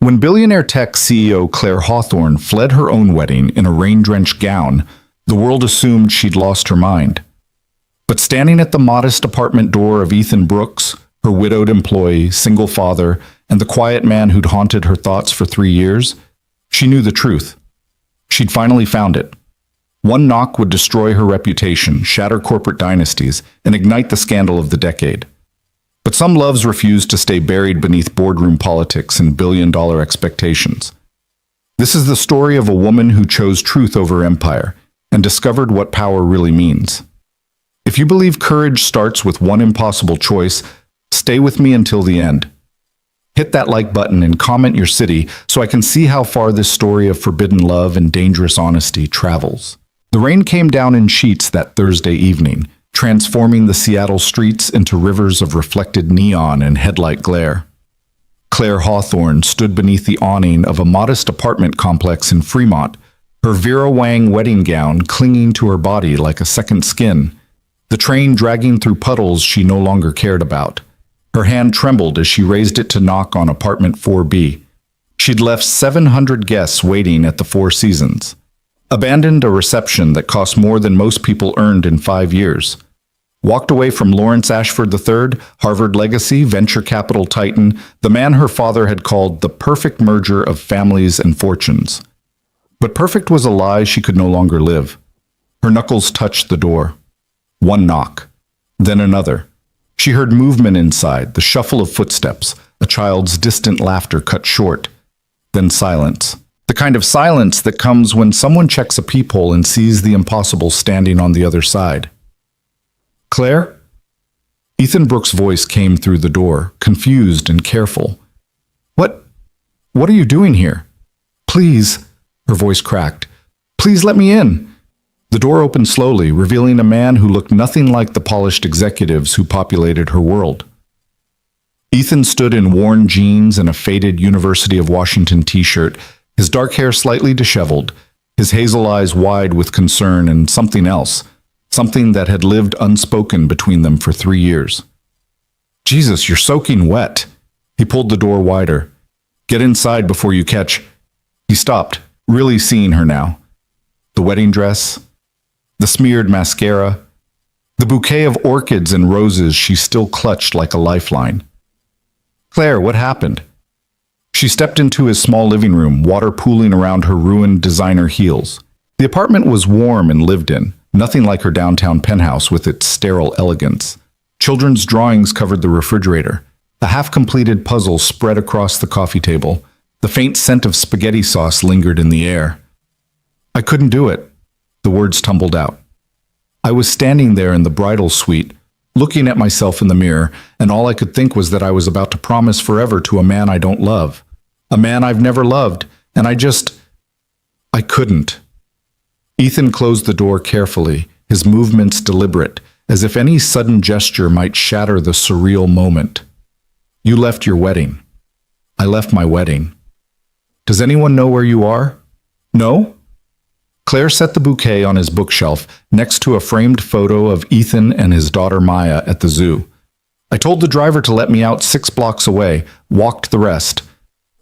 When billionaire tech CEO Claire Hawthorne fled her own wedding in a rain-drenched gown, the world assumed she'd lost her mind. But standing at the modest apartment door of Ethan Brooks, her widowed employee, single father, and the quiet man who'd haunted her thoughts for 3 years, she knew the truth. She'd finally found it. One knock would destroy her reputation, shatter corporate dynasties, and ignite the scandal of the decade. But some loves refuse to stay buried beneath boardroom politics and billion-dollar expectations. This is the story of a woman who chose truth over empire and discovered what power really means. If you believe courage starts with one impossible choice, stay with me until the end. Hit that like button and comment your city so I can see how far this story of forbidden love and dangerous honesty travels. The rain came down in sheets that Thursday evening, transforming the Seattle streets into rivers of reflected neon and headlight glare. Claire Hawthorne stood beneath the awning of a modest apartment complex in Fremont, her Vera Wang wedding gown clinging to her body like a second skin, the train dragging through puddles she no longer cared about. Her hand trembled as she raised it to knock on apartment 4B. She'd left 700 guests waiting at the Four Seasons. Abandoned a reception that cost more than most people earned in 5 years. Walked away from Lawrence Ashford III, Harvard legacy, venture capital titan, the man her father had called the perfect merger of families and fortunes. But perfect was a lie she could no longer live. Her knuckles touched the door. One knock, then another. She heard movement inside, the shuffle of footsteps, a child's distant laughter cut short. Then silence. The kind of silence that comes when someone checks a peephole and sees the impossible standing on the other side. Claire? Ethan Brooks' voice came through the door, confused and careful. What are you doing here? Please, her voice cracked. Please let me in. The door opened slowly, revealing a man who looked nothing like the polished executives who populated her world. Ethan stood in worn jeans and a faded University of Washington t-shirt, his dark hair slightly disheveled, his hazel eyes wide with concern and something else, something that had lived unspoken between them for 3 years. Jesus, you're soaking wet. He pulled the door wider. Get inside before you catch... He stopped, really seeing her now. The wedding dress, the smeared mascara, the bouquet of orchids and roses she still clutched like a lifeline. Claire, what happened? She stepped into his small living room, water pooling around her ruined designer heels. The apartment was warm and lived in, nothing like her downtown penthouse with its sterile elegance. Children's drawings covered the refrigerator. A half-completed puzzle spread across the coffee table. The faint scent of spaghetti sauce lingered in the air. I couldn't do it. The words tumbled out. I was standing there in the bridal suite, looking at myself in the mirror, and all I could think was that I was about to promise forever to a man I don't love. A man I've never loved, and I couldn't. Ethan closed the door carefully, his movements deliberate, as if any sudden gesture might shatter the surreal moment. You left your wedding. I left my wedding. Does anyone know where you are? No? Claire set the bouquet on his bookshelf next to a framed photo of Ethan and his daughter Maya at the zoo. I told the driver to let me out 6 blocks away, walked the rest.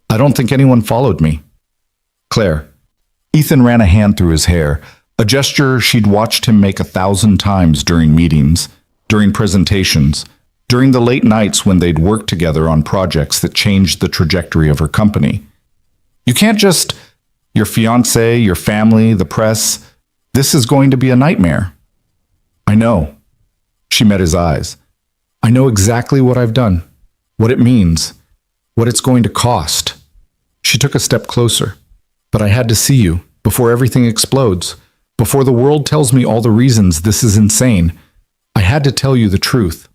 I don't think anyone followed me. Claire. Ethan ran a hand through his hair, a gesture she'd watched him make 1,000 times during meetings, during presentations, during the late nights when they'd worked together on projects that changed the trajectory of her company. You can't just... Your fiance, your family, the press. This is going to be a nightmare. I know. She met his eyes. I know exactly what I've done, what it means, what it's going to cost. She took a step closer. But I had to see you, before everything explodes, before the world tells me all the reasons this is insane. I had to tell you the truth.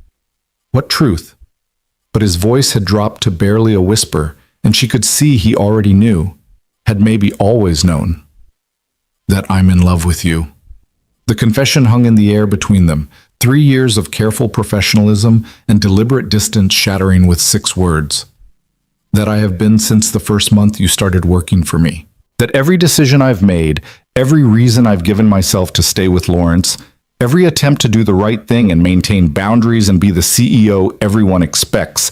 What truth? But his voice had dropped to barely a whisper, and she could see he already knew. Had maybe always known, that I'm in love with you. The confession hung in the air between them, 3 years of careful professionalism and deliberate distance shattering with 6 words. That I have been since the first month you started working for me. That every decision I've made, every reason I've given myself to stay with Lawrence, every attempt to do the right thing and maintain boundaries and be the CEO everyone expects,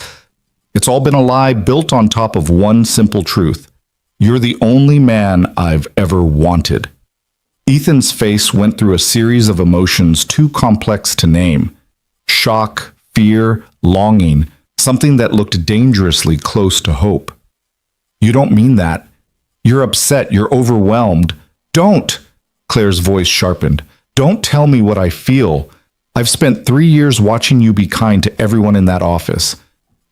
It's all been a lie built on top of one simple truth. You're the only man I've ever wanted. Ethan's face went through a series of emotions too complex to name. Shock, fear, longing, something that looked dangerously close to hope. You don't mean that. You're upset. You're overwhelmed. Don't! Claire's voice sharpened. Don't tell me what I feel. I've spent 3 years watching you be kind to everyone in that office.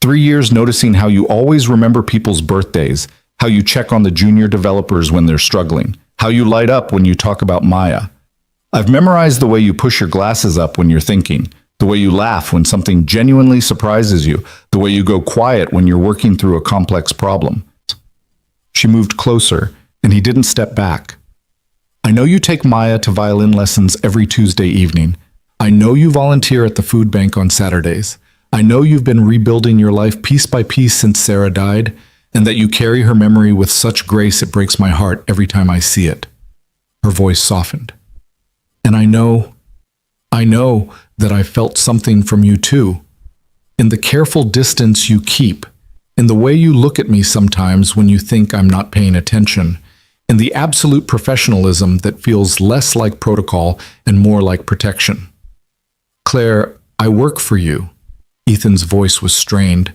3 years noticing how you always remember people's birthdays, how you check on the junior developers when they're struggling, how you light up when you talk about Maya. I've memorized the way you push your glasses up when you're thinking, the way you laugh when something genuinely surprises you, the way you go quiet when you're working through a complex problem. She moved closer, and he didn't step back. I know you take Maya to violin lessons every Tuesday evening. I know you volunteer at the food bank on Saturdays. I know you've been rebuilding your life piece by piece since Sarah died, and that you carry her memory with such grace it breaks my heart every time I see it. Her voice softened. And I know that I felt something from you too. In the careful distance you keep, in the way you look at me sometimes when you think I'm not paying attention, in the absolute professionalism that feels less like protocol and more like protection. Claire, I work for you. Ethan's voice was strained.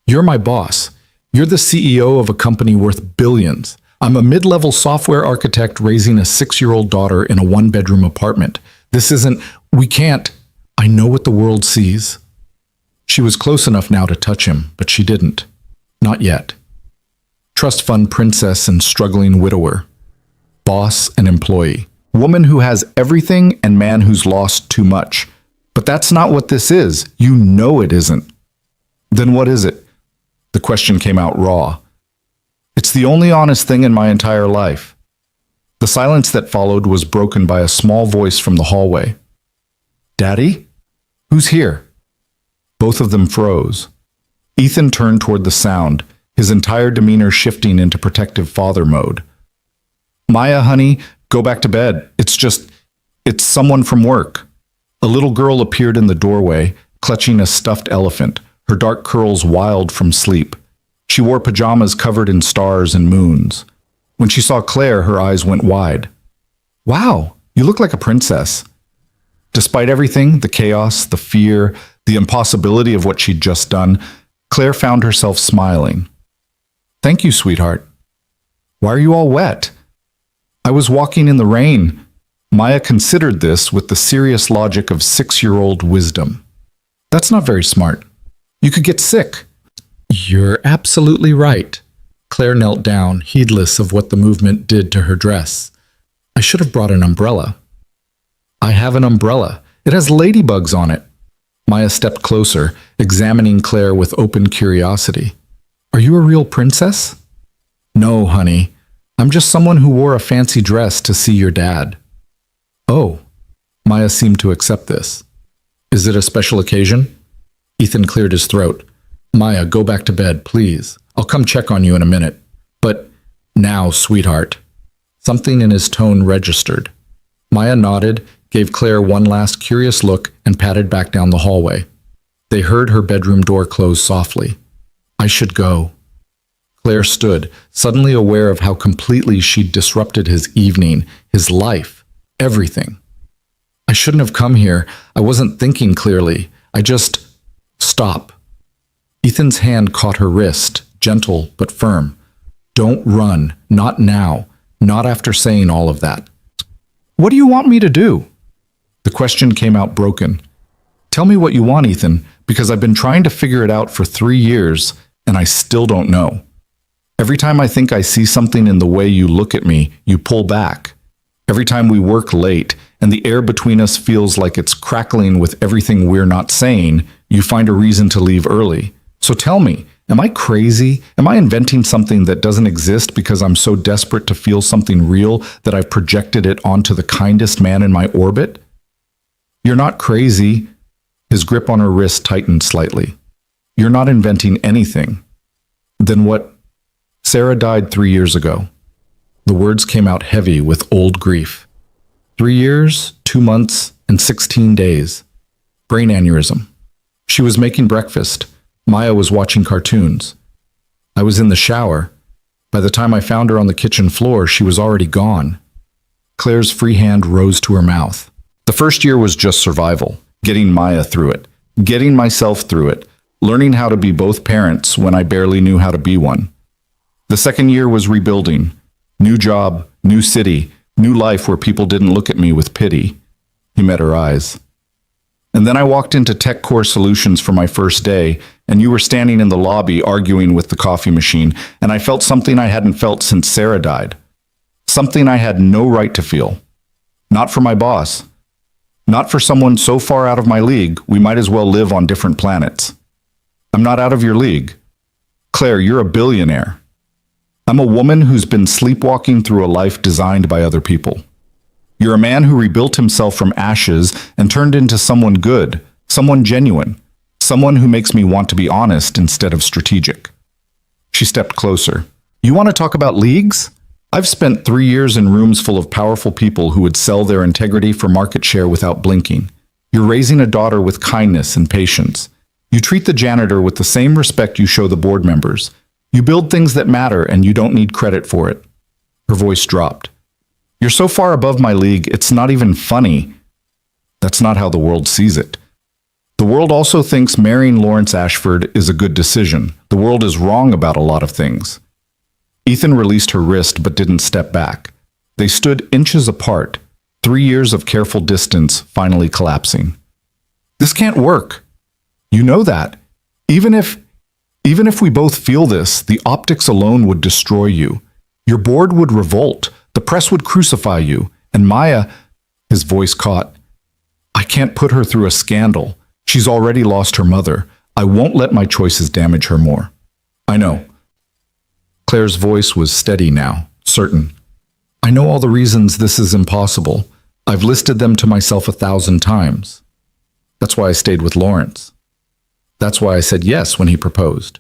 You're my boss. You're the CEO of a company worth billions. I'm a mid-level software architect raising a 6-year-old daughter in a 1-bedroom apartment. We can't. I know what the world sees. She was close enough now to touch him, but she didn't. Not yet. Trust fund princess and struggling widower. Boss and employee. Woman who has everything and man who's lost too much. But that's not what this is. You know it isn't. Then what is it? The question came out raw. It's the only honest thing in my entire life. The silence that followed was broken by a small voice from the hallway. Daddy? Who's here? Both of them froze. Ethan turned toward the sound, his entire demeanor shifting into protective father mode. Maya, honey, go back to bed. It's someone from work. A little girl appeared in the doorway, clutching a stuffed elephant, her dark curls wild from sleep. She wore pajamas covered in stars and moons. When she saw Claire, her eyes went wide. Wow, you look like a princess. Despite everything, the chaos, the fear, the impossibility of what she'd just done, Claire found herself smiling. Thank you, sweetheart. Why are you all wet? I was walking in the rain. Maya considered this with the serious logic of 6-year-old wisdom. That's not very smart. You could get sick. You're absolutely right. Claire knelt down, heedless of what the movement did to her dress. I should have brought an umbrella. I have an umbrella. It has ladybugs on it. Maya stepped closer, examining Claire with open curiosity. Are you a real princess? No, honey. I'm just someone who wore a fancy dress to see your dad. Oh. Maya seemed to accept this. Is it a special occasion? Ethan cleared his throat. Maya, go back to bed, please. I'll come check on you in a minute. But now, sweetheart. Something in his tone registered. Maya nodded, gave Claire one last curious look, and patted back down the hallway. They heard her bedroom door close softly. I should go. Claire stood, suddenly aware of how completely she'd disrupted his evening, his life, everything. I shouldn't have come here. I wasn't thinking clearly. Stop. Ethan's hand caught her wrist, gentle but firm. Don't run. Not now. Not after saying all of that. What do you want me to do? The question came out broken. Tell me what you want, Ethan, because I've been trying to figure it out for 3 years, and I still don't know. Every time I think I see something in the way you look at me, you pull back. Every time we work late, and the air between us feels like it's crackling with everything we're not saying, you find a reason to leave early. So tell me, am I crazy? Am I inventing something that doesn't exist because I'm so desperate to feel something real that I've projected it onto the kindest man in my orbit? You're not crazy. His grip on her wrist tightened slightly. You're not inventing anything. Then what? Sarah died 3 years ago. The words came out heavy with old grief. 3 years, 2 months, and 16 days. Brain aneurysm. She was making breakfast. Maya was watching cartoons. I was in the shower. By the time I found her on the kitchen floor, she was already gone. Claire's free hand rose to her mouth. The first year was just survival, getting Maya through it, getting myself through it, learning how to be both parents when I barely knew how to be one. The second year was rebuilding. New job, new city, new life where people didn't look at me with pity. He met her eyes. And then I walked into Tech Core Solutions for my first day, and you were standing in the lobby arguing with the coffee machine, and I felt something I hadn't felt since Sarah died. Something I had no right to feel. Not for my boss. Not for someone so far out of my league, we might as well live on different planets. I'm not out of your league. Claire, you're a billionaire. I'm a woman who's been sleepwalking through a life designed by other people. You're a man who rebuilt himself from ashes and turned into someone good, someone genuine, someone who makes me want to be honest instead of strategic. She stepped closer. You want to talk about leagues? I've spent 3 years in rooms full of powerful people who would sell their integrity for market share without blinking. You're raising a daughter with kindness and patience. You treat the janitor with the same respect you show the board members. You build things that matter and you don't need credit for it. Her voice dropped. You're so far above my league, it's not even funny. That's not how the world sees it. The world also thinks marrying Lawrence Ashford is a good decision. The world is wrong about a lot of things. Ethan released her wrist but didn't step back. They stood inches apart, 3 years of careful distance finally collapsing. This can't work. You know that. Even if we both feel this, the optics alone would destroy you. Your board would revolt. The press would crucify you. And Maya, his voice caught. I can't put her through a scandal. She's already lost her mother. I won't let my choices damage her more. I know. Claire's voice was steady now, certain. I know all the reasons this is impossible. I've listed them to myself 1,000 times. That's why I stayed with Lawrence. That's why I said yes when he proposed.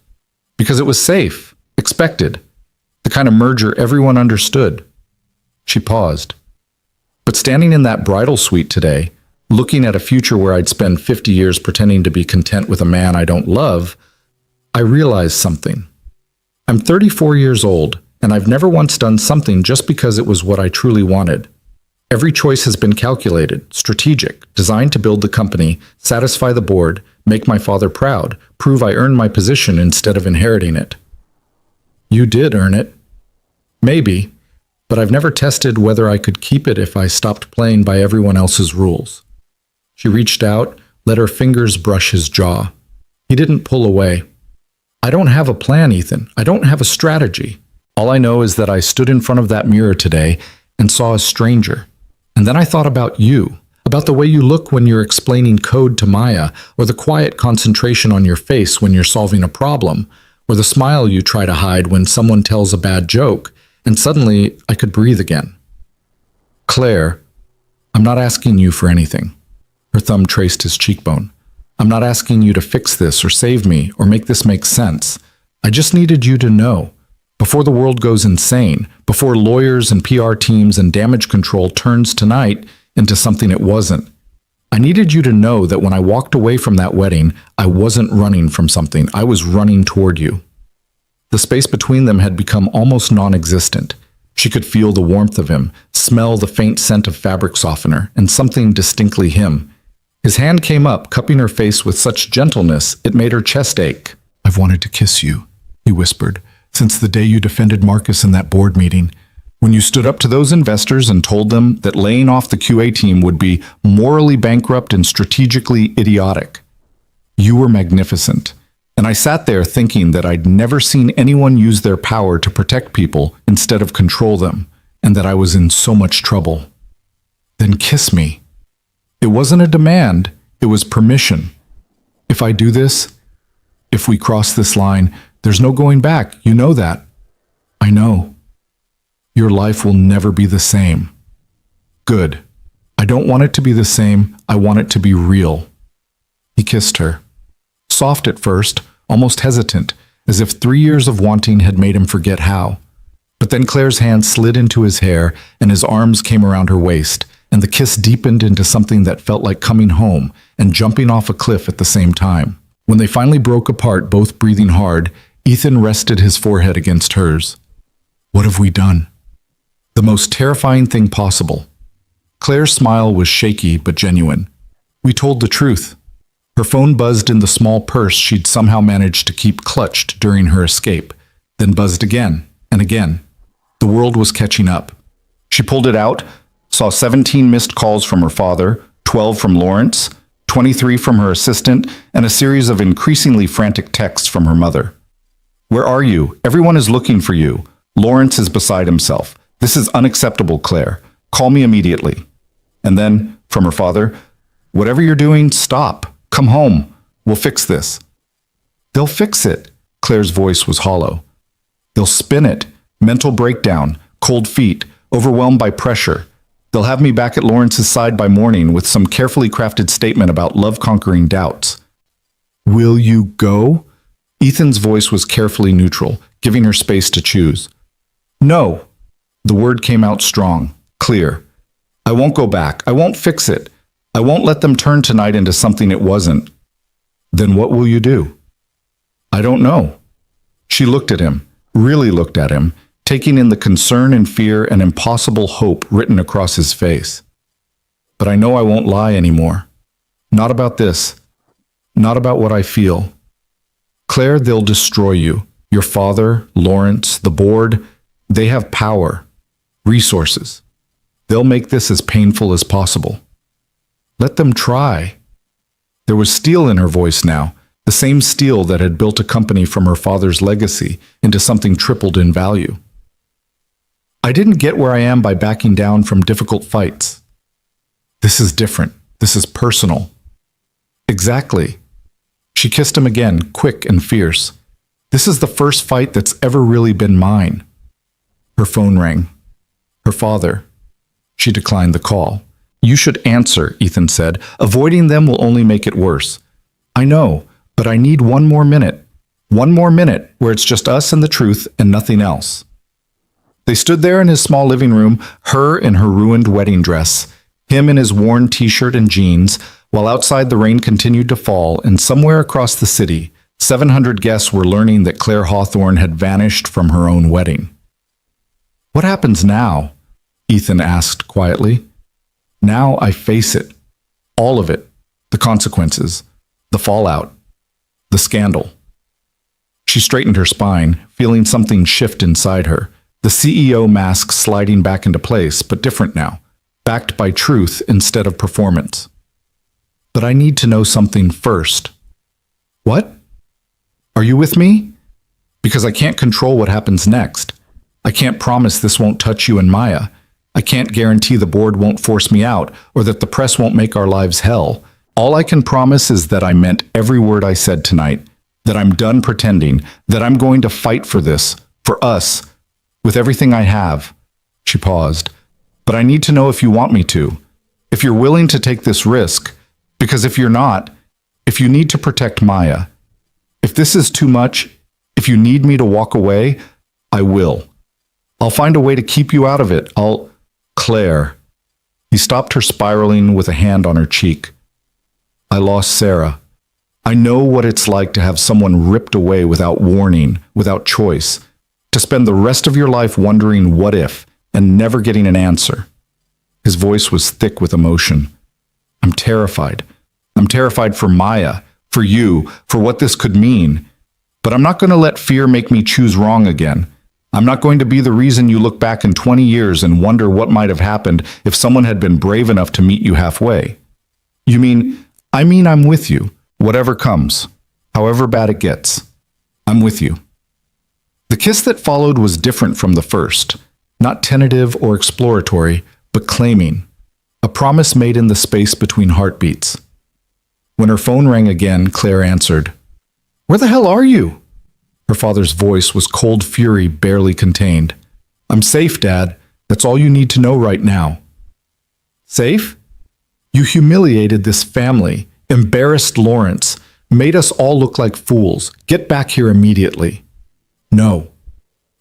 Because it was safe, expected, the kind of merger everyone understood. She paused. But standing in that bridal suite today, looking at a future where I'd spend 50 years pretending to be content with a man I don't love, I realized something. I'm 34 years old, and I've never once done something just because it was what I truly wanted. Every choice has been calculated, strategic, designed to build the company, satisfy the board, make my father proud, prove I earned my position instead of inheriting it. You did earn it. Maybe, but I've never tested whether I could keep it if I stopped playing by everyone else's rules. She reached out, let her fingers brush his jaw. He didn't pull away. I don't have a plan, Ethan. I don't have a strategy. All I know is that I stood in front of that mirror today and saw a stranger. And then I thought about you, about the way you look when you're explaining code to Maya, or the quiet concentration on your face when you're solving a problem, or the smile you try to hide when someone tells a bad joke, and suddenly I could breathe again. Claire, I'm not asking you for anything. Her thumb traced his cheekbone. I'm not asking you to fix this or save me or make this make sense. I just needed you to know. Before the world goes insane, before lawyers and PR teams and damage control turns tonight into something it wasn't. I needed you to know that when I walked away from that wedding, I wasn't running from something. I was running toward you. The space between them had become almost non-existent. She could feel the warmth of him, smell the faint scent of fabric softener, and something distinctly him. His hand came up, cupping her face with such gentleness it made her chest ache. I've wanted to kiss you, he whispered, since the day you defended Marcus in that board meeting. When you stood up to those investors and told them that laying off the QA team would be morally bankrupt and strategically idiotic. You were magnificent. And I sat there thinking that I'd never seen anyone use their power to protect people instead of control them, and that I was in so much trouble. Then kiss me. It wasn't a demand, it was permission. If I do this, if we cross this line, there's no going back, you know that. I know. Your life will never be the same. Good. I don't want it to be the same, I want it to be real. He kissed her. Soft at first, almost hesitant, as if 3 years of wanting had made him forget how. But then Claire's hand slid into his hair, and his arms came around her waist, and the kiss deepened into something that felt like coming home and jumping off a cliff at the same time. When they finally broke apart, both breathing hard, Ethan rested his forehead against hers. What have we done? The most terrifying thing possible. Claire's smile was shaky but genuine. We told the truth. Her phone buzzed in the small purse she'd somehow managed to keep clutched during her escape, then buzzed again and again. The world was catching up. She pulled it out, saw 17 missed calls from her father, 12 from Lawrence, 23 from her assistant, and a series of increasingly frantic texts from her mother. Where are you? Everyone is looking for you. Lawrence is beside himself. This is unacceptable, Claire. Call me immediately. And then, from her father, whatever you're doing, stop. Come home. We'll fix this. They'll fix it. Claire's voice was hollow. They'll spin it. Mental breakdown, cold feet, overwhelmed by pressure. They'll have me back at Lawrence's side by morning with some carefully crafted statement about love-conquering doubts. Will you go? Ethan's voice was carefully neutral, giving her space to choose. No. The word came out strong, clear. I won't go back. I won't fix it. I won't let them turn tonight into something it wasn't. Then what will you do? I don't know. She looked at him, really looked at him, taking in the concern and fear and impossible hope written across his face. But I know I won't lie anymore. Not about this. Not about what I feel. Claire, they'll destroy you. Your father, Lawrence, the board, they have power, resources. They'll make this as painful as possible. Let them try. There was steel in her voice now, the same steel that had built a company from her father's legacy into something tripled in value. I didn't get where I am by backing down from difficult fights. This is different. This is personal. Exactly. She kissed him again, quick and fierce. This is the first fight that's ever really been mine. Her phone rang. Her father. She declined the call. You should answer, Ethan said. Avoiding them will only make it worse. I know, but I need one more minute. One more minute where it's just us and the truth and nothing else. They stood there in his small living room, her in her ruined wedding dress, him in his worn t-shirt and jeans, while outside the rain continued to fall, and somewhere across the city, 700 guests were learning that Claire Hawthorne had vanished from her own wedding. What happens now? Ethan asked quietly. Now I face it. All of it. The consequences. The fallout. The scandal. She straightened her spine, feeling something shift inside her. The CEO mask sliding back into place, but different now. Backed by truth instead of performance. But I need to know something first. What? Are you with me? Because I can't control what happens next. I can't promise this won't touch you and Maya. I can't guarantee the board won't force me out or that the press won't make our lives hell. All I can promise is that I meant every word I said tonight, that I'm done pretending, that I'm going to fight for this, for us, with everything I have. She paused. But I need to know if you want me to, if you're willing to take this risk, because if you're not, if you need to protect Maya, if this is too much, if you need me to walk away, I will. I'll find a way to keep you out of it. Claire. He stopped her spiraling with a hand on her cheek. I lost Sarah. I know what it's like to have someone ripped away without warning, without choice, to spend the rest of your life wondering what if, and never getting an answer. His voice was thick with emotion. I'm terrified. I'm terrified for Maya, for you, for what this could mean. But I'm not going to let fear make me choose wrong again. I'm not going to be the reason you look back in 20 years and wonder what might have happened if someone had been brave enough to meet you halfway. You mean, I mean I'm with you, whatever comes, however bad it gets. I'm with you. The kiss that followed was different from the first, not tentative or exploratory, but claiming, a promise made in the space between heartbeats. When her phone rang again, Claire answered. Where the hell are you? Her father's voice was cold fury barely contained. I'm safe, Dad. That's all you need to know right now. Safe? You humiliated this family, embarrassed Lawrence, made us all look like fools. Get back here immediately. No.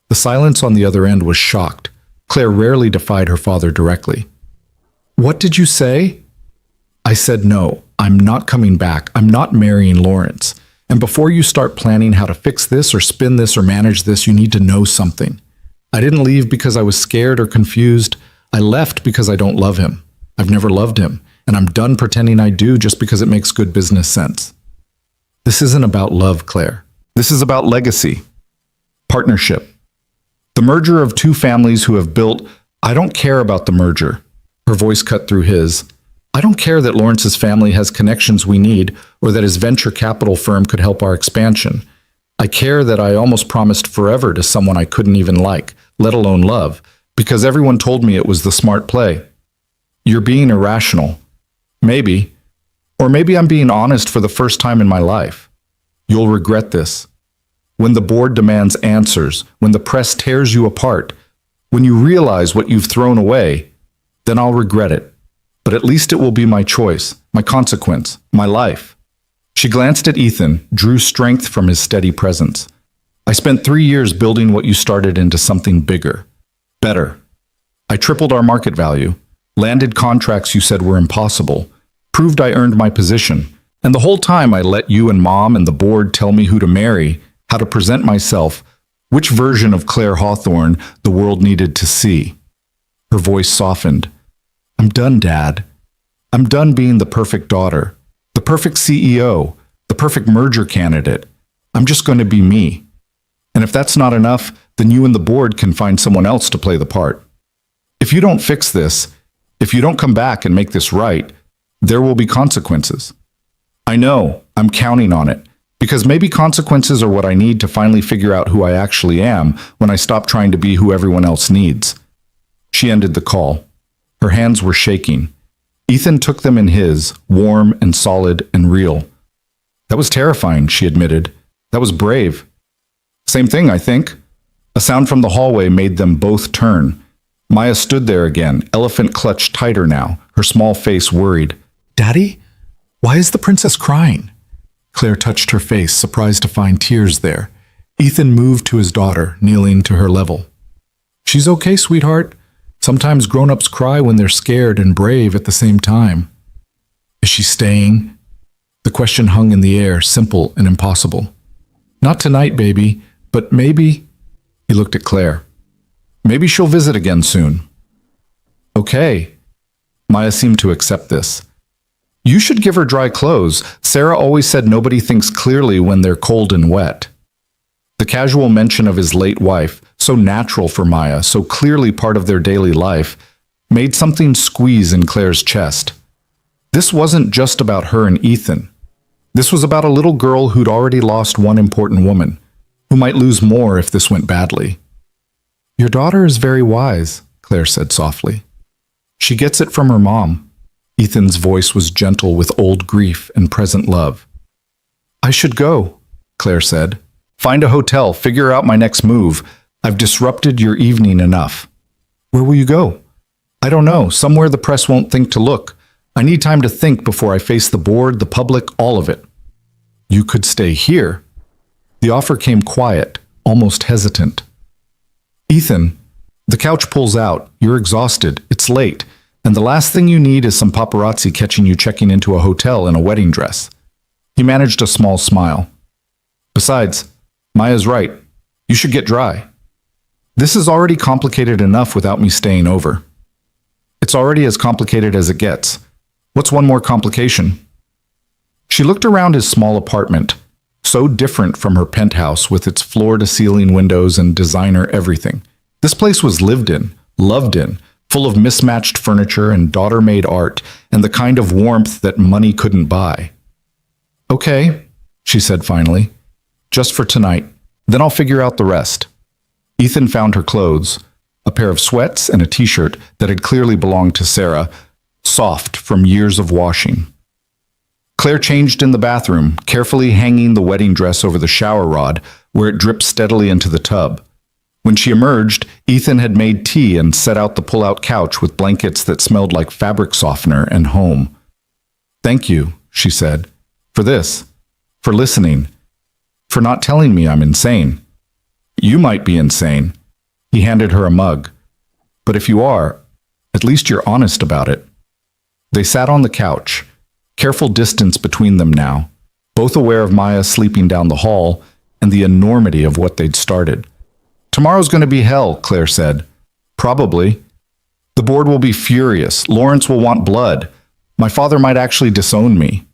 The silence on the other end was shocked. Claire rarely defied her father directly. What did you say? I said no. I'm not coming back. I'm not marrying Lawrence. And before you start planning how to fix this or spin this or manage this, you need to know something. I didn't leave because I was scared or confused. I left because I don't love him. I've never loved him, and I'm done pretending I do just because it makes good business sense. This isn't about love, Claire. This is about legacy, partnership. The merger of two families who have built. I don't care about the merger. Her voice cut through his. I don't care that Lawrence's family has connections we need or that his venture capital firm could help our expansion. I care that I almost promised forever to someone I couldn't even like, let alone love, because everyone told me it was the smart play. You're being irrational. Maybe. Or maybe I'm being honest for the first time in my life. You'll regret this. When the board demands answers, when the press tears you apart, when you realize what you've thrown away, then I'll regret it. But at least it will be my choice, my consequence, my life. She glanced at Ethan, drew strength from his steady presence. I spent 3 years building what you started into something bigger, better. I tripled our market value, landed contracts you said were impossible, proved I earned my position, and the whole time I let you and Mom and the board tell me who to marry, how to present myself, which version of Claire Hawthorne the world needed to see. Her voice softened. I'm done, Dad. I'm done being the perfect daughter, the perfect CEO, the perfect merger candidate. I'm just going to be me. And if that's not enough, then you and the board can find someone else to play the part. If you don't fix this, if you don't come back and make this right, there will be consequences. I know, I'm counting on it, because maybe consequences are what I need to finally figure out who I actually am when I stop trying to be who everyone else needs. She ended the call. Her hands were shaking. Ethan took them in his, warm and solid and real. That was terrifying, she admitted. That was brave. Same thing, I think. A sound from the hallway made them both turn. Maya stood there again, elephant clutched tighter now, her small face worried. Daddy? Why is the princess crying? Claire touched her face, surprised to find tears there. Ethan moved to his daughter, kneeling to her level. She's okay, sweetheart. Sometimes grown-ups cry when they're scared and brave at the same time. Is she staying? The question hung in the air, simple and impossible. Not tonight, baby, but maybe... He looked at Claire. Maybe she'll visit again soon. Okay. Maya seemed to accept this. You should give her dry clothes. Sarah always said nobody thinks clearly when they're cold and wet. The casual mention of his late wife, so natural for Maya, so clearly part of their daily life, made something squeeze in Claire's chest. This wasn't just about her and Ethan. This was about a little girl who'd already lost one important woman, who might lose more if this went badly. Your daughter is very wise, Claire said softly. She gets it from her mom. Ethan's voice was gentle with old grief and present love. I should go, Claire said. Find a hotel, figure out my next move. I've disrupted your evening enough. Where will you go? I don't know, somewhere the press won't think to look. I need time to think before I face the board, the public, all of it. You could stay here. The offer came quiet, almost hesitant. Ethan, the couch pulls out. You're exhausted. It's late. And the last thing you need is some paparazzi catching you checking into a hotel in a wedding dress. He managed a small smile. Besides, Maya's right. You should get dry. This is already complicated enough without me staying over. It's already as complicated as it gets. What's one more complication? She looked around his small apartment, so different from her penthouse with its floor-to-ceiling windows and designer everything. This place was lived in, loved in, full of mismatched furniture and daughter-made art and the kind of warmth that money couldn't buy. Okay, she said finally. Just for tonight. Then I'll figure out the rest. Ethan found her clothes, a pair of sweats and a t-shirt that had clearly belonged to Sarah, soft from years of washing. Claire changed in the bathroom, carefully hanging the wedding dress over the shower rod where it dripped steadily into the tub. When she emerged, Ethan had made tea and set out the pull-out couch with blankets that smelled like fabric softener and home. Thank you, she said, for this, for listening, for not telling me I'm insane. You might be insane. He handed her a mug. But if you are, at least you're honest about it. They sat on the couch, careful distance between them now. both aware of Maya sleeping down the hall and the enormity of what they'd started. Tomorrow's going to be hell, Claire said. Probably. The board will be furious. Lawrence will want blood. My father might actually disown me.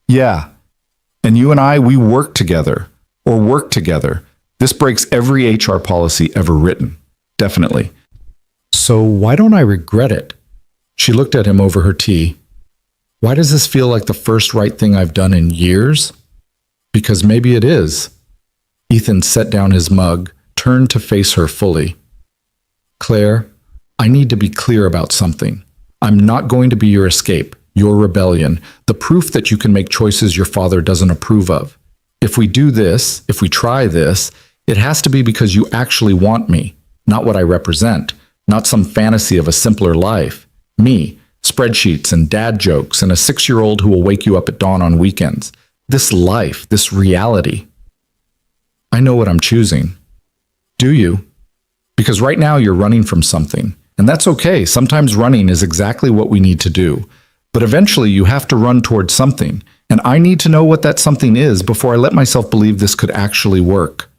Yeah. And you and I, we work together. Or work together. This breaks every HR policy ever written. Definitely. So why don't I regret it? She looked at him over her tea. Why does this feel like the first right thing I've done in years? Because maybe it is. Ethan set down his mug, turned to face her fully. Claire, I need to be clear about something. I'm not going to be your escape, your rebellion, the proof that you can make choices your father doesn't approve of. If we do this, if we try this, it has to be because you actually want me, not what I represent, not some fantasy of a simpler life. Me, spreadsheets and dad jokes and a 6-year-old who will wake you up at dawn on weekends. This life, this reality. I know what I'm choosing. Do you? Because right now you're running from something. And that's okay. Sometimes running is exactly what we need to do. But eventually you have to run towards something. And I need to know what that something is before I let myself believe this could actually work.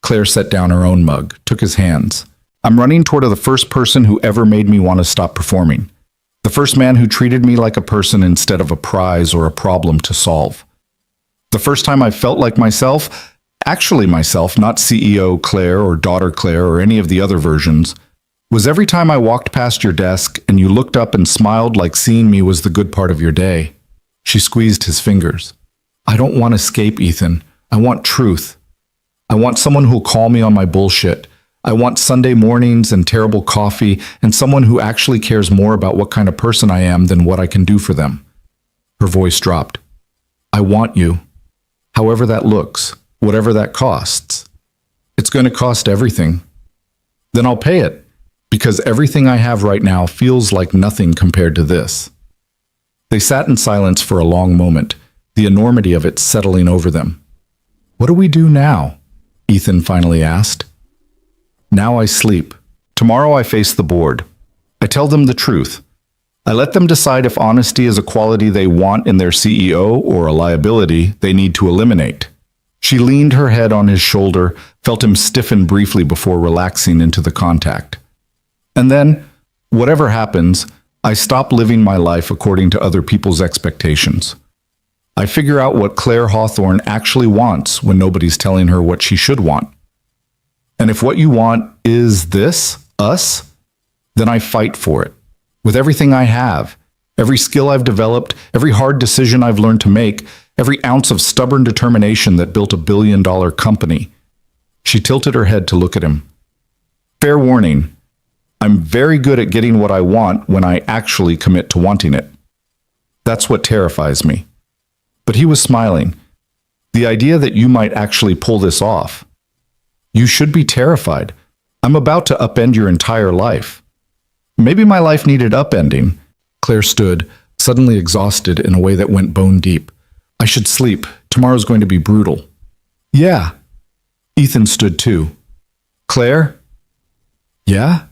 Claire set down her own mug, took his hands. I'm running toward the first person who ever made me want to stop performing. The first man who treated me like a person instead of a prize or a problem to solve. The first time I felt like myself, actually myself, not CEO Claire or daughter Claire or any of the other versions, was every time I walked past your desk and you looked up and smiled like seeing me was the good part of your day. She squeezed his fingers. I don't want escape, Ethan. I want truth. I want someone who'll call me on my bullshit. I want Sunday mornings and terrible coffee and someone who actually cares more about what kind of person I am than what I can do for them. Her voice dropped. I want you. However that looks, whatever that costs. It's going to cost everything. Then I'll pay it, because everything I have right now feels like nothing compared to this. They sat in silence for a long moment, the enormity of it settling over them. What do we do now? Ethan finally asked. Now I sleep. Tomorrow I face the board. I tell them the truth. I let them decide if honesty is a quality they want in their CEO or a liability they need to eliminate. She leaned her head on his shoulder, felt him stiffen briefly before relaxing into the contact. And then, whatever happens, I stop living my life according to other people's expectations. I figure out what Claire Hawthorne actually wants when nobody's telling her what she should want. And if what you want is this, us, then I fight for it. With everything I have, every skill I've developed, every hard decision I've learned to make, every ounce of stubborn determination that built $1 billion company. She tilted her head to look at him. Fair warning, I'm very good at getting what I want when I actually commit to wanting it. That's what terrifies me. But he was smiling. The idea that you might actually pull this off. You should be terrified. I'm about to upend your entire life. Maybe my life needed upending. Claire stood, suddenly exhausted in a way that went bone deep. I should sleep. Tomorrow's going to be brutal. Yeah. Ethan stood too. Claire? Yeah?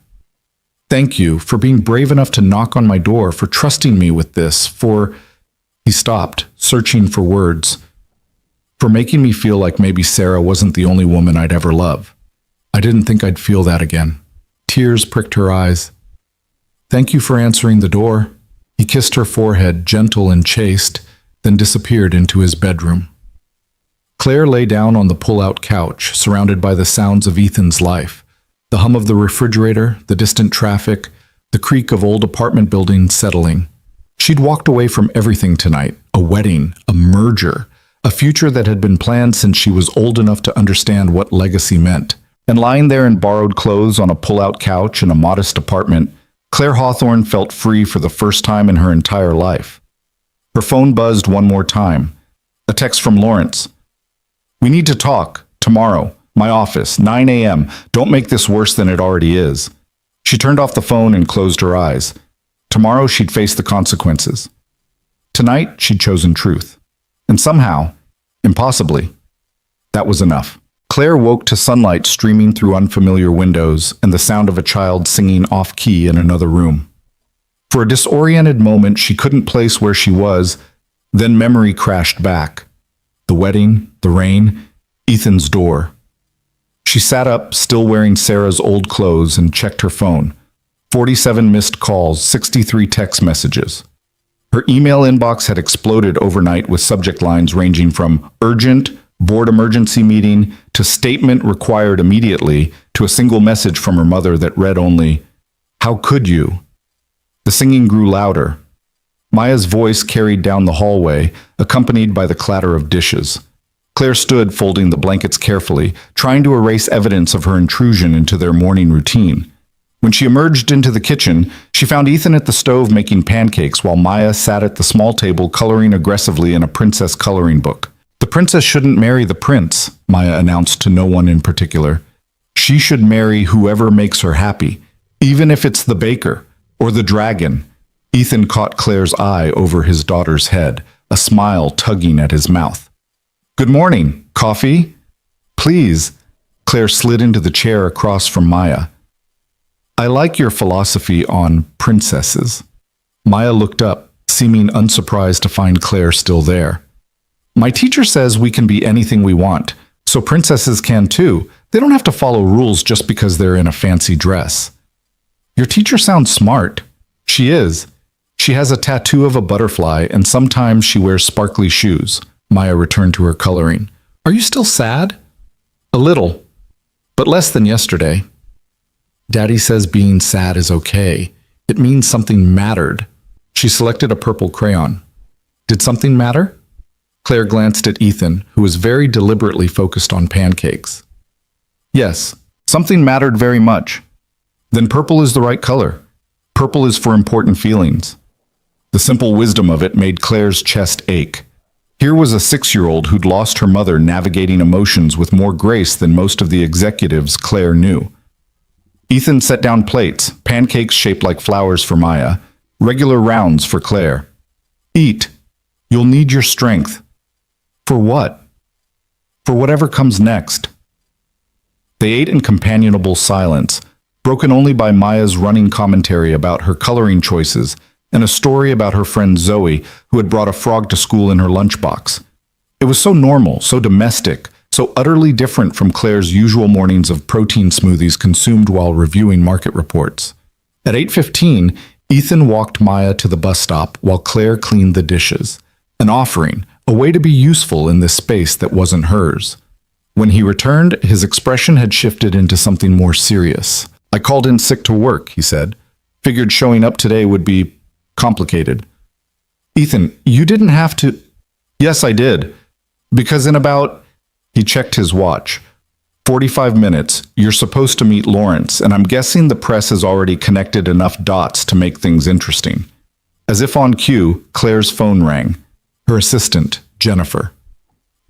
Thank you for being brave enough to knock on my door, for trusting me with this, for... He stopped, searching for words. For making me feel like maybe Sarah wasn't the only woman I'd ever love. I didn't think I'd feel that again. Tears pricked her eyes. Thank you for answering the door. He kissed her forehead, gentle and chaste, then disappeared into his bedroom. Claire lay down on the pull-out couch, surrounded by the sounds of Ethan's life. The hum of the refrigerator, the distant traffic, the creak of old apartment buildings settling. She'd walked away from everything tonight, a wedding, a merger, a future that had been planned since she was old enough to understand what legacy meant. And lying there in borrowed clothes on a pull-out couch in a modest apartment, Claire Hawthorne felt free for the first time in her entire life. Her phone buzzed one more time. A text from Lawrence. We need to talk. Tomorrow. My office. 9 a.m. Don't make this worse than it already is. She turned off the phone and closed her eyes. Tomorrow she'd face the consequences. Tonight she'd chosen truth. And somehow, impossibly, that was enough. Claire woke to sunlight streaming through unfamiliar windows and the sound of a child singing off-key in another room. For a disoriented moment, she couldn't place where she was, then memory crashed back. The wedding, the rain, Ethan's door. She sat up, still wearing Sarah's old clothes, and checked her phone. 47 missed calls, 63 text messages. Her email inbox had exploded overnight with subject lines ranging from urgent, board emergency meeting, to statement required immediately, to a single message from her mother that read only, "How could you?" The singing grew louder. Maya's voice carried down the hallway, accompanied by the clatter of dishes. Claire stood folding the blankets carefully, trying to erase evidence of her intrusion into their morning routine. When she emerged into the kitchen, she found Ethan at the stove making pancakes while Maya sat at the small table coloring aggressively in a princess coloring book. "The princess shouldn't marry the prince," Maya announced to no one in particular. "She should marry whoever makes her happy, even if it's the baker or the dragon." Ethan caught Claire's eye over his daughter's head, a smile tugging at his mouth. "Good morning. Coffee?" "Please." Claire slid into the chair across from Maya. "I like your philosophy on princesses." Maya looked up, seeming unsurprised to find Claire still there. "My teacher says we can be anything we want, so princesses can too. They don't have to follow rules just because they're in a fancy dress." "Your teacher sounds smart." "She is. She has a tattoo of a butterfly, and sometimes she wears sparkly shoes." Maya returned to her coloring. "Are you still sad?" "A little, but less than yesterday." "Daddy says being sad is okay. It means something mattered." She selected a purple crayon. "Did something matter?" Claire glanced at Ethan, who was very deliberately focused on pancakes. "Yes, something mattered very much." "Then purple is the right color. Purple is for important feelings." The simple wisdom of it made Claire's chest ache. Here was a 6-year-old who'd lost her mother navigating emotions with more grace than most of the executives Claire knew. Ethan set down plates, pancakes shaped like flowers for Maya, regular rounds for Claire. "Eat. You'll need your strength." "For what?" "For whatever comes next." They ate in companionable silence, broken only by Maya's running commentary about her coloring choices and a story about her friend Zoe, who had brought a frog to school in her lunchbox. It was so normal, so domestic, so utterly different from Claire's usual mornings of protein smoothies consumed while reviewing market reports. At 8:15, Ethan walked Maya to the bus stop while Claire cleaned the dishes, an offering, a way to be useful in this space that wasn't hers. When he returned, his expression had shifted into something more serious. "I called in sick to work," he said. "Figured showing up today would be complicated." "Ethan, you didn't have to." "Yes, I did. Because in about..." He checked his watch. 45 minutes. You're supposed to meet Lawrence, and I'm guessing the press has already connected enough dots to make things interesting." As if on cue, Claire's phone rang. Her assistant, Jennifer.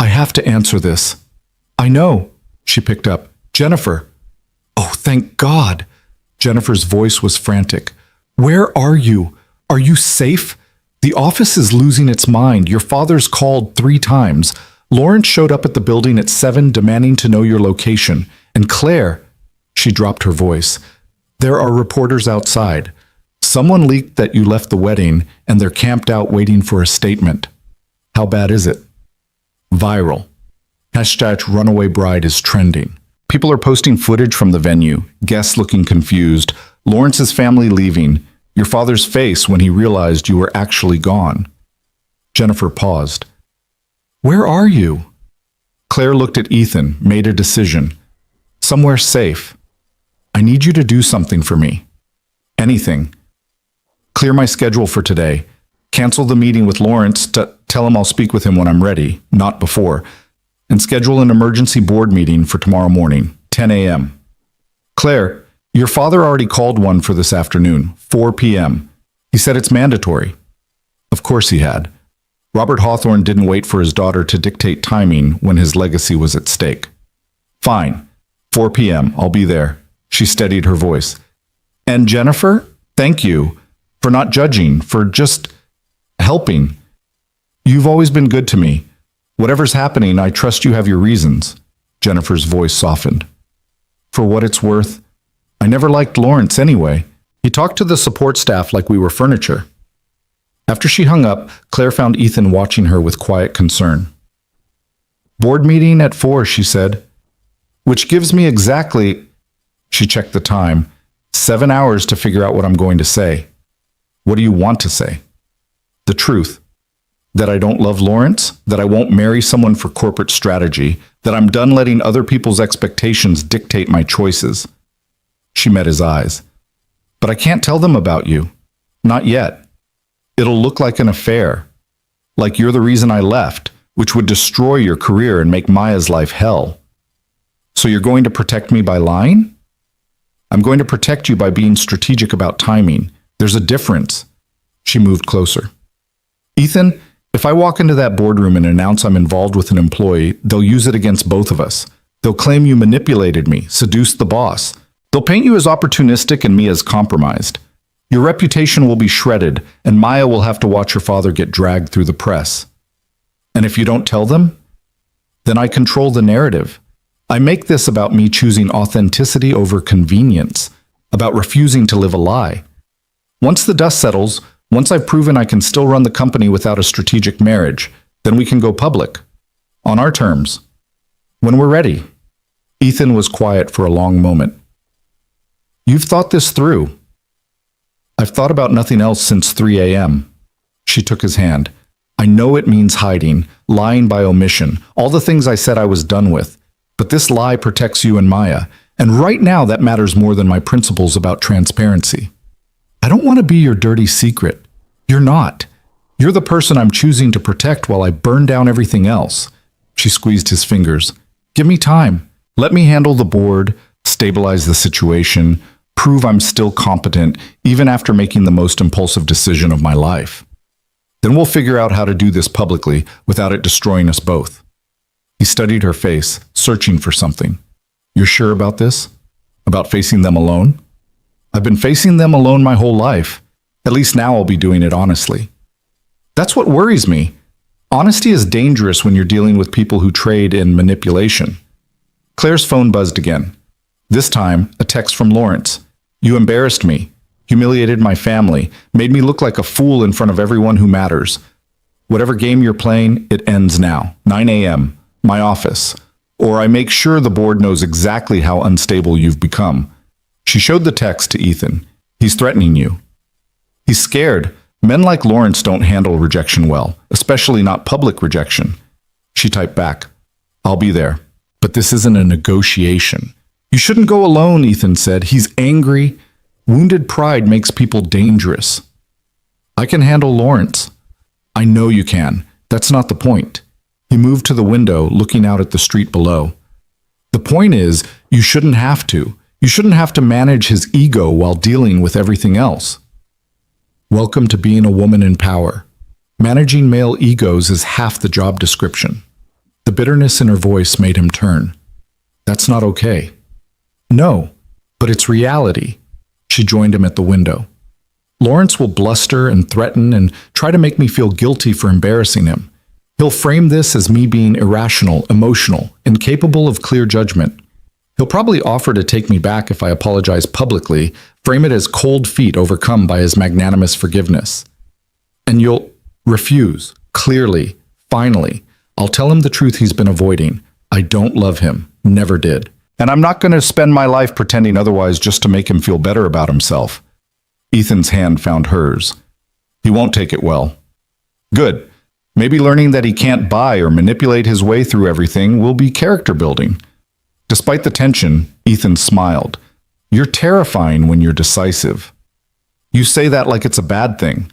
"I have to answer this." "I know." She picked up. "Jennifer." "Oh, thank God." Jennifer's voice was frantic. "Where are you? Are you safe? The office is losing its mind. Your father's called 3 times. Lawrence showed up at the building at 7 demanding to know your location. And Claire," she dropped her voice, "there are reporters outside. Someone leaked that you left the wedding and they're camped out waiting for a statement." "How bad is it?" "Viral. #runaway bride is trending. People are posting footage from the venue, guests looking confused, Lawrence's family leaving, your father's face when he realized you were actually gone." Jennifer paused. "Where are you?" Claire looked at Ethan, made a decision. "Somewhere safe. I need you to do something for me. Anything. Clear my schedule for today. Cancel the meeting with Lawrence, tell him I'll speak with him when I'm ready, not before. And schedule an emergency board meeting for tomorrow morning, 10 a.m. Claire, your father already called one for this afternoon, 4 p.m. He said it's mandatory." Of course he had. Robert Hawthorne didn't wait for his daughter to dictate timing when his legacy was at stake. "Fine. 4 p.m. I'll be there." She steadied her voice. "And Jennifer, thank you for not judging, for just helping. You've always been good to me. Whatever's happening, I trust you have your reasons." Jennifer's voice softened. "For what it's worth, I never liked Lawrence anyway. He talked to the support staff like we were furniture." After she hung up, Claire found Ethan watching her with quiet concern. Board meeting at 4, she said. Which gives me exactly, she checked the time, 7 hours to figure out what I'm going to say. What do you want to say? The truth. That I don't love Lawrence, that I won't marry someone for corporate strategy, that I'm done letting other people's expectations dictate my choices. She met his eyes. But I can't tell them about you. Not yet. It'll look like an affair. Like you're the reason I left, which would destroy your career and make Maya's life hell. So you're going to protect me by lying? I'm going to protect you by being strategic about timing. There's a difference. She moved closer. Ethan, if I walk into that boardroom and announce I'm involved with an employee, they'll use it against both of us. They'll claim you manipulated me, seduced the boss. They'll paint you as opportunistic and me as compromised. Your reputation will be shredded, and Maya will have to watch her father get dragged through the press. And if you don't tell them, then I control the narrative. I make this about me choosing authenticity over convenience, about refusing to live a lie. Once the dust settles, once I've proven I can still run the company without a strategic marriage, then we can go public. On our terms. When we're ready. Ethan was quiet for a long moment. You've thought this through. I've thought about nothing else since 3 a.m. She took his hand. I know it means hiding, lying by omission, all the things I said I was done with. But this lie protects you and Maya, and right now that matters more than my principles about transparency. I don't want to be your dirty secret. You're not. You're the person I'm choosing to protect while I burn down everything else. She squeezed his fingers. Give me time. Let me handle the board, stabilize the situation, prove I'm still competent, even after making the most impulsive decision of my life. Then we'll figure out how to do this publicly without it destroying us both. He studied her face, searching for something. You're sure about this? About facing them alone? I've been facing them alone my whole life. At least now I'll be doing it honestly. That's what worries me. Honesty is dangerous when you're dealing with people who trade in manipulation. Claire's phone buzzed again. This time, a text from Lawrence. You embarrassed me, humiliated my family, made me look like a fool in front of everyone who matters. Whatever game you're playing, it ends now. 9 a.m., my office. Or I make sure the board knows exactly how unstable you've become. She showed the text to Ethan. He's threatening you. He's scared. Men like Lawrence don't handle rejection well, especially not public rejection. She typed back. I'll be there. But this isn't a negotiation. You shouldn't go alone, Ethan said. He's angry. Wounded pride makes people dangerous. I can handle Lawrence. I know you can. That's not the point. He moved to the window, looking out at the street below. The point is, you shouldn't have to. You shouldn't have to manage his ego while dealing with everything else. Welcome to being a woman in power. Managing male egos is half the job description. The bitterness in her voice made him turn. That's not okay. No, but it's reality. She joined him at the window. Lawrence will bluster and threaten and try to make me feel guilty for embarrassing him. He'll frame this as me being irrational, emotional, incapable of clear judgment. He'll probably offer to take me back if I apologize publicly, frame it as cold feet overcome by his magnanimous forgiveness. And you'll refuse, clearly, finally. I'll tell him the truth he's been avoiding. I don't love him, never did. And I'm not going to spend my life pretending otherwise just to make him feel better about himself. Ethan's hand found hers. He won't take it well. Good. Maybe learning that he can't buy or manipulate his way through everything will be character building. Despite the tension, Ethan smiled. You're terrifying when you're decisive. You say that like it's a bad thing.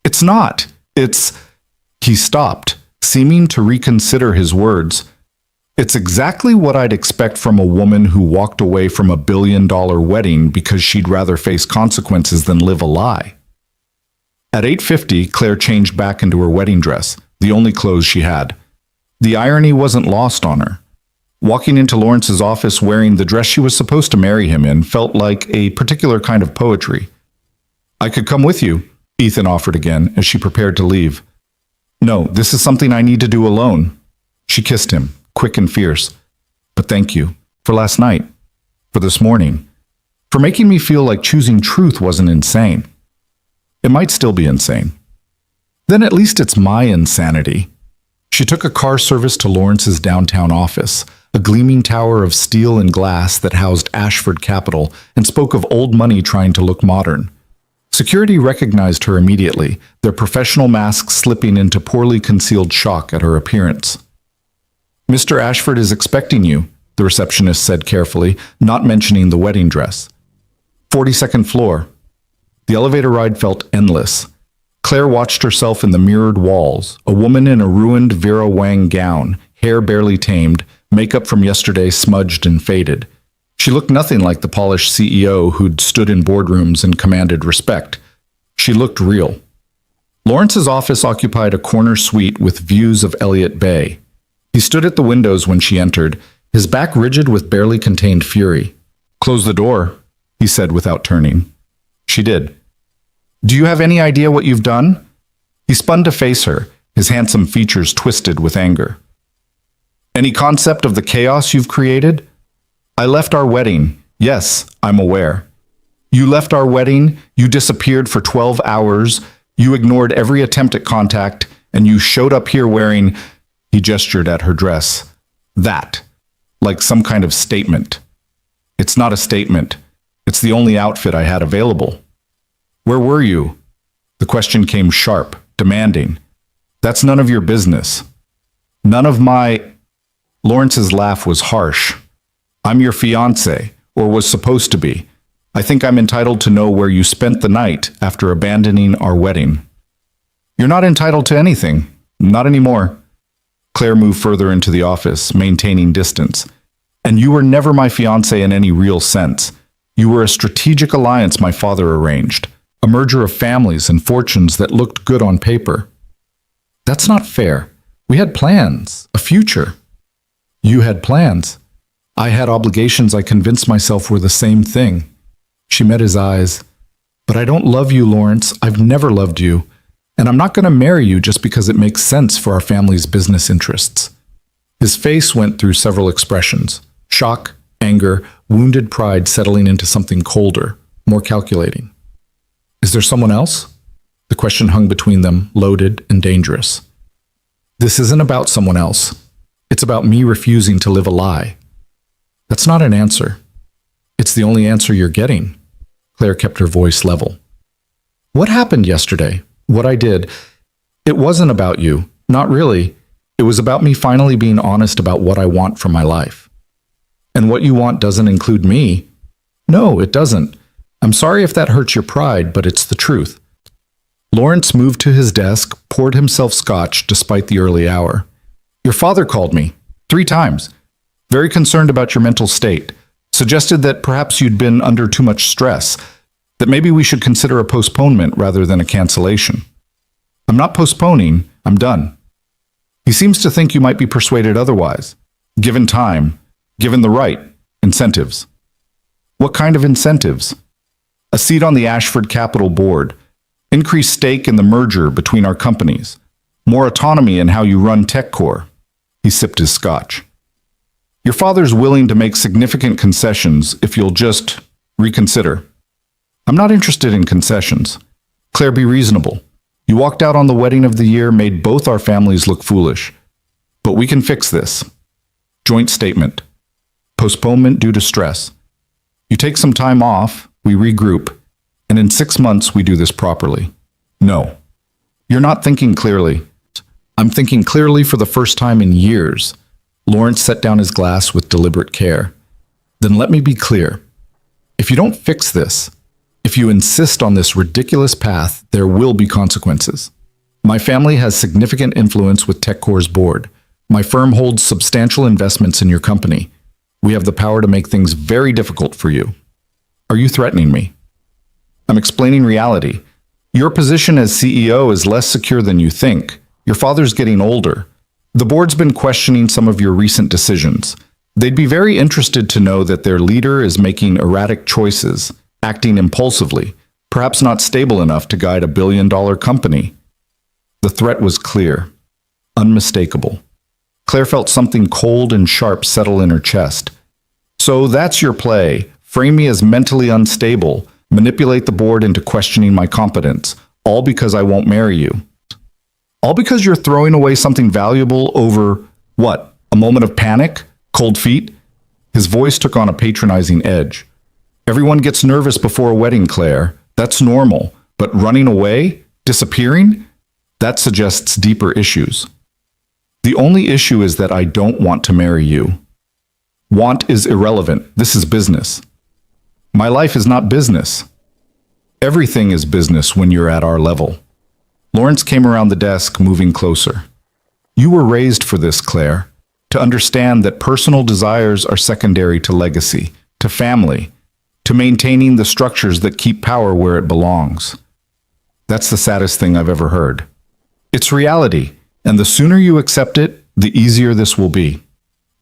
It's not. It's... He stopped, seeming to reconsider his words. It's exactly what I'd expect from a woman who walked away from a billion-dollar wedding because she'd rather face consequences than live a lie. At 8:50, Claire changed back into her wedding dress, the only clothes she had. The irony wasn't lost on her. Walking into Lawrence's office wearing the dress she was supposed to marry him in felt like a particular kind of poetry. I could come with you, Ethan offered again as she prepared to leave. No, this is something I need to do alone. She kissed him, quick and fierce. But thank you, for last night, for this morning, for making me feel like choosing truth wasn't insane. It might still be insane. Then at least it's my insanity. She took a car service to Lawrence's downtown office, a gleaming tower of steel and glass that housed Ashford Capital and spoke of old money trying to look modern. Security recognized her immediately, their professional masks slipping into poorly concealed shock at her appearance. "Mr. Ashford is expecting you," the receptionist said carefully, not mentioning the wedding dress. 42nd floor. The elevator ride felt endless. Claire watched herself in the mirrored walls, a woman in a ruined Vera Wang gown, hair barely tamed, makeup from yesterday smudged and faded. She looked nothing like the polished CEO who'd stood in boardrooms and commanded respect. She looked real. Lawrence's office occupied a corner suite with views of Elliott Bay. He stood at the windows when she entered, his back rigid with barely contained fury. "Close the door," he said without turning. She did. "Do you have any idea what you've done?" He spun to face her, his handsome features twisted with anger. "Any concept of the chaos you've created?" "I left our wedding. Yes, I'm aware. You left our wedding, you disappeared for 12 hours, you ignored every attempt at contact, and you showed up here wearing—" He gestured at her dress. "That. Like some kind of statement." "It's not a statement. It's the only outfit I had available." "Where were you?" The question came sharp, demanding. "That's none of your business." "None of my—" Lawrence's laugh was harsh. "I'm your fiancé, or was supposed to be. I think I'm entitled to know where you spent the night after abandoning our wedding." "You're not entitled to anything. Not anymore." Claire moved further into the office, maintaining distance. "And you were never my fiancé in any real sense. You were a strategic alliance my father arranged, a merger of families and fortunes that looked good on paper." "That's not fair. We had plans, a future." "You had plans. I had obligations I convinced myself were the same thing." She met his eyes. "But I don't love you, Lawrence. I've never loved you. And I'm not going to marry you just because it makes sense for our family's business interests." His face went through several expressions: shock, anger, wounded pride settling into something colder, more calculating. "Is there someone else?" The question hung between them, loaded and dangerous. "This isn't about someone else. It's about me refusing to live a lie." "That's not an answer." "It's the only answer you're getting." Claire kept her voice level. "What happened yesterday? What I did? It wasn't about you. Not really. It was about me finally being honest about what I want from my life." "And what you want doesn't include me." "No, it doesn't. I'm sorry if that hurts your pride, but it's the truth." Lawrence moved to his desk, poured himself scotch despite the early hour. "Your father called me 3 times. Very concerned about your mental state. Suggested that perhaps you'd been under too much stress, that maybe we should consider a postponement rather than a cancellation." "I'm not postponing. I'm done." "He seems to think you might be persuaded otherwise. Given time, given the right incentives." "What kind of incentives?" "A seat on the Ashford Capital board, increased stake in the merger between our companies, more autonomy in how you run TechCore." He sipped his scotch. "Your father's willing to make significant concessions if you'll just reconsider." "I'm not interested in concessions." "Claire, be reasonable. You walked out on the wedding of the year, made both our families look foolish. But we can fix this." Joint statement. Postponement due to stress. You take some time off, we regroup, and in 6 months we do this properly. "No. You're not thinking clearly." "I'm thinking clearly for the first time in years." Lawrence set down his glass with deliberate care. "Then let me be clear. If you don't fix this, if you insist on this ridiculous path, there will be consequences. My family has significant influence with TechCore's board. My firm holds substantial investments in your company. We have the power to make things very difficult for you." "Are you threatening me?" "I'm explaining reality. Your position as CEO is less secure than you think. Your father's getting older. The board's been questioning some of your recent decisions. They'd be very interested to know that their leader is making erratic choices, acting impulsively, perhaps not stable enough to guide a billion-dollar company." The threat was clear, unmistakable. Claire felt something cold and sharp settle in her chest. "So that's your play. Frame me as mentally unstable, manipulate the board into questioning my competence, all because I won't marry you." All because you're throwing away something valuable over, what, a moment of panic? Cold feet? His voice took on a patronizing edge. Everyone gets nervous before a wedding, Claire. That's normal. But running away? Disappearing? That suggests deeper issues. The only issue is that I don't want to marry you. Want is irrelevant. This is business. My life is not business. Everything is business when you're at our level. Lawrence came around the desk, moving closer. You were raised for this, Claire, to understand that personal desires are secondary to legacy, to family, to maintaining the structures that keep power where it belongs. That's the saddest thing I've ever heard. It's reality, and the sooner you accept it, the easier this will be.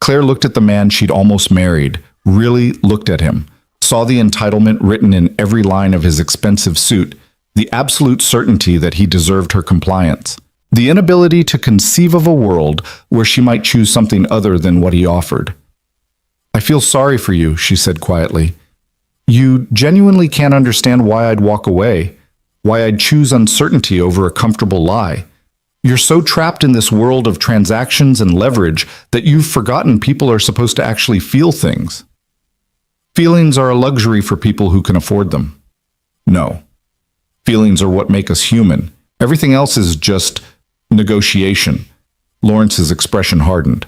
Claire looked at the man she'd almost married, really looked at him, saw the entitlement written in every line of his expensive suit, the absolute certainty that he deserved her compliance, the inability to conceive of a world where she might choose something other than what he offered. I feel sorry for you, she said quietly. You genuinely can't understand why I'd walk away, why I'd choose uncertainty over a comfortable lie. You're so trapped in this world of transactions and leverage that you've forgotten people are supposed to actually feel things. Feelings are a luxury for people who can afford them. No. Feelings are what make us human. Everything else is just negotiation. Lawrence's expression hardened.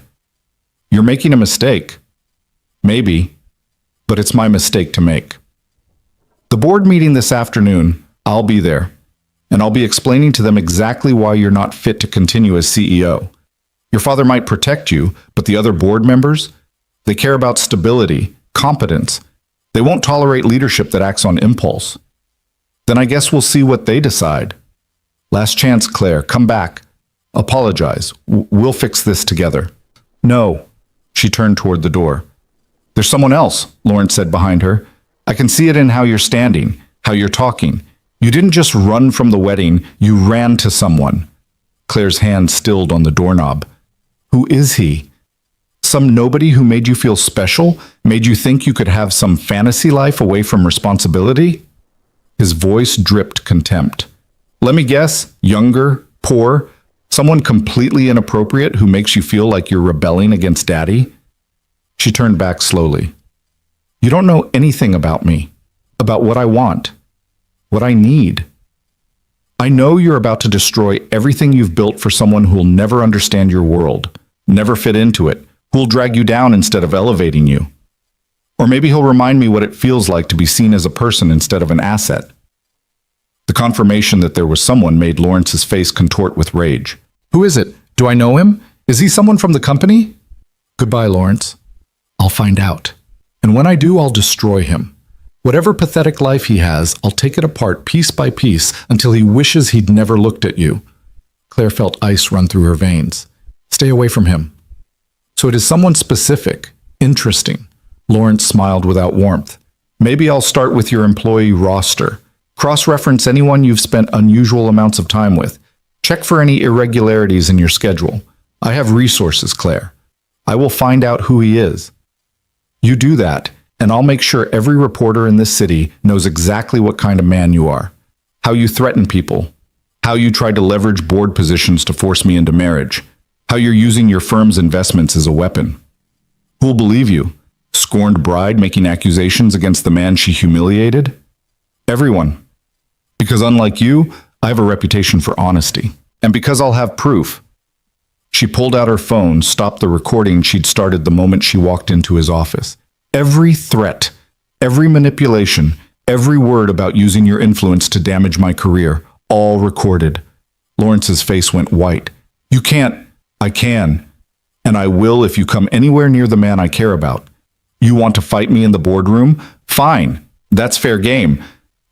You're making a mistake. Maybe, but it's my mistake to make. The board meeting this afternoon, I'll be there, and I'll be explaining to them exactly why you're not fit to continue as CEO. Your father might protect you, but the other board members, they care about stability, competence. They won't tolerate leadership that acts on impulse. Then I guess we'll see what they decide. Last chance, Claire, come back. Apologize. We'll fix this together. No. She turned toward the door. There's someone else, Lawrence said behind her. I can see it in how you're standing, how you're talking. You didn't just run from the wedding, you ran to someone. Claire's hand stilled on the doorknob. Who is he? Some nobody who made you feel special? Made you think you could have some fantasy life away from responsibility? His voice dripped contempt. Let me guess, younger, poor, someone completely inappropriate who makes you feel like you're rebelling against Daddy? She turned back slowly. You don't know anything about me, about what I want, what I need. I know you're about to destroy everything you've built for someone who'll never understand your world, never fit into it, who'll drag you down instead of elevating you. Or maybe he'll remind me what it feels like to be seen as a person instead of an asset. The confirmation that there was someone made Lawrence's face contort with rage. Who is it? Do I know him? Is he someone from the company? Goodbye, Lawrence. I'll find out. And when I do, I'll destroy him. Whatever pathetic life he has, I'll take it apart piece by piece until he wishes he'd never looked at you. Claire felt ice run through her veins. Stay away from him. So it is someone specific, interesting. Lawrence smiled without warmth. Maybe I'll start with your employee roster. Cross-reference anyone you've spent unusual amounts of time with. Check for any irregularities in your schedule. I have resources, Claire. I will find out who he is. You do that, and I'll make sure every reporter in this city knows exactly what kind of man you are. How you threaten people. How you tried to leverage board positions to force me into marriage. How you're using your firm's investments as a weapon. Who'll believe you? Scorned bride making accusations against the man she humiliated? Everyone. Because unlike you, I have a reputation for honesty. And because I'll have proof. She pulled out her phone, stopped the recording she'd started the moment she walked into his office. Every threat, every manipulation, every word about using your influence to damage my career, all recorded. Lawrence's face went white. You can't. I can. And I will if you come anywhere near the man I care about. You want to fight me in the boardroom? Fine. That's fair game.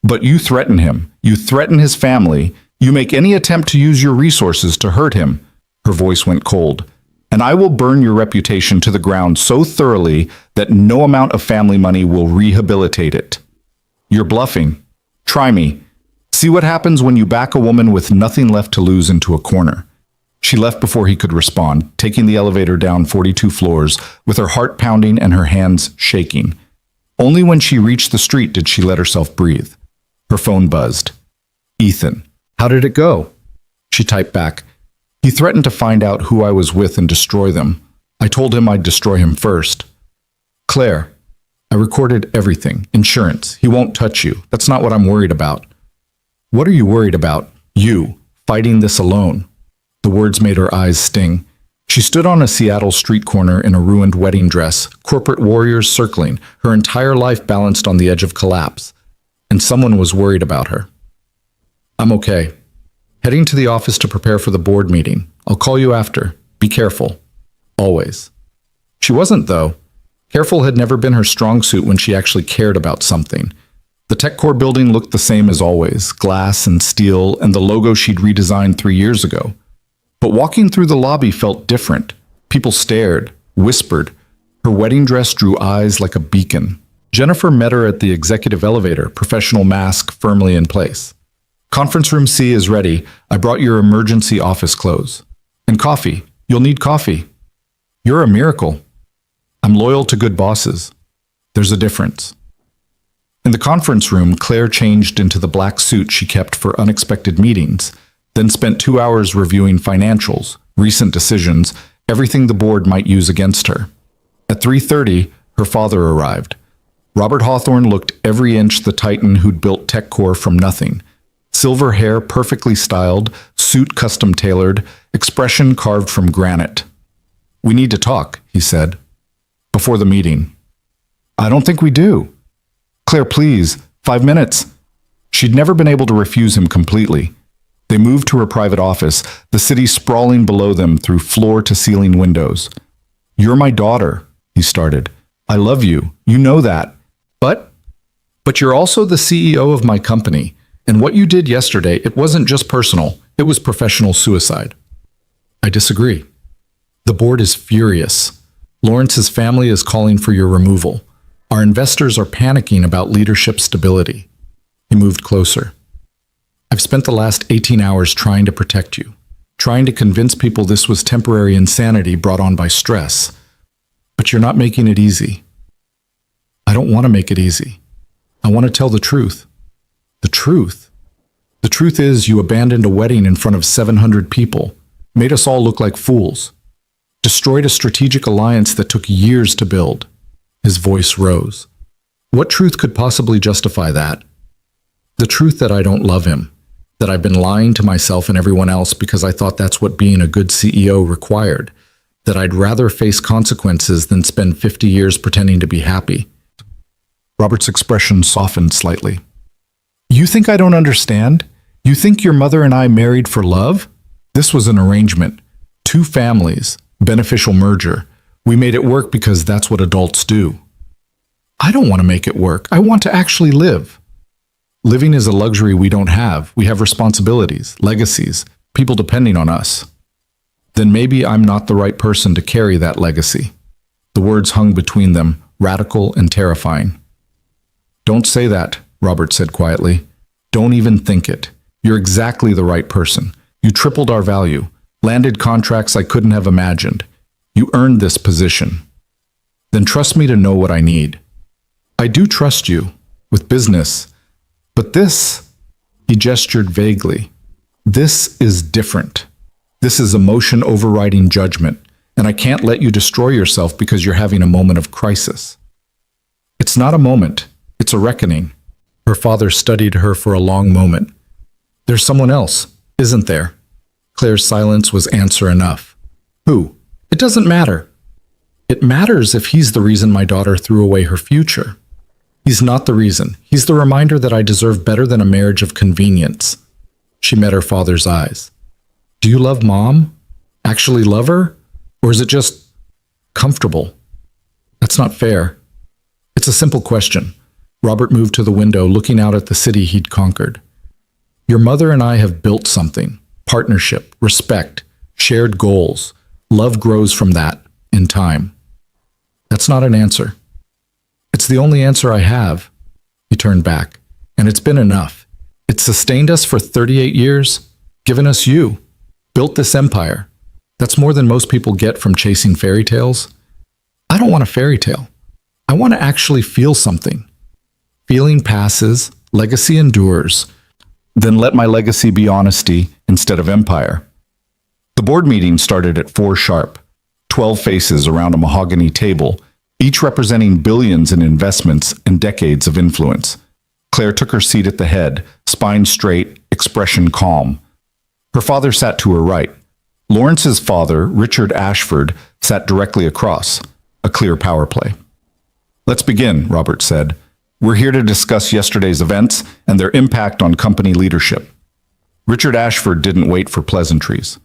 But you threaten him. You threaten his family. You make any attempt to use your resources to hurt him. Her voice went cold. And I will burn your reputation to the ground so thoroughly that no amount of family money will rehabilitate it. You're bluffing. Try me. See what happens when you back a woman with nothing left to lose into a corner. She left before he could respond, taking the elevator down 42 floors, with her heart pounding and her hands shaking. Only when she reached the street did she let herself breathe. Her phone buzzed. Ethan. How did it go? She typed back. He threatened to find out who I was with and destroy them. I told him I'd destroy him first. Claire, I recorded everything. Insurance. He won't touch you. That's not what I'm worried about. What are you worried about? You, fighting this alone. The words made her eyes sting. She stood on a Seattle street corner in a ruined wedding dress, corporate warriors circling, her entire life balanced on the edge of collapse. And someone was worried about her. I'm okay. Heading to the office to prepare for the board meeting. I'll call you after. Be careful. Always. She wasn't, though. Careful had never been her strong suit when she actually cared about something. The TechCore building looked the same as always, glass and steel, and the logo she'd redesigned 3 years ago. But walking through the lobby felt different. People stared, whispered. Her wedding dress drew eyes like a beacon. Jennifer met her at the executive elevator, professional mask firmly in place. Conference room C is ready. I brought your emergency office clothes. And coffee. You'll need coffee. You're a miracle. I'm loyal to good bosses. There's a difference. In the conference room, Claire changed into the black suit she kept for unexpected meetings, then spent 2 hours reviewing financials, recent decisions, everything the board might use against her. At 3:30, her father arrived. Robert Hawthorne looked every inch the titan who'd built TechCore from nothing. Silver hair perfectly styled, suit custom tailored, expression carved from granite. We need to talk, he said, before the meeting. I don't think we do. Claire, please, 5 minutes. She'd never been able to refuse him completely. They moved to her private office, the city sprawling below them through floor-to-ceiling windows. You're my daughter, he started. I love you. You know that. But you're also the CEO of my company. And what you did yesterday, it wasn't just personal. It was professional suicide. I disagree. The board is furious. Lawrence's family is calling for your removal. Our investors are panicking about leadership stability. He moved closer. I've spent the last 18 hours trying to protect you, trying to convince people this was temporary insanity brought on by stress. But you're not making it easy. I don't want to make it easy. I want to tell the truth. The truth? The truth is you abandoned a wedding in front of 700 people, made us all look like fools, destroyed a strategic alliance that took years to build. His voice rose. What truth could possibly justify that? The truth that I don't love him, that I've been lying to myself and everyone else because I thought that's what being a good CEO required, that I'd rather face consequences than spend 50 years pretending to be happy. Robert's expression softened slightly. You think I don't understand? You think your mother and I married for love? This was an arrangement. 2 families, beneficial merger. We made it work because that's what adults do. I don't want to make it work. I want to actually live. Living is a luxury we don't have. We have responsibilities, legacies, people depending on us. Then maybe I'm not the right person to carry that legacy. The words hung between them, radical and terrifying. Don't say that, Robert said quietly. Don't even think it. You're exactly the right person. You tripled our value, landed contracts I couldn't have imagined. You earned this position. Then trust me to know what I need. I do trust you, with business. But this, he gestured vaguely, this is different. This is emotion overriding judgment, and I can't let you destroy yourself because you're having a moment of crisis. It's not a moment, it's a reckoning. Her father studied her for a long moment. There's someone else, isn't there? Claire's silence was answer enough. Who? It doesn't matter. It matters if he's the reason my daughter threw away her future. He's not the reason. He's the reminder that I deserve better than a marriage of convenience. She met her father's eyes. Do you love Mom? Actually love her? Or is it just comfortable? That's not fair. It's a simple question. Robert moved to the window, looking out at the city he'd conquered. Your mother and I have built something. Partnership, respect, shared goals. Love grows from that, in time. That's not an answer. It's the only answer I have. He turned back. And it's been enough. It's sustained us for 38 years, given us you, built this empire. That's more than most people get from chasing fairy tales. I don't want a fairy tale. I want to actually feel something. Feeling passes, legacy endures. Then let my legacy be honesty instead of empire. The board meeting started at 4 sharp, 12 faces around a mahogany table, each representing billions in investments and decades of influence. Claire took her seat at the head, spine straight, expression calm. Her father sat to her right. Lawrence's father, Richard Ashford, sat directly across, a clear power play. "Let's begin," Robert said. "We're here to discuss yesterday's events and their impact on company leadership." Richard Ashford didn't wait for pleasantries.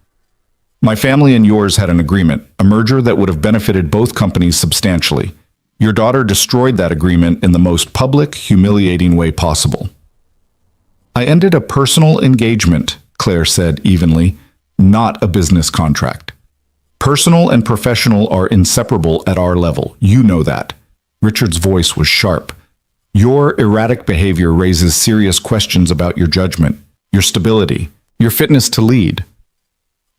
"My family and yours had an agreement, a merger that would have benefited both companies substantially. Your daughter destroyed that agreement in the most public, humiliating way possible." "I ended a personal engagement," Claire said evenly, "not a business contract. Personal and professional are inseparable at our level. You know that." Richard's voice was sharp. "Your erratic behavior raises serious questions about your judgment, your stability, your fitness to lead."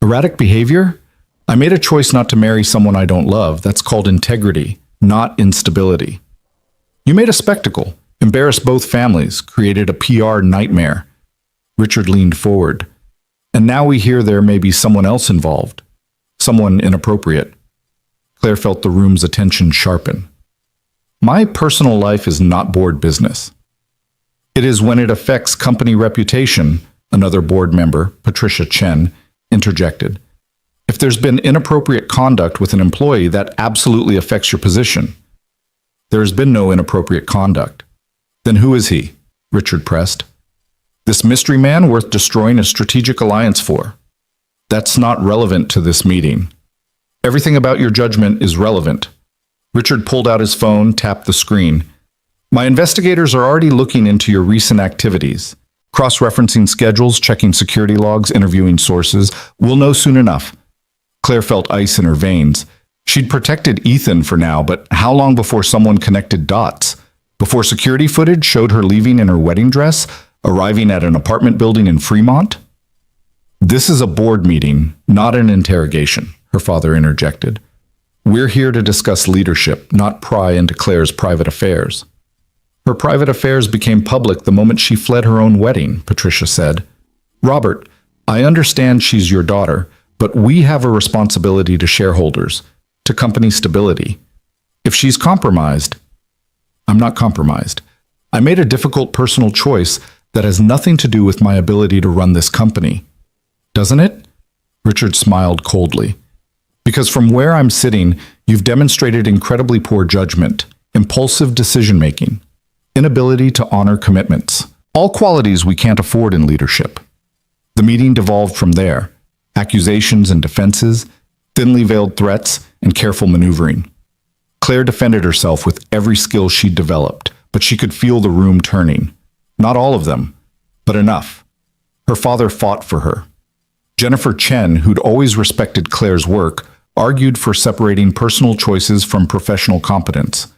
"Erratic behavior? I made a choice not to marry someone I don't love. That's called integrity, not instability." "You made a spectacle, embarrassed both families, created a PR nightmare." Richard leaned forward. "And now we hear there may be someone else involved. Someone inappropriate." Claire felt the room's attention sharpen. "My personal life is not board business." "It is when it affects company reputation," another board member, Patricia Chen, interjected. "If there's been inappropriate conduct with an employee, that absolutely affects your position." "There has been no inappropriate conduct." "Then who is he?" Richard pressed. "This mystery man worth destroying a strategic alliance for." "That's not relevant to this meeting." "Everything about your judgment is relevant." Richard pulled out his phone, tapped the screen. "My investigators are already looking into your recent activities. Cross-referencing schedules, checking security logs, interviewing sources. We'll know soon enough." Claire felt ice in her veins. She'd protected Ethan for now, but how long before someone connected dots? Before security footage showed her leaving in her wedding dress, arriving at an apartment building in Fremont? "This is a board meeting, not an interrogation," her father interjected. "We're here to discuss leadership, not pry into Claire's private affairs." "Her private affairs became public the moment she fled her own wedding," Patricia said. "Robert, I understand she's your daughter, but we have a responsibility to shareholders, to company stability. If she's compromised..." "I'm not compromised. I made a difficult personal choice that has nothing to do with my ability to run this company." "Doesn't it?" Richard smiled coldly. "Because from where I'm sitting, you've demonstrated incredibly poor judgment, impulsive decision-making, inability to honor commitments, all qualities we can't afford in leadership." The meeting devolved from there, accusations and defenses, thinly veiled threats, and careful maneuvering. Claire defended herself with every skill she'd developed, but she could feel the room turning. Not all of them, but enough. Her father fought for her. Jennifer Chen, who'd always respected Claire's work, argued for separating personal choices from professional competence.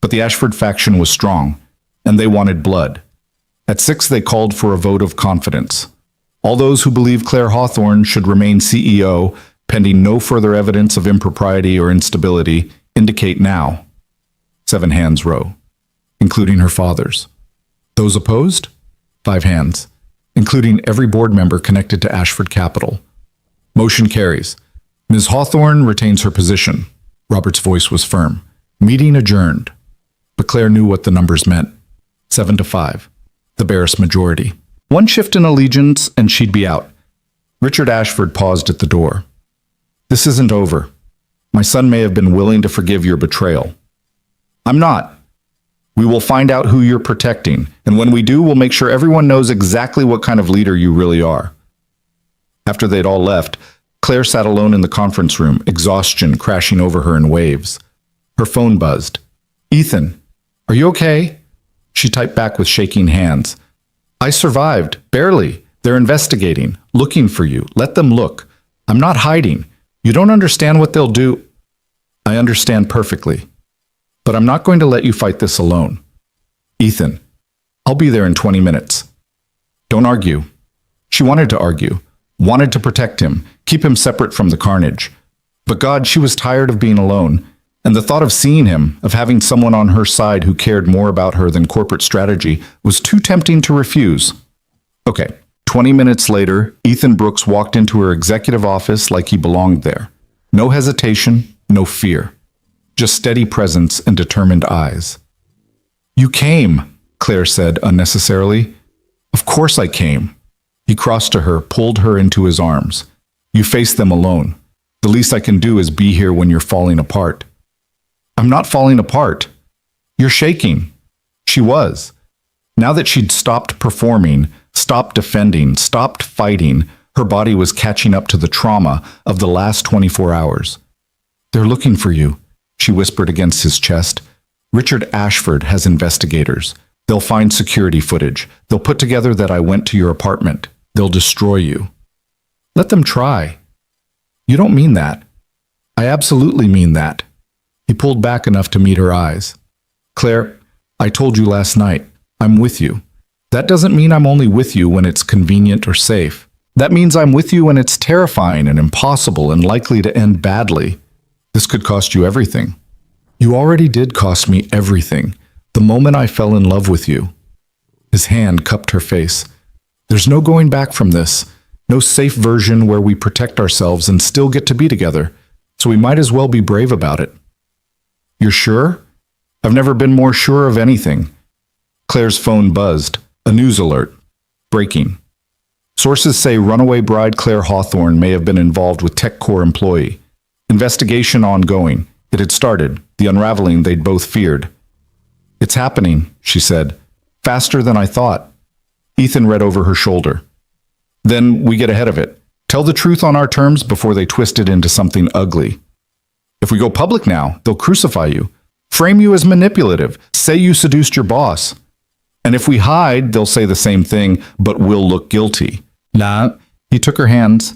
But the Ashford faction was strong, and they wanted blood. At 6, they called for a vote of confidence. All those who believe Claire Hawthorne should remain CEO, pending no further evidence of impropriety or instability, indicate now. 7 hands row, including her father's. Those opposed? 5 hands, including every board member connected to Ashford Capital. Motion carries. Ms. Hawthorne retains her position. Robert's voice was firm. Meeting adjourned. But Claire knew what the numbers meant. 7-5, the barest majority. One shift in allegiance and she'd be out. Richard Ashford paused at the door. "This isn't over. My son may have been willing to forgive your betrayal. I'm not. We will find out who you're protecting, and when we do, we'll make sure everyone knows exactly what kind of leader you really are." After they'd all left, Claire sat alone in the conference room, exhaustion crashing over her in waves. Her phone buzzed. "Ethan, are you okay?" She typed back with shaking hands. "I survived, barely. They're investigating, looking for you. Let them look. I'm not hiding. You don't understand what they'll do." "I understand perfectly. But I'm not going to let you fight this alone." "Ethan, I'll be there in 20 minutes. Don't argue." She wanted to argue, wanted to protect him, keep him separate from the carnage. But God, she was tired of being alone, and the thought of seeing him, of having someone on her side who cared more about her than corporate strategy, was too tempting to refuse. "Okay, 20 minutes later, Ethan Brooks walked into her executive office like he belonged there. No hesitation, no fear. Just steady presence and determined eyes. "You came," Claire said unnecessarily. "Of course I came." He crossed to her, pulled her into his arms. "You face them alone. The least I can do is be here when you're falling apart." "I'm not falling apart." "You're shaking." She was. Now that she'd stopped performing, stopped defending, stopped fighting, her body was catching up to the trauma of the last 24 hours. "They're looking for you," she whispered against his chest. "Richard Ashford has investigators. They'll find security footage. They'll put together that I went to your apartment. They'll destroy you." "Let them try." "You don't mean that." "I absolutely mean that." He pulled back enough to meet her eyes. "Claire, I told you last night, I'm with you. That doesn't mean I'm only with you when it's convenient or safe. That means I'm with you when it's terrifying and impossible and likely to end badly. This could cost you everything." "You already did cost me everything, the moment I fell in love with you." His hand cupped her face. "There's no going back from this. No safe version where we protect ourselves and still get to be together, so we might as well be brave about it." "You're sure?" "I've never been more sure of anything." Claire's phone buzzed. A news alert. Breaking. Sources say runaway bride Claire Hawthorne may have been involved with TechCore employee. Investigation ongoing. It had started, the unraveling they'd both feared. "It's happening," she said. "Faster than I thought." Ethan read over her shoulder. "Then we get ahead of it. Tell the truth on our terms before they twist it into something ugly. If we go public now, they'll crucify you. Frame you as manipulative. Say you seduced your boss. And if we hide, they'll say the same thing, but we'll look guilty." "Nah." He took her hands.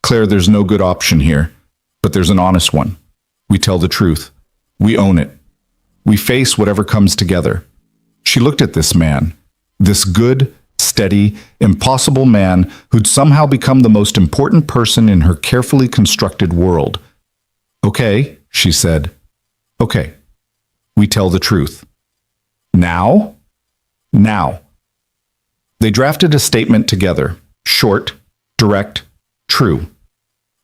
"Claire, there's no good option here, but there's an honest one. We tell the truth. We own it. We face whatever comes together." She looked at this man, this good, steady, impossible man who'd somehow become the most important person in her carefully constructed world. "Okay," she said. "Okay. We tell the truth. Now?" "Now." They drafted a statement together. Short, direct, true.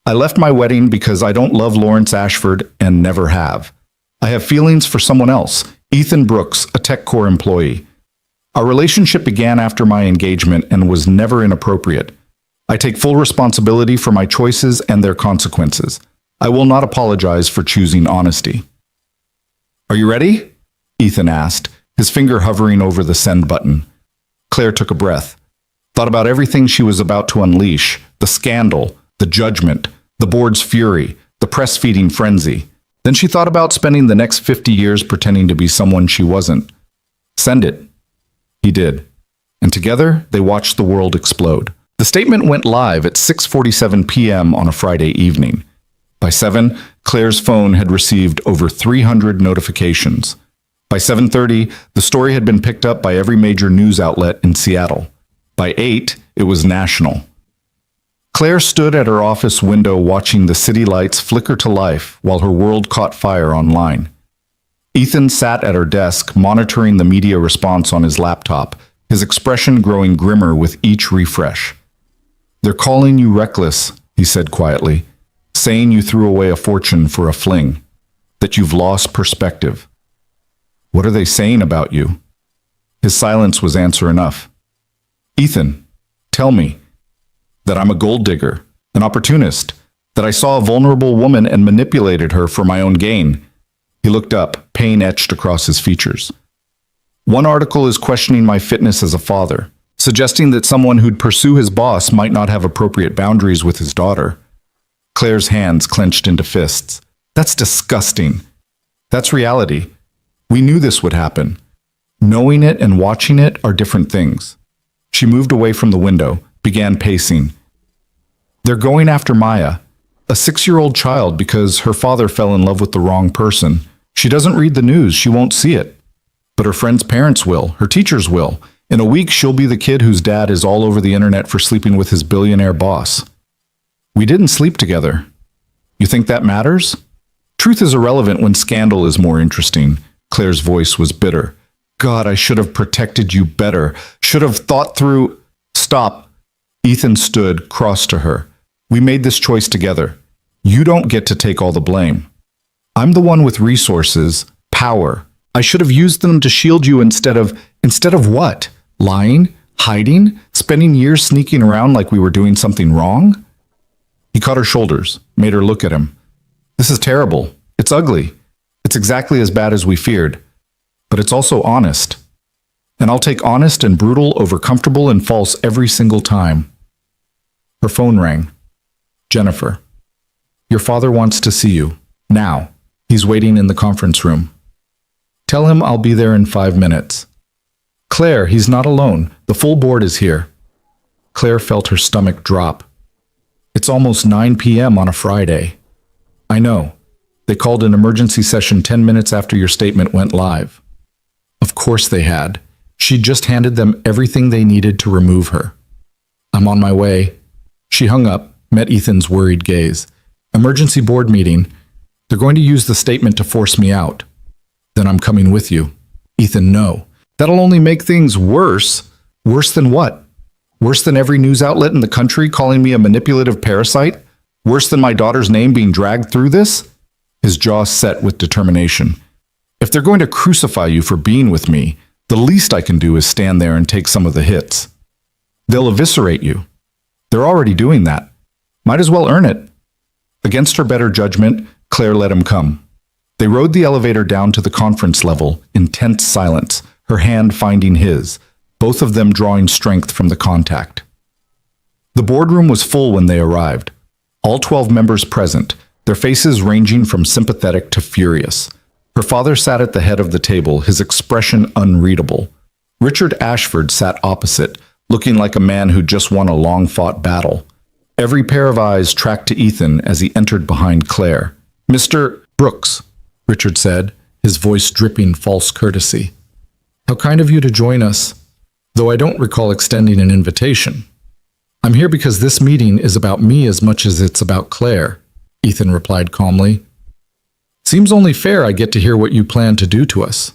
"I left my wedding because I don't love Lawrence Ashford and never have. I have feelings for someone else, Ethan Brooks, a TechCore employee. Our relationship began after my engagement and was never inappropriate. I take full responsibility for my choices and their consequences. I will not apologize for choosing honesty." "Are you ready?" Ethan asked, his finger hovering over the send button. Claire took a breath, thought about everything she was about to unleash, the scandal, the judgment, the board's fury, the press feeding frenzy. Then she thought about spending the next 50 years pretending to be someone she wasn't. "Send it." He did. And together, they watched the world explode. The statement went live at 6:47 p.m. on a Friday evening. By 7, Claire's phone had received over 300 notifications. By 7:30, the story had been picked up by every major news outlet in Seattle. By 8, it was national. Claire stood at her office window watching the city lights flicker to life while her world caught fire online. Ethan sat at her desk, monitoring the media response on his laptop, his expression growing grimmer with each refresh. "They're calling you reckless," he said quietly, "saying you threw away a fortune for a fling, that you've lost perspective." "What are they saying about you?" His silence was answer enough. "Ethan, tell me that I'm a gold digger, an opportunist, that I saw a vulnerable woman and manipulated her for my own gain." He looked up, pain etched across his features. "One article is questioning my fitness as a father, suggesting that someone who'd pursue his boss might not have appropriate boundaries with his daughter." Claire's hands clenched into fists. "That's disgusting. That's reality. We knew this would happen. Knowing it and watching it are different things." She moved away from the window, began pacing. "They're going after Maya, a 6-year-old child, because her father fell in love with the wrong person. She doesn't read the news, she won't see it. But her friends' parents will, her teachers will. In a week, she'll be the kid whose dad is all over the internet for sleeping with his billionaire boss. We didn't sleep together. You think that matters? Truth is irrelevant when scandal is more interesting." Claire's voice was bitter. "God, I should have protected you better. Should have thought through—" "Stop," Ethan stood, cross to her. We made this choice together. You don't get to take all the blame. I'm the one with resources, power. I should have used them to shield you instead of what? Lying? Hiding? Spending years sneaking around like we were doing something wrong? He caught her shoulders, made her look at him. This is terrible. It's ugly. It's exactly as bad as we feared. But it's also honest. And I'll take honest and brutal over comfortable and false every single time. Her phone rang. Jennifer. Your father wants to see you. Now. He's waiting in the conference room. Tell him I'll be there in 5 minutes. Claire, he's not alone. The full board is here. Claire felt her stomach drop. It's almost 9 p.m. on a Friday. I know. They called an emergency session 10 minutes after your statement went live. Of course they had. She just handed them everything they needed to remove her. I'm on my way. She hung up, met Ethan's worried gaze. Emergency board meeting. They're going to use the statement to force me out. Then I'm coming with you. Ethan, no. That'll only make things worse. Worse than what? Worse than every news outlet in the country calling me a manipulative parasite? Worse than my daughter's name being dragged through this? His jaw set with determination. If they're going to crucify you for being with me, the least I can do is stand there and take some of the hits. They'll eviscerate you. They're already doing that. Might as well earn it. Against her better judgment, Claire let him come. They rode the elevator down to the conference level in tense silence, her hand finding his, both of them drawing strength from the contact. The boardroom was full when they arrived. All 12 members present, their faces ranging from sympathetic to furious. Her father sat at the head of the table, his expression unreadable. Richard Ashford sat opposite, looking like a man who just won a long-fought battle. Every pair of eyes tracked to Ethan as he entered behind Claire. Mr. Brooks, Richard said, his voice dripping false courtesy. How kind of you to join us, though I don't recall extending an invitation. I'm here because this meeting is about me as much as it's about Claire, Ethan replied calmly. Seems only fair I get to hear what you plan to do to us.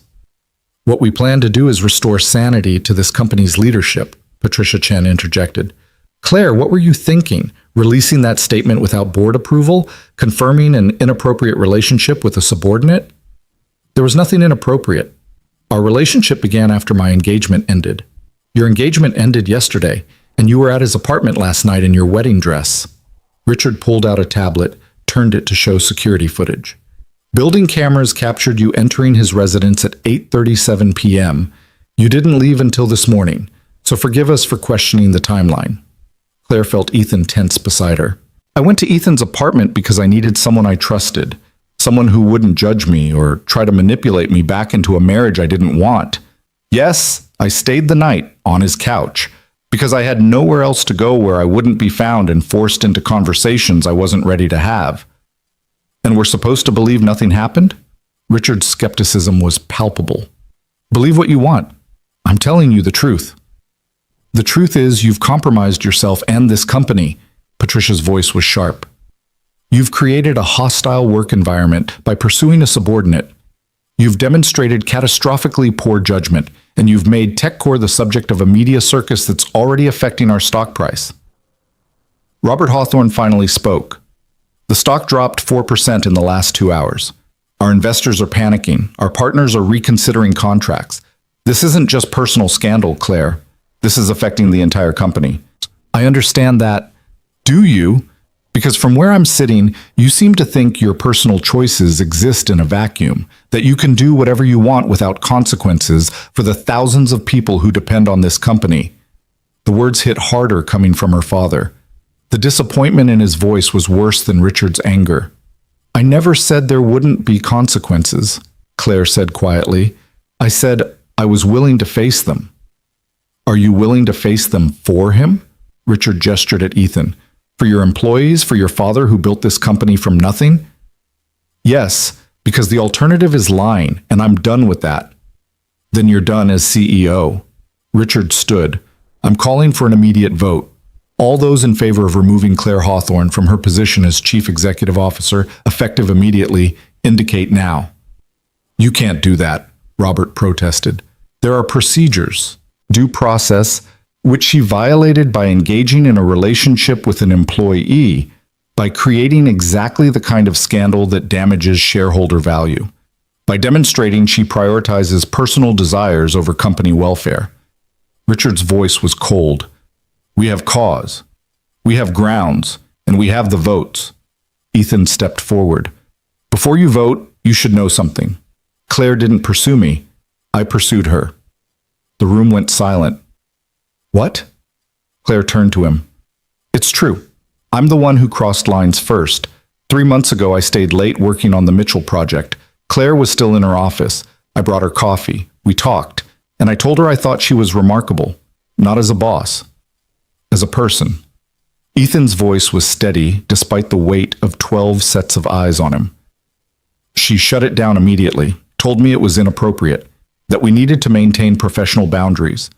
What we plan to do is restore sanity to this company's leadership, Patricia Chen interjected. Claire, what were you thinking? Releasing that statement without board approval? Confirming an inappropriate relationship with a subordinate? There was nothing inappropriate. Our relationship began after my engagement ended. Your engagement ended yesterday, and you were at his apartment last night in your wedding dress. Richard pulled out a tablet, turned it to show security footage. Building cameras captured you entering his residence at 8:37 p.m. You didn't leave until this morning, so forgive us for questioning the timeline. Claire felt Ethan tense beside her. I went to Ethan's apartment because I needed someone I trusted, someone who wouldn't judge me or try to manipulate me back into a marriage I didn't want. Yes, I stayed the night on his couch because I had nowhere else to go where I wouldn't be found and forced into conversations I wasn't ready to have. And we're supposed to believe nothing happened? Richard's skepticism was palpable. Believe what you want. I'm telling you the truth. The truth is you've compromised yourself and this company. Patricia's voice was sharp. You've created a hostile work environment by pursuing a subordinate. You've demonstrated catastrophically poor judgment, and you've made TechCore the subject of a media circus that's already affecting our stock price. Robert Hawthorne finally spoke. The stock dropped 4% in the last 2 hours. Our investors are panicking. Our partners are reconsidering contracts. This isn't just personal scandal, Claire. This is affecting the entire company. I understand that. Do you? Because from where I'm sitting, you seem to think your personal choices exist in a vacuum, that you can do whatever you want without consequences for the thousands of people who depend on this company. The words hit harder coming from her father. The disappointment in his voice was worse than Richard's anger. I never said there wouldn't be consequences, Claire said quietly. I said I was willing to face them. Are you willing to face them for him? Richard gestured at Ethan. For your employees, for your father who built this company from nothing? Yes, because the alternative is lying, and I'm done with that. Then you're done as CEO. Richard stood. I'm calling for an immediate vote. All those in favor of removing Claire Hawthorne from her position as Chief Executive Officer, effective immediately, indicate now. You can't do that, Robert protested. There are procedures, due process. which she violated by engaging in a relationship with an employee, by creating exactly the kind of scandal that damages shareholder value, by demonstrating she prioritizes personal desires over company welfare. Richard's voice was cold. We have cause. We have grounds, and we have the votes. Ethan stepped forward. Before you vote, you should know something. Claire didn't pursue me. I pursued her. The room went silent. What? Claire turned to him. It's true. I'm the one who crossed lines first. 3 months ago, I stayed late working on the Mitchell project. Claire was still in her office. I brought her coffee. We talked, and I told her I thought she was remarkable, not as a boss, as a person. Ethan's voice was steady despite the weight of 12 sets of eyes on him. She shut it down immediately, told me it was inappropriate, that we needed to maintain professional boundaries.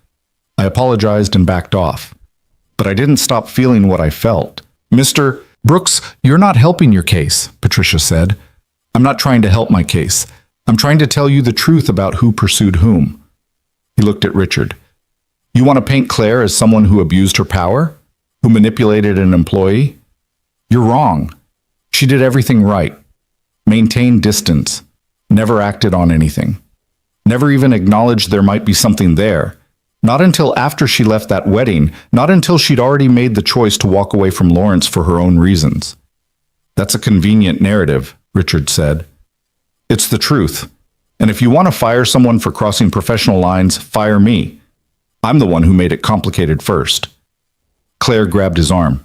I apologized and backed off. But I didn't stop feeling what I felt. Mr. Brooks, you're not helping your case, Patricia said. I'm not trying to help my case. I'm trying to tell you the truth about who pursued whom. He looked at Richard. You want to paint Claire as someone who abused her power? Who manipulated an employee? You're wrong. She did everything right. Maintained distance. Never acted on anything. Never even acknowledged there might be something there. Not until after she left that wedding, not until she'd already made the choice to walk away from Lawrence for her own reasons. That's a convenient narrative, Richard said. It's the truth. And if you want to fire someone for crossing professional lines, fire me. I'm the one who made it complicated first. Claire grabbed his arm.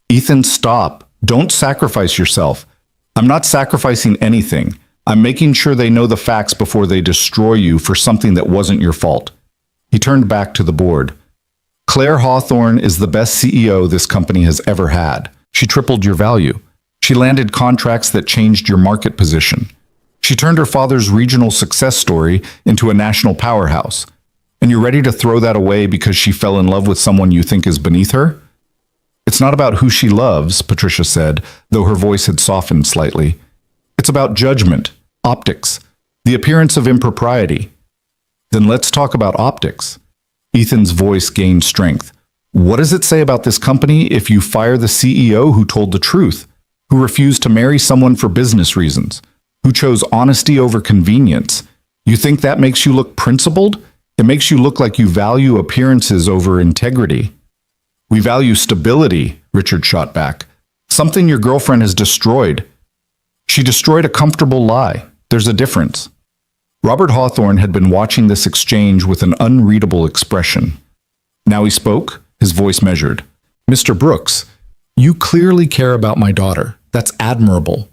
Ethan, stop. Don't sacrifice yourself. I'm not sacrificing anything. I'm making sure they know the facts before they destroy you for something that wasn't your fault. He turned back to the board. Claire Hawthorne is the best CEO this company has ever had. She tripled your value. She landed contracts that changed your market position. She turned her father's regional success story into a national powerhouse. And you're ready to throw that away because she fell in love with someone you think is beneath her? It's not about who she loves, Patricia said, though her voice had softened slightly. It's about judgment, optics, the appearance of impropriety. Then let's talk about optics. Ethan's voice gained strength. What does it say about this company if you fire the CEO who told the truth, who refused to marry someone for business reasons, who chose honesty over convenience? You think that makes you look principled? It makes you look like you value appearances over integrity. We value stability, Richard shot back. Something your girlfriend has destroyed. She destroyed a comfortable lie. There's a difference. Robert Hawthorne had been watching this exchange with an unreadable expression. Now he spoke, his voice measured. Mr. Brooks, you clearly care about my daughter. That's admirable.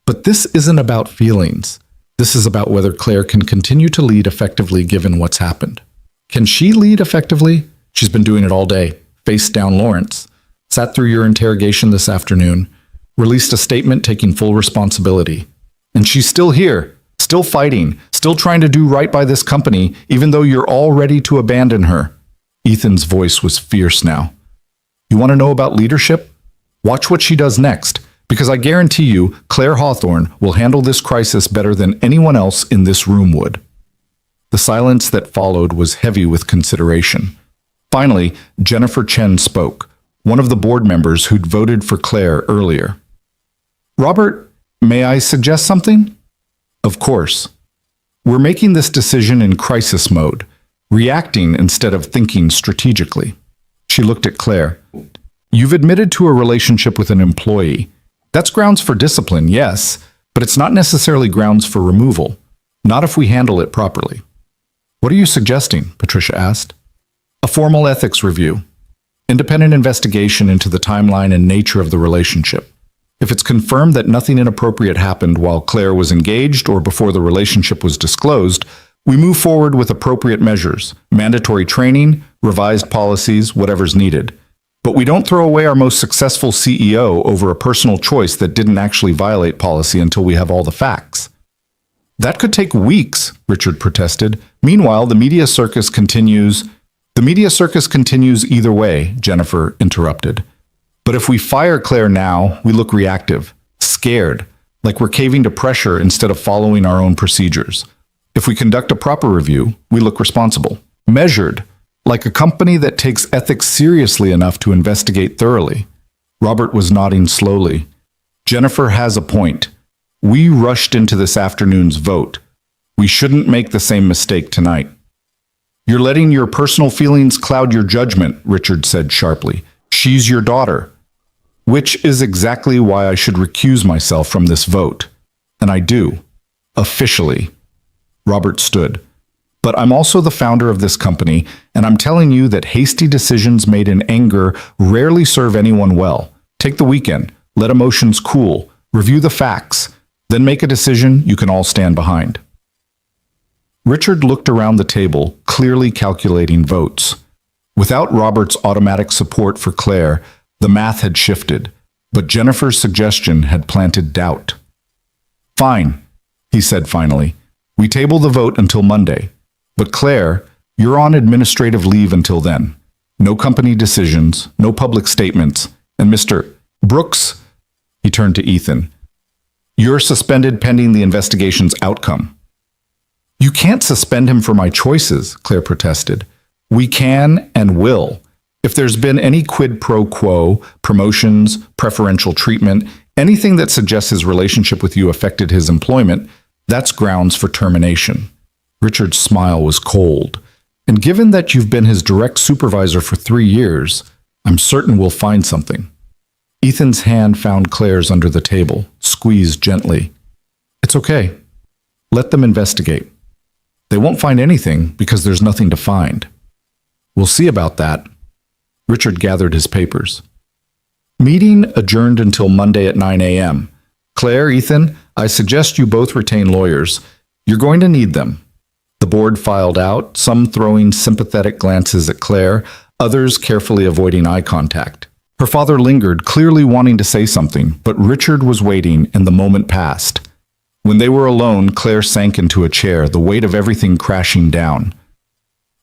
But this isn't about feelings. This is about whether Claire can continue to lead effectively given what's happened. Can she lead effectively? She's been doing it all day. Faced down Lawrence. Sat through your interrogation this afternoon. Released a statement taking full responsibility. And she's still here. Still fighting, still trying to do right by this company, even though you're all ready to abandon her. Ethan's voice was fierce now. You want to know about leadership? Watch what she does next, because I guarantee you, Claire Hawthorne will handle this crisis better than anyone else in this room would. The silence that followed was heavy with consideration. Finally, Jennifer Chen spoke, one of the board members who'd voted for Claire earlier. Robert, may I suggest something? Of course. We're making this decision in crisis mode, reacting instead of thinking strategically. She looked at Claire. You've admitted to a relationship with an employee. That's grounds for discipline, yes, but it's not necessarily grounds for removal, not if we handle it properly. What are you suggesting? Patricia asked. A formal ethics review. Independent investigation into the timeline and nature of the relationship. If it's confirmed that nothing inappropriate happened while Claire was engaged or before the relationship was disclosed, we move forward with appropriate measures, mandatory training, revised policies, whatever's needed. But we don't throw away our most successful CEO over a personal choice that didn't actually violate policy until we have all the facts. That could take weeks, Richard protested. Meanwhile, the media circus continues. The media circus continues either way, Jennifer interrupted. But if we fire Claire now, we look reactive, scared, like we're caving to pressure instead of following our own procedures. If we conduct a proper review, we look responsible, measured, like a company that takes ethics seriously enough to investigate thoroughly. Robert was nodding slowly. Jennifer has a point. We rushed into this afternoon's vote. We shouldn't make the same mistake tonight. You're letting your personal feelings cloud your judgment, Richard said sharply. She's your daughter. Which is exactly why I should recuse myself from this vote. And I do. Officially. Robert stood. But I'm also the founder of this company, and I'm telling you that hasty decisions made in anger rarely serve anyone well. Take the weekend, let emotions cool, review the facts, then make a decision you can all stand behind. Richard looked around the table, clearly calculating votes. Without Robert's automatic support for Claire, the math had shifted, but Jennifer's suggestion had planted doubt. Fine, he said finally. We table the vote until Monday. But Claire, you're on administrative leave until then. No company decisions, no public statements. And Mr. Brooks, he turned to Ethan, you're suspended pending the investigation's outcome. You can't suspend him for my choices, Claire protested. We can and will. If there's been any quid pro quo, promotions, preferential treatment, anything that suggests his relationship with you affected his employment, that's grounds for termination. Richard's smile was cold. And given that you've been his direct supervisor for 3 years, I'm certain we'll find something. Ethan's hand found Claire's under the table, squeezed gently. It's okay. Let them investigate. They won't find anything because there's nothing to find. We'll see about that. Richard gathered his papers. Meeting adjourned until Monday at 9 a.m. Claire, Ethan, I suggest you both retain lawyers. You're going to need them. The board filed out, some throwing sympathetic glances at Claire, others carefully avoiding eye contact. Her father lingered, clearly wanting to say something, but Richard was waiting, and the moment passed. When they were alone, Claire sank into a chair, the weight of everything crashing down.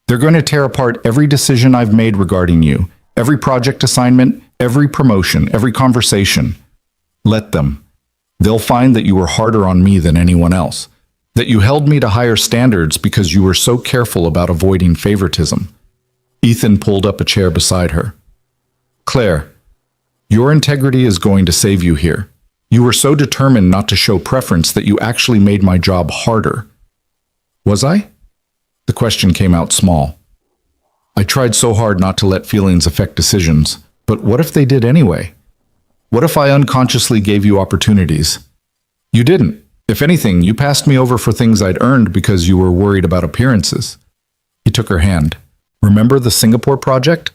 They're going to tear apart every decision I've made regarding you, every project assignment, every promotion, every conversation. Let them. They'll find that you were harder on me than anyone else, that you held me to higher standards because you were so careful about avoiding favoritism. Ethan pulled up a chair beside her. Claire, your integrity is going to save you here. You were so determined not to show preference that you actually made my job harder. Was I? The question came out small. I tried so hard not to let feelings affect decisions, but what if they did anyway? What if I unconsciously gave you opportunities? You didn't. If anything, you passed me over for things I'd earned because you were worried about appearances. He took her hand. Remember the Singapore project?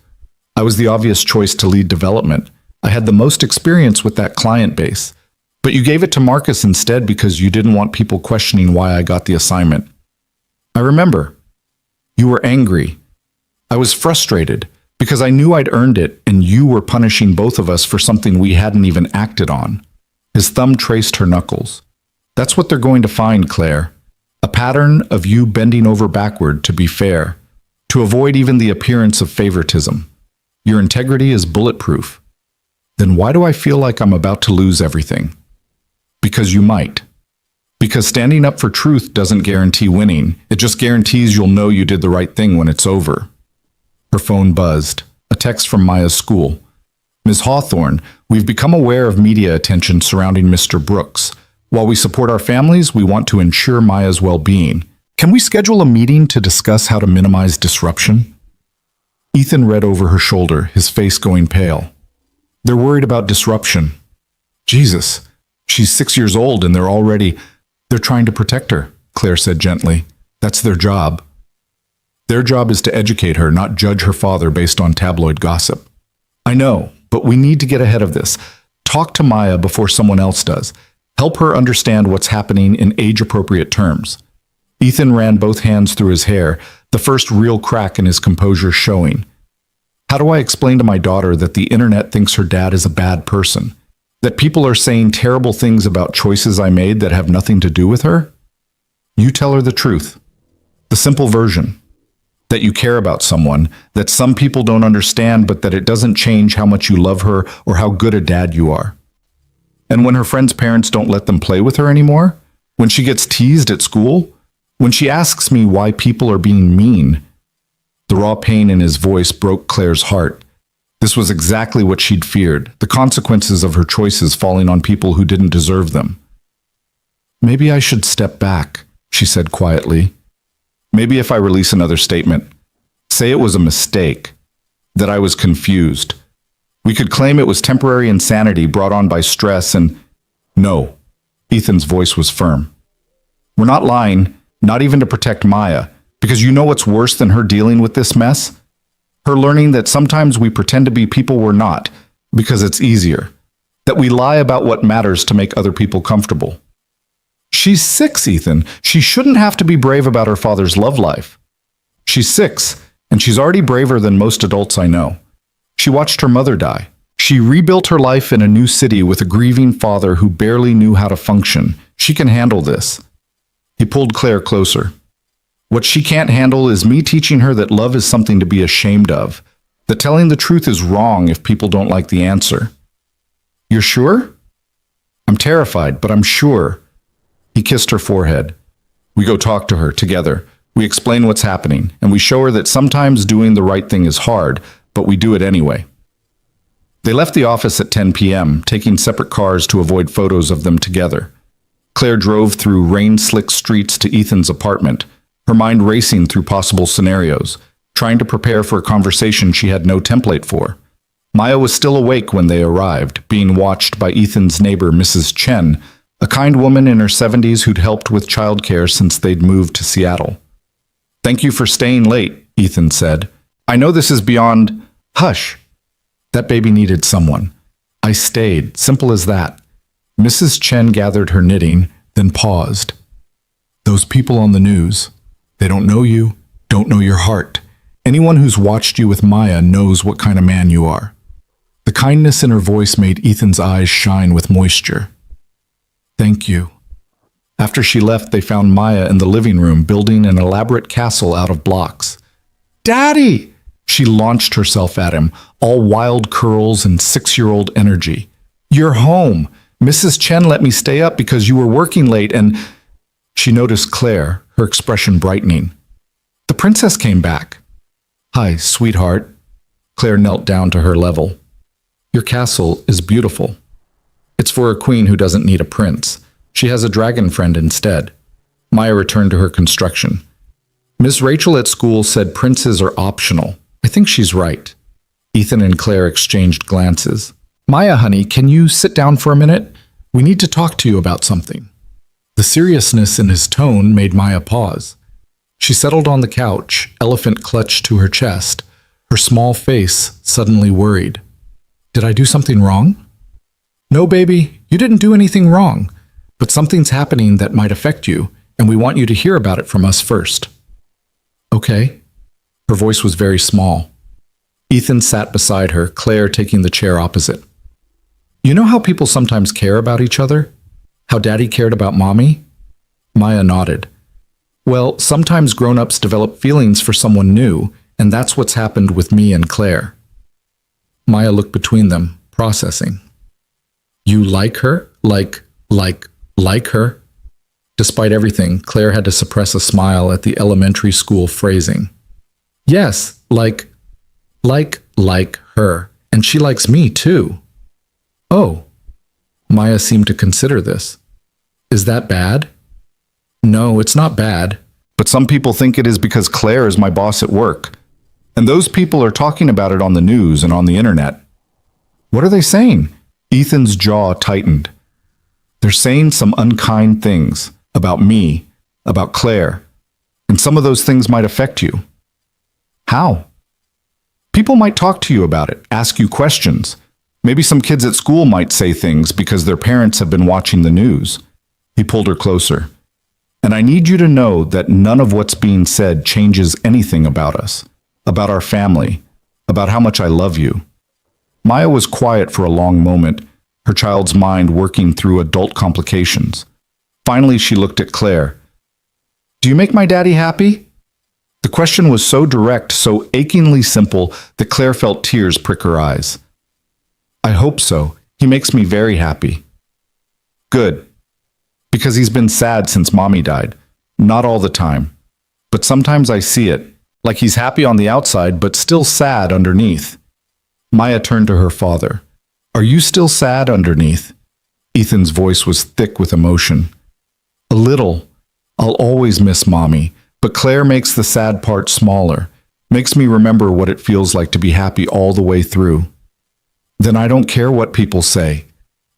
I was the obvious choice to lead development. I had the most experience with that client base. But you gave it to Marcus instead because you didn't want people questioning why I got the assignment. I remember. You were angry. I was frustrated because I knew I'd earned it and you were punishing both of us for something we hadn't even acted on. His thumb traced her knuckles. That's what they're going to find, Claire. A pattern of you bending over backward to be fair, to avoid even the appearance of favoritism. Your integrity is bulletproof. Then why do I feel like I'm about to lose everything? Because you might. Because standing up for truth doesn't guarantee winning. It just guarantees you'll know you did the right thing when it's over. Her phone buzzed. A text from Maya's school. Ms. Hawthorne, we've become aware of media attention surrounding Mr. Brooks. While we support our families, we want to ensure Maya's well-being. Can we schedule a meeting to discuss how to minimize disruption? Ethan read over her shoulder, his face going pale. They're worried about disruption. Jesus, she's 6 years old and they're trying to protect her, Claire said gently. That's their job. Their job is to educate her, not judge her father based on tabloid gossip. I know, but we need to get ahead of this. Talk to Maya before someone else does. Help her understand what's happening in age-appropriate terms. Ethan ran both hands through his hair, the first real crack in his composure showing. How do I explain to my daughter that the internet thinks her dad is a bad person? That people are saying terrible things about choices I made that have nothing to do with her? You tell her the truth. The simple version. That you care about someone, that some people don't understand, but that it doesn't change how much you love her or how good a dad you are. And when her friends' parents don't let them play with her anymore, when she gets teased at school, when she asks me why people are being mean, The raw pain in his voice broke Claire's heart. This was exactly what she'd feared, the consequences of her choices falling on people who didn't deserve them. Maybe I should step back, she said quietly. Maybe if I release another statement, say it was a mistake, that I was confused. We could claim it was temporary insanity brought on by stress and... No, Ethan's voice was firm. We're not lying, not even to protect Maya, because you know what's worse than her dealing with this mess? Her learning that sometimes we pretend to be people we're not, because it's easier. That we lie about what matters to make other people comfortable. She's 6, Ethan. She shouldn't have to be brave about her father's love life. She's 6, and she's already braver than most adults I know. She watched her mother die. She rebuilt her life in a new city with a grieving father who barely knew how to function. She can handle this. He pulled Claire closer. What she can't handle is me teaching her that love is something to be ashamed of, that telling the truth is wrong if people don't like the answer. You're sure? I'm terrified, but I'm sure. He kissed her forehead. We go talk to her together. We explain what's happening, and we show her that sometimes doing the right thing is hard, but we do it anyway. They left the office at 10 p.m., taking separate cars to avoid photos of them together. Claire drove through rain-slick streets to Ethan's apartment, her mind racing through possible scenarios, trying to prepare for a conversation she had no template for. Maya was still awake when they arrived, being watched by Ethan's neighbor, Mrs. Chen, a kind woman in her 70s who'd helped with childcare since they'd moved to Seattle. Thank you for staying late, Ethan said. I know this is beyond... Hush. That baby needed someone. I stayed, simple as that. Mrs. Chen gathered her knitting, then paused. Those people on the news, they don't know you, don't know your heart. Anyone who's watched you with Maya knows what kind of man you are. The kindness in her voice made Ethan's eyes shine with moisture. Thank you. After she left, they found Maya in the living room building an elaborate castle out of blocks. Daddy! She launched herself at him, all wild curls and 6-year-old energy. You're home. Mrs. Chen let me stay up because you were working late and... She noticed Claire, her expression brightening. The princess came back. Hi, sweetheart. Claire knelt down to her level. Your castle is beautiful. It's for a queen who doesn't need a prince. She has a dragon friend instead. Maya returned to her construction. Miss Rachel at school said princes are optional. I think she's right. Ethan and Claire exchanged glances. Maya, honey, can you sit down for a minute? We need to talk to you about something. The seriousness in his tone made Maya pause. She settled on the couch, elephant clutched to her chest, her small face suddenly worried. Did I do something wrong? No, baby, you didn't do anything wrong, but something's happening that might affect you, and we want you to hear about it from us first. Okay. Her voice was very small. Ethan sat beside her, Claire taking the chair opposite. You know how people sometimes care about each other? How Daddy cared about Mommy? Maya nodded. Well, sometimes grown-ups develop feelings for someone new, and that's what's happened with me and Claire. Maya looked between them, processing. You like her? Like her? Despite everything, Claire had to suppress a smile at the elementary school phrasing. Yes, like her. And she likes me, too. Oh. Maya seemed to consider this. Is that bad? No, it's not bad. But some people think it is because Claire is my boss at work. And those people are talking about it on the news and on the internet. What are they saying? Ethan's jaw tightened. They're saying some unkind things about me, about Claire. And some of those things might affect you. How? People might talk to you about it, ask you questions. Maybe some kids at school might say things because their parents have been watching the news. He pulled her closer. And I need you to know that none of what's being said changes anything about us, about our family, about how much I love you. Maya was quiet for a long moment, her child's mind working through adult complications. Finally, she looked at Claire. Do you make my daddy happy? The question was so direct, so achingly simple, that Claire felt tears prick her eyes. I hope so. He makes me very happy. Good. Because he's been sad since Mommy died. Not all the time. But sometimes I see it, like he's happy on the outside but still sad underneath. Maya turned to her father. Are you still sad underneath? Ethan's voice was thick with emotion. A little. I'll always miss Mommy, but Claire makes the sad part smaller, makes me remember what it feels like to be happy all the way through. Then I don't care what people say.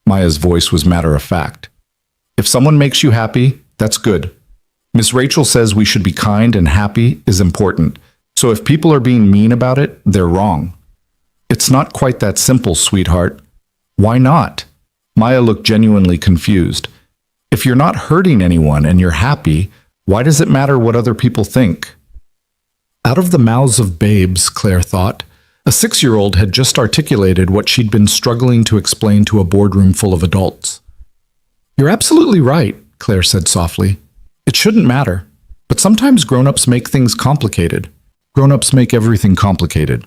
Maya's voice was matter of fact. If someone makes you happy, that's good. Miss Rachel says we should be kind and happy is important, so if people are being mean about it, they're wrong. It's not quite that simple, sweetheart. Why not? Maya looked genuinely confused. If you're not hurting anyone and you're happy, why does it matter what other people think? Out of the mouths of babes, Claire thought, a 6-year-old had just articulated what she'd been struggling to explain to a boardroom full of adults. You're absolutely right, Claire said softly. It shouldn't matter. But sometimes grown-ups make things complicated. Grown-ups make everything complicated.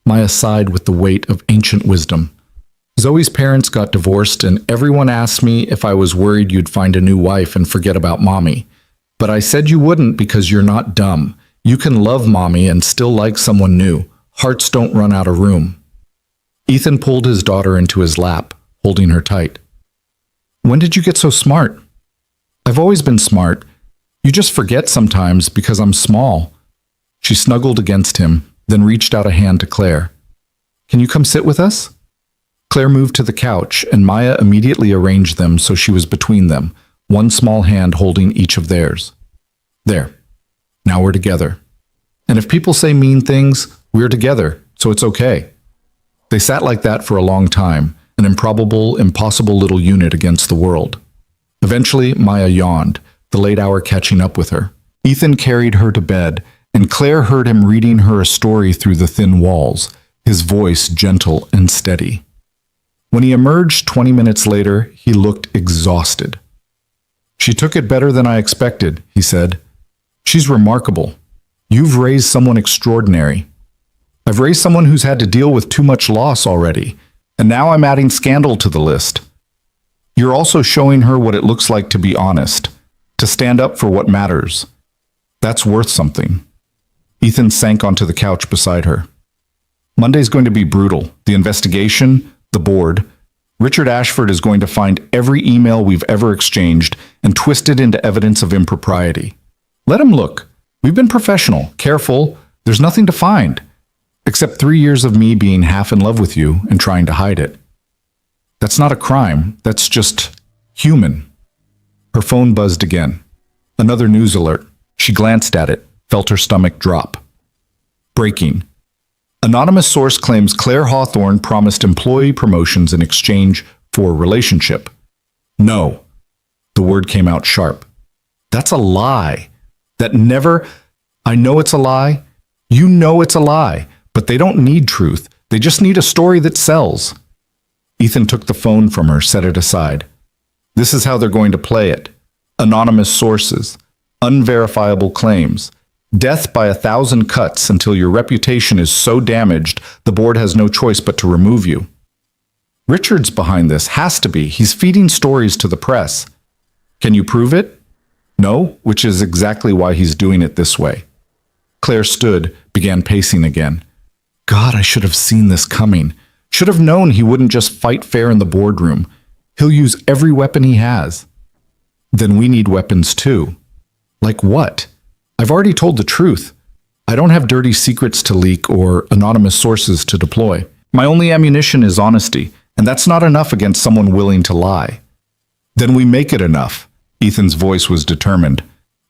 Maya sighed with the weight of ancient wisdom. Zoe's parents got divorced and everyone asked me if I was worried you'd find a new wife and forget about Mommy. But I said you wouldn't because you're not dumb. You can love Mommy and still like someone new. Hearts don't run out of room. Ethan pulled his daughter into his lap, holding her tight. When did you get so smart? I've always been smart. You just forget sometimes because I'm small. She snuggled against him, then reached out a hand to Claire. Can you come sit with us? Claire moved to the couch, and Maya immediately arranged them so she was between them, one small hand holding each of theirs. There. Now we're together. And if people say mean things, we're together, so it's okay. They sat like that for a long time, an improbable, impossible little unit against the world. Eventually, Maya yawned, the late hour catching up with her. Ethan carried her to bed, and Claire heard him reading her a story through the thin walls, his voice gentle and steady. When he emerged 20 minutes later, he looked exhausted. She took it better than I expected, he said. She's remarkable. You've raised someone extraordinary. I've raised someone who's had to deal with too much loss already, and now I'm adding scandal to the list. You're also showing her what it looks like to be honest, to stand up for what matters. That's worth something. Ethan sank onto the couch beside her. Monday's going to be brutal. The investigation, the board. Richard Ashford is going to find every email we've ever exchanged and twist it into evidence of impropriety. Let him look. We've been professional, careful. There's nothing to find. Except 3 years of me being half in love with you and trying to hide it. That's not a crime. That's just human. Her phone buzzed again. Another news alert. She glanced at it, felt her stomach drop. Breaking. Anonymous source claims Claire Hawthorne promised employee promotions in exchange for relationship. No. The word came out sharp. That's a lie. That never... I know it's a lie. You know it's a lie. But they don't need truth. They just need a story that sells. Ethan took the phone from her, set it aside. This is how they're going to play it. Anonymous sources. Unverifiable claims. Death by 1,000 cuts until your reputation is so damaged the board has no choice but to remove you. Richard's behind this. Has to be. He's feeding stories to the press. Can you prove it? No, which is exactly why he's doing it this way. Claire stood, began pacing again. God, I should have seen this coming. Should have known he wouldn't just fight fair in the boardroom. He'll use every weapon he has. Then we need weapons too. Like what? I've already told the truth. I don't have dirty secrets to leak or anonymous sources to deploy. My only ammunition is honesty, and that's not enough against someone willing to lie. Then we make it enough. Ethan's voice was determined.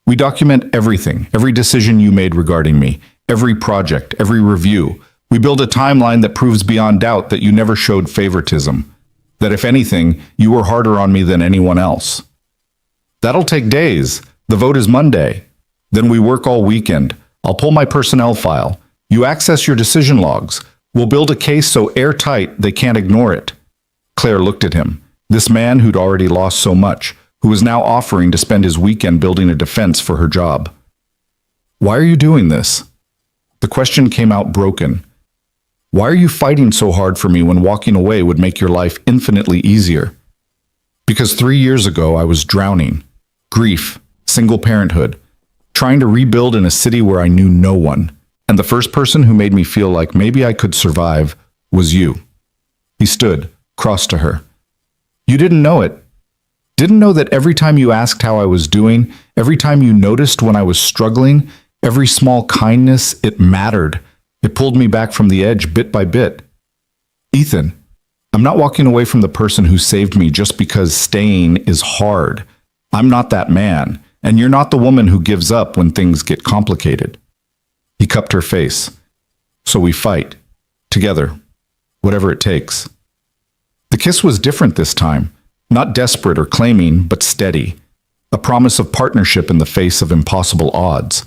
We document everything, every decision you made regarding me, every project, every review. We build a timeline that proves beyond doubt that you never showed favoritism, that if anything, you were harder on me than anyone else. That'll take days. The vote is Monday. Then we work all weekend. I'll pull my personnel file. You access your decision logs. We'll build a case so airtight they can't ignore it. Claire looked at him, this man who'd already lost so much, who was now offering to spend his weekend building a defense for her job. Why are you doing this? The question came out broken. Why are you fighting so hard for me when walking away would make your life infinitely easier? Because 3 years ago I was drowning. Grief, single parenthood, trying to rebuild in a city where I knew no one. And the first person who made me feel like maybe I could survive was you." He stood, crossed to her. "You didn't know it. Didn't know that every time you asked how I was doing, every time you noticed when I was struggling, every small kindness, it mattered. It pulled me back from the edge bit by bit. Ethan, I'm not walking away from the person who saved me just because staying is hard. I'm not that man, and you're not the woman who gives up when things get complicated." He cupped her face. "So we fight. Together. Whatever it takes." The kiss was different this time. Not desperate or claiming, but steady. A promise of partnership in the face of impossible odds.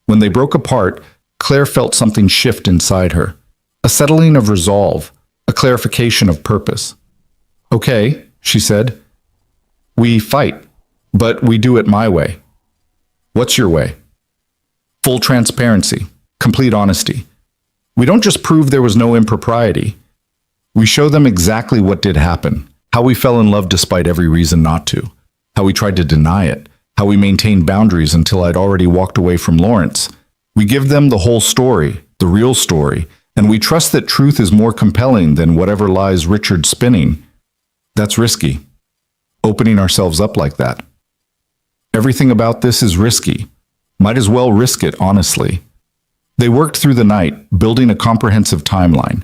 When they broke apart, Claire felt something shift inside her. A settling of resolve. A clarification of purpose. "Okay," she said. "We fight, but we do it my way." "What's your way?" "Full transparency. Complete honesty. We don't just prove there was no impropriety. We show them exactly what did happen. How we fell in love despite every reason not to. How we tried to deny it. How we maintained boundaries until I'd already walked away from Lawrence. We give them the whole story, the real story, and we trust that truth is more compelling than whatever lies Richard's spinning. That's risky. Opening ourselves up like that. Everything about this is risky. Might as well risk it, honestly." They worked through the night, building a comprehensive timeline.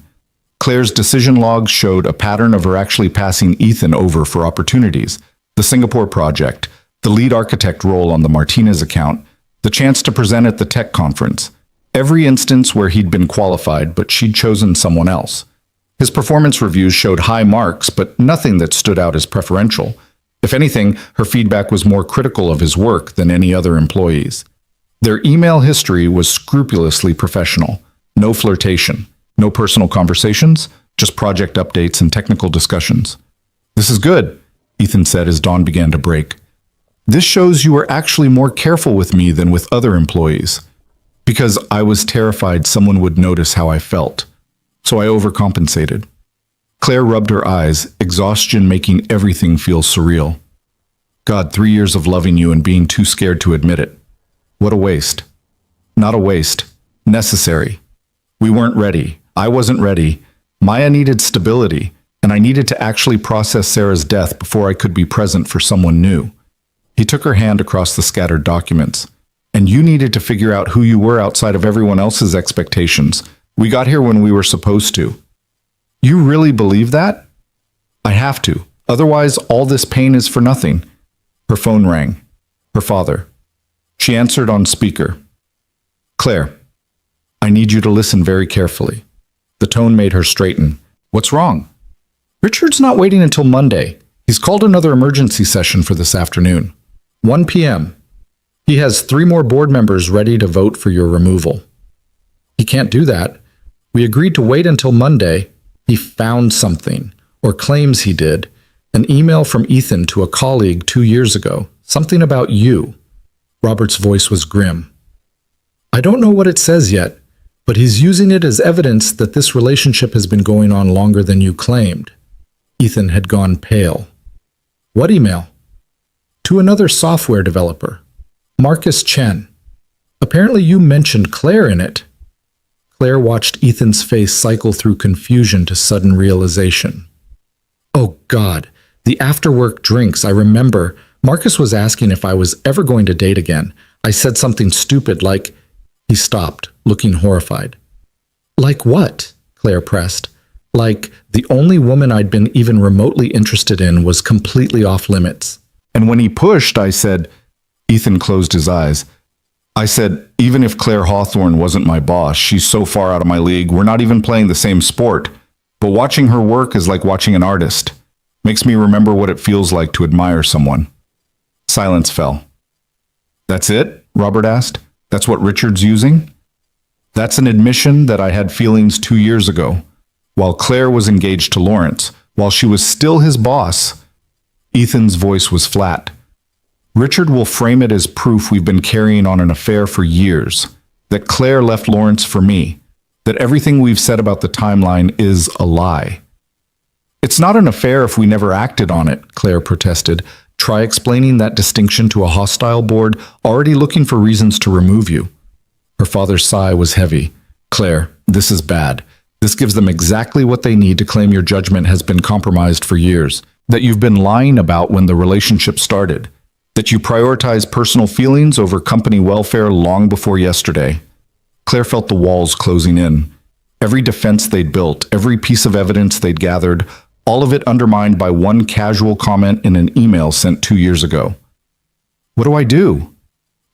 Claire's decision logs showed a pattern of her actually passing Ethan over for opportunities. The Singapore project, the lead architect role on the Martinez account, the chance to present at the tech conference. Every instance where he'd been qualified, but she'd chosen someone else. His performance reviews showed high marks, but nothing that stood out as preferential. If anything, her feedback was more critical of his work than any other employee's. Their email history was scrupulously professional. No flirtation. No personal conversations, just project updates and technical discussions. "This is good," Ethan said as dawn began to break. "This shows you were actually more careful with me than with other employees. Because I was terrified someone would notice how I felt. So I overcompensated." Claire rubbed her eyes, exhaustion making everything feel surreal. "God, 3 years of loving you and being too scared to admit it. What a waste." "Not a waste. Necessary. We weren't ready. I wasn't ready. Maya needed stability, and I needed to actually process Sarah's death before I could be present for someone new." He took her hand across the scattered documents. "And you needed to figure out who you were outside of everyone else's expectations. We got here when we were supposed to." "You really believe that?" "I have to. Otherwise, all this pain is for nothing." Her phone rang. Her father. She answered on speaker. "Claire, I need you to listen very carefully." The tone made her straighten. "What's wrong?" "Richard's not waiting until Monday. He's called another emergency session for this afternoon. 1 p.m. He has 3 more board members ready to vote for your removal." "He can't do that. We agreed to wait until Monday." "He found something, or claims he did. An email from Ethan to a colleague 2 years ago. Something about you." Robert's voice was grim. "I don't know what it says yet, but he's using it as evidence that this relationship has been going on longer than you claimed." Ethan had gone pale. "What email?" "To another software developer, Marcus Chen. Apparently you mentioned Claire in it." Claire watched Ethan's face cycle through confusion to sudden realization. "Oh God, the after-work drinks, I remember. Marcus was asking if I was ever going to date again. I said something stupid like..." He stopped, looking horrified. "Like what?" Claire pressed. "Like the only woman I'd been even remotely interested in was completely off limits." "And when he pushed, I said..." Ethan closed his eyes. "I said, even if Claire Hawthorne wasn't my boss, she's so far out of my league, we're not even playing the same sport. But watching her work is like watching an artist. Makes me remember what it feels like to admire someone." Silence fell. "That's it?" Robert asked. "That's what Richard's using?" "That's an admission that I had feelings 2 years ago, while Claire was engaged to Lawrence, while she was still his boss." Ethan's voice was flat. "Richard will frame it as proof we've been carrying on an affair for years, that Claire left Lawrence for me, that everything we've said about the timeline is a lie." "It's not an affair if we never acted on it," Claire protested. "Try explaining that distinction to a hostile board already looking for reasons to remove you." Her father's sigh was heavy. Claire, this is bad. This gives them exactly what they need to claim your judgment has been compromised for years, that you've been lying about when the relationship started, that you prioritize personal feelings over company welfare long before yesterday. Claire felt the walls closing in. Every defense they'd built, every piece of evidence they'd gathered, all of it undermined by one casual comment in an email sent 2 years ago. What do I do?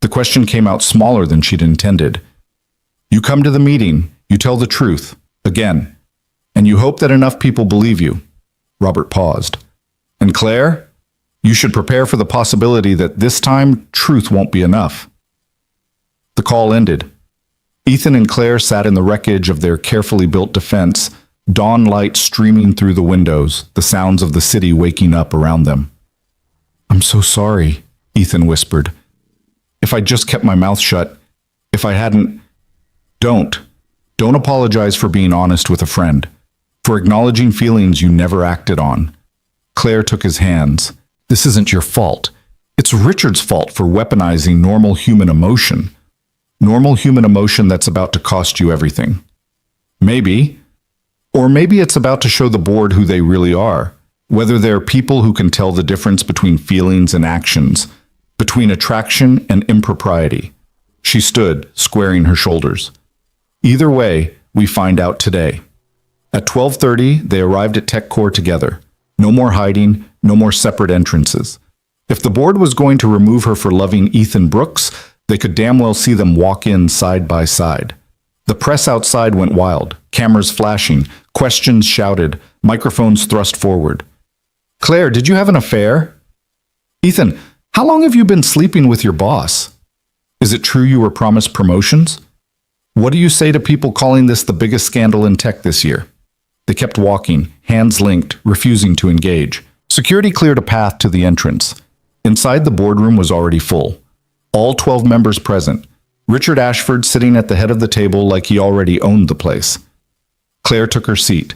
The question came out smaller than she'd intended. You come to the meeting, you tell the truth, again, and you hope that enough people believe you. Robert paused. And Claire, you should prepare for the possibility that this time truth won't be enough. The call ended. Ethan and Claire sat in the wreckage of their carefully built defense, dawn light streaming through the windows, the sounds of the city waking up around them. I'm so sorry, Ethan whispered. If I just kept my mouth shut, if I hadn't... Don't apologize for being honest with a friend, for acknowledging feelings you never acted on. Claire took his hands. This isn't your fault. It's Richard's fault for weaponizing normal human emotion. Normal human emotion that's about to cost you everything. Maybe. Or maybe it's about to show the board who they really are, whether they're people who can tell the difference between feelings and actions, between attraction and impropriety. She stood, squaring her shoulders. Either way, we find out today. At 12:30, they arrived at TechCore together. No more hiding, no more separate entrances. If the board was going to remove her for loving Ethan Brooks, they could damn well see them walk in side by side. The press outside went wild, cameras flashing, questions shouted, microphones thrust forward. Claire, did you have an affair? Ethan, how long have you been sleeping with your boss? Is it true you were promised promotions? What do you say to people calling this the biggest scandal in tech this year? They kept walking, hands linked, refusing to engage. Security cleared a path to the entrance. Inside, the boardroom was already full. All 12 members present. Richard Ashford sitting at the head of the table like he already owned the place. Claire took her seat.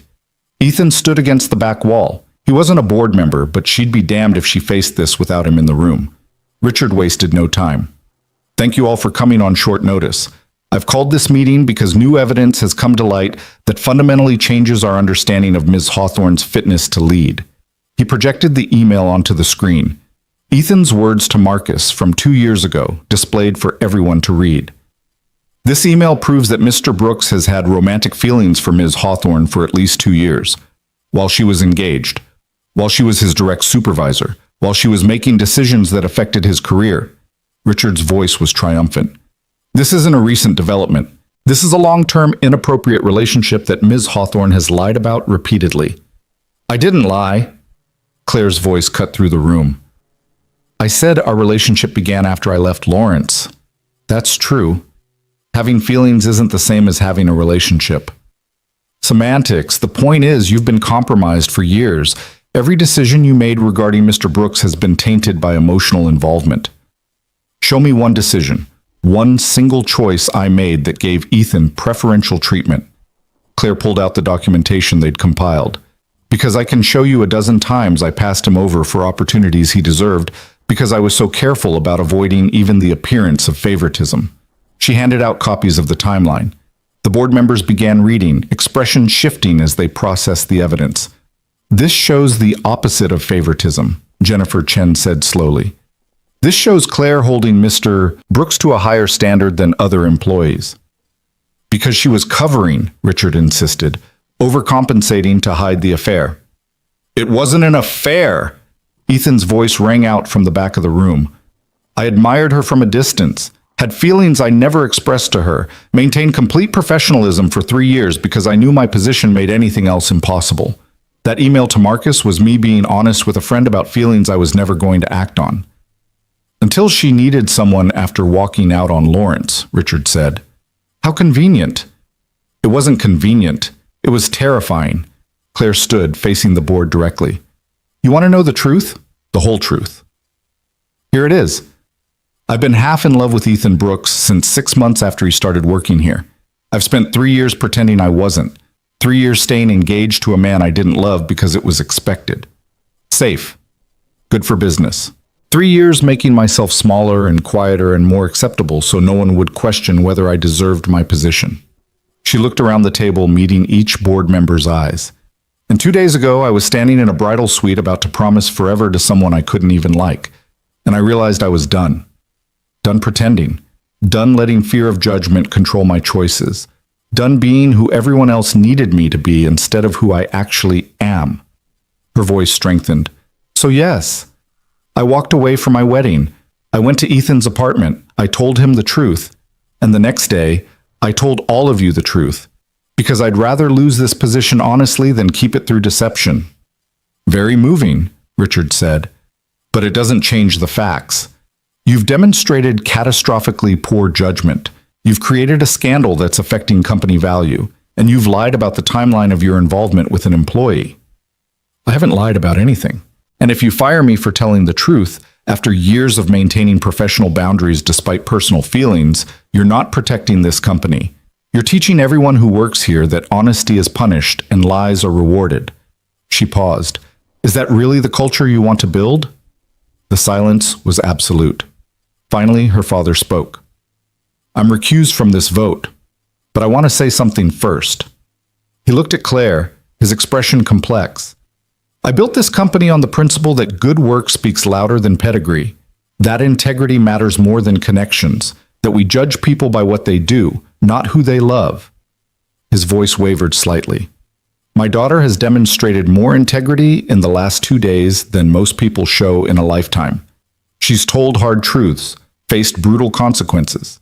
Ethan stood against the back wall. He wasn't a board member, but she'd be damned if she faced this without him in the room. Richard wasted no time. Thank you all for coming on short notice. I've called this meeting because new evidence has come to light that fundamentally changes our understanding of Ms. Hawthorne's fitness to lead. He projected the email onto the screen. Ethan's words to Marcus from 2 years ago, displayed for everyone to read. This email proves that Mr. Brooks has had romantic feelings for Ms. Hawthorne for at least 2 years, while she was engaged, while she was his direct supervisor, while she was making decisions that affected his career. Richard's voice was triumphant. This isn't a recent development. This is a long-term, inappropriate relationship that Ms. Hawthorne has lied about repeatedly. I didn't lie. Claire's voice cut through the room. I said our relationship began after I left Lawrence. That's true. Having feelings isn't the same as having a relationship. Semantics. The point is, you've been compromised for years. Every decision you made regarding Mr. Brooks has been tainted by emotional involvement. Show me one decision. One single choice I made that gave Ethan preferential treatment. Claire pulled out the documentation they'd compiled. Because I can show you a dozen times I passed him over for opportunities he deserved because I was so careful about avoiding even the appearance of favoritism. She handed out copies of the timeline. The board members began reading, expressions shifting as they processed the evidence. This shows the opposite of favoritism, Jennifer Chen said slowly. This shows Claire holding Mr. Brooks to a higher standard than other employees. Because she was covering, Richard insisted, overcompensating to hide the affair. It wasn't an affair! Ethan's voice rang out from the back of the room. I admired her from a distance, had feelings I never expressed to her, maintained complete professionalism for 3 years because I knew my position made anything else impossible. That email to Marcus was me being honest with a friend about feelings I was never going to act on. Until she needed someone after walking out on Lawrence, Richard said. How convenient. It wasn't convenient. It was terrifying. Claire stood, facing the board directly. You want to know the truth? The whole truth. Here it is. I've been half in love with Ethan Brooks since 6 months after he started working here. I've spent 3 years pretending I wasn't. 3 years staying engaged to a man I didn't love because it was expected. Safe. Good for business. 3 years making myself smaller and quieter and more acceptable so no one would question whether I deserved my position. She looked around the table, meeting each board member's eyes. And 2 days ago, I was standing in a bridal suite about to promise forever to someone I couldn't even like. And I realized I was done. Done pretending. Done letting fear of judgment control my choices. Done being who everyone else needed me to be instead of who I actually am. Her voice strengthened. So yes, I walked away from my wedding. I went to Ethan's apartment. I told him the truth. And the next day, I told all of you the truth. Because I'd rather lose this position honestly than keep it through deception. Very moving, Richard said. But it doesn't change the facts. You've demonstrated catastrophically poor judgment. You've created a scandal that's affecting company value. And you've lied about the timeline of your involvement with an employee. I haven't lied about anything. And if you fire me for telling the truth, after years of maintaining professional boundaries despite personal feelings, you're not protecting this company. You're teaching everyone who works here that honesty is punished and lies are rewarded. She paused. Is that really the culture you want to build? The silence was absolute. Finally, her father spoke. I'm recused from this vote, but I want to say something first. He looked at Claire, his expression complex. I built this company on the principle that good work speaks louder than pedigree, that integrity matters more than connections, that we judge people by what they do, not who they love. His voice wavered slightly. My daughter has demonstrated more integrity in the last 2 days than most people show in a lifetime. She's told hard truths, faced brutal consequences,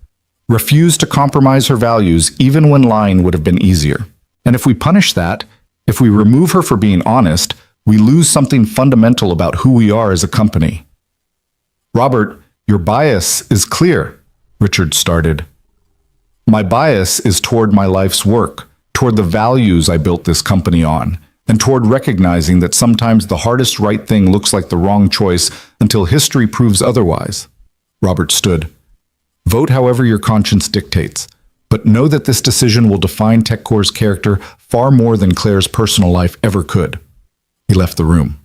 refused to compromise her values even when lying would have been easier. And if we punish that, if we remove her for being honest, we lose something fundamental about who we are as a company. Robert, your bias is clear, Richard started. My bias is toward my life's work, toward the values I built this company on, and toward recognizing that sometimes the hardest right thing looks like the wrong choice until history proves otherwise. Robert stood. Vote however your conscience dictates, but know that this decision will define TechCore's character far more than Claire's personal life ever could. He left the room.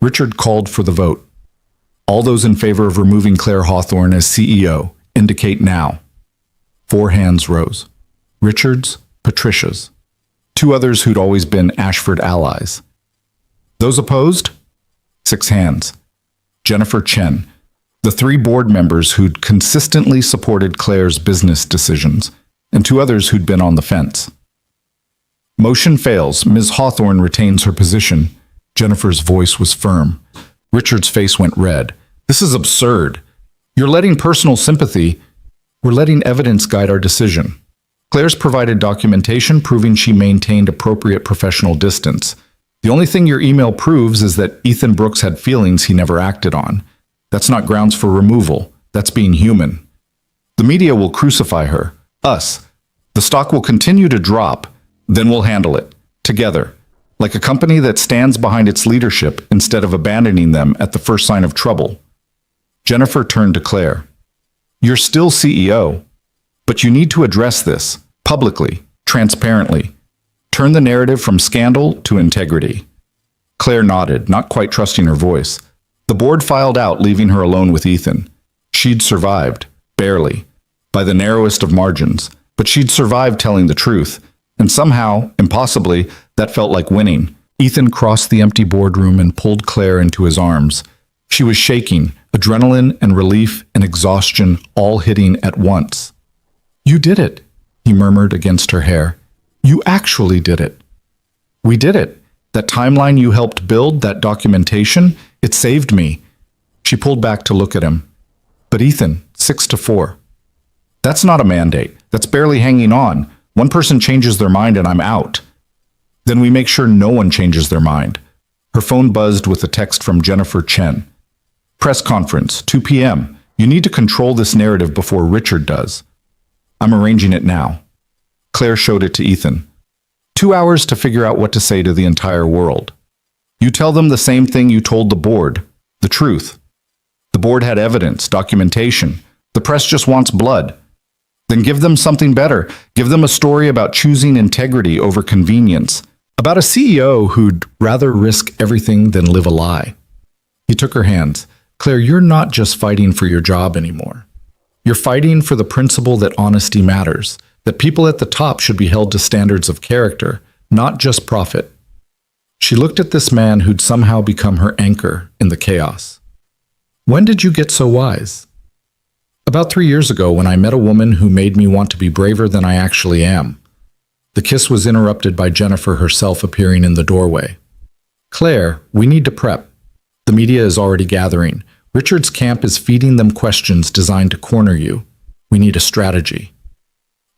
Richard called for the vote. All those in favor of removing Claire Hawthorne as CEO indicate now. 4 hands rose. Richard's, Patricia's. 2 others who'd always been Ashford allies. Those opposed? 6 hands. Jennifer Chen, the 3 board members who'd consistently supported Claire's business decisions, and 2 others who'd been on the fence. Motion fails. Ms. Hawthorne retains her position. Jennifer's voice was firm. Richard's face went red. This is absurd. You're letting personal sympathy. We're letting evidence guide our decision. Claire's provided documentation proving she maintained appropriate professional distance. The only thing your email proves is that Ethan Brooks had feelings he never acted on. That's not grounds for removal. That's being human. The media will crucify her. Us. The stock will continue to drop. Then we'll handle it, together, like a company that stands behind its leadership instead of abandoning them at the first sign of trouble. Jennifer turned to Claire. You're still CEO, but you need to address this, publicly, transparently. Turn the narrative from scandal to integrity. Claire nodded, not quite trusting her voice. The board filed out, leaving her alone with Ethan. She'd survived, barely, by the narrowest of margins, but she'd survived telling the truth. And somehow, impossibly, that felt like winning. Ethan crossed the empty boardroom and pulled Claire into his arms. She was shaking, adrenaline and relief and exhaustion all hitting at once. You did it, he murmured against her hair. You actually did it. We did it. That timeline you helped build, that documentation, it saved me. She pulled back to look at him. But Ethan, 6-4. That's not a mandate. That's barely hanging on. One person changes their mind and I'm out. Then we make sure no one changes their mind. Her phone buzzed with a text from Jennifer Chen. Press conference, 2 p.m. You need to control this narrative before Richard does. I'm arranging it now. Claire showed it to Ethan. 2 hours to figure out what to say to the entire world. You tell them the same thing you told the board, the truth. The board had evidence, documentation. The press just wants blood. Then give them something better. Give them a story about choosing integrity over convenience, about a CEO who'd rather risk everything than live a lie. He took her hands. Claire, you're not just fighting for your job anymore. You're fighting for the principle that honesty matters, that people at the top should be held to standards of character, not just profit. She looked at this man who'd somehow become her anchor in the chaos. When did you get so wise? About 3 years ago, when I met a woman who made me want to be braver than I actually am. The kiss was interrupted by Jennifer herself appearing in the doorway. Claire, we need to prep. The media is already gathering. Richard's camp is feeding them questions designed to corner you. We need a strategy.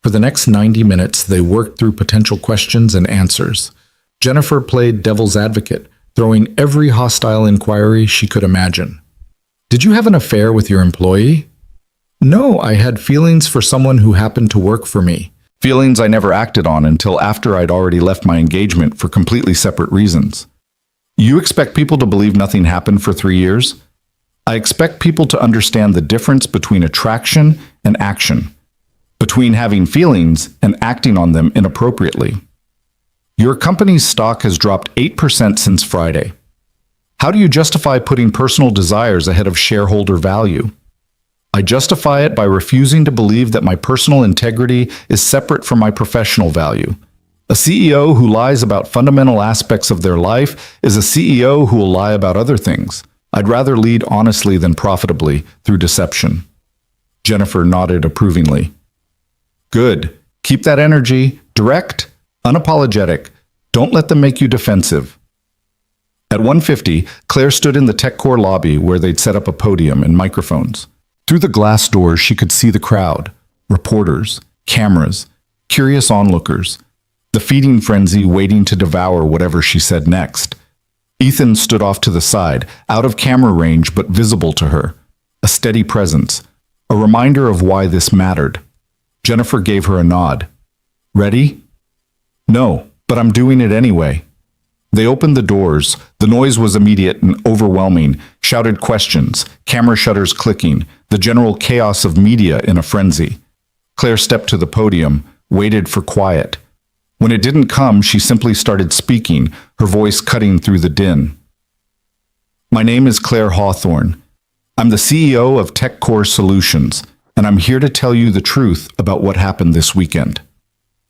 For the next 90 minutes, they worked through potential questions and answers. Jennifer played devil's advocate, throwing every hostile inquiry she could imagine. Did you have an affair with your employee? No, I had feelings for someone who happened to work for me. Feelings I never acted on until after I'd already left my engagement for completely separate reasons. You expect people to believe nothing happened for 3 years? I expect people to understand the difference between attraction and action, between having feelings and acting on them inappropriately. Your company's stock has dropped 8% since Friday. How do you justify putting personal desires ahead of shareholder value? I justify it by refusing to believe that my personal integrity is separate from my professional value. A CEO who lies about fundamental aspects of their life is a CEO who will lie about other things. I'd rather lead honestly than profitably through deception. Jennifer nodded approvingly. Good. Keep that energy, direct, unapologetic. Don't let them make you defensive. At 1:50, Claire stood in the TechCore lobby where they'd set up a podium and microphones. Through the glass doors, she could see the crowd, reporters, cameras, curious onlookers, the feeding frenzy waiting to devour whatever she said next. Ethan stood off to the side, out of camera range but visible to her, a steady presence, a reminder of why this mattered. Jennifer gave her a nod. Ready? No, but I'm doing it anyway. They opened the doors. The noise was immediate and overwhelming. Shouted questions, camera shutters clicking, the general chaos of media in a frenzy. Claire stepped to the podium, waited for quiet. When it didn't come, she simply started speaking, her voice cutting through the din. My name is Claire Hawthorne. I'm the CEO of TechCore Solutions, and I'm here to tell you the truth about what happened this weekend.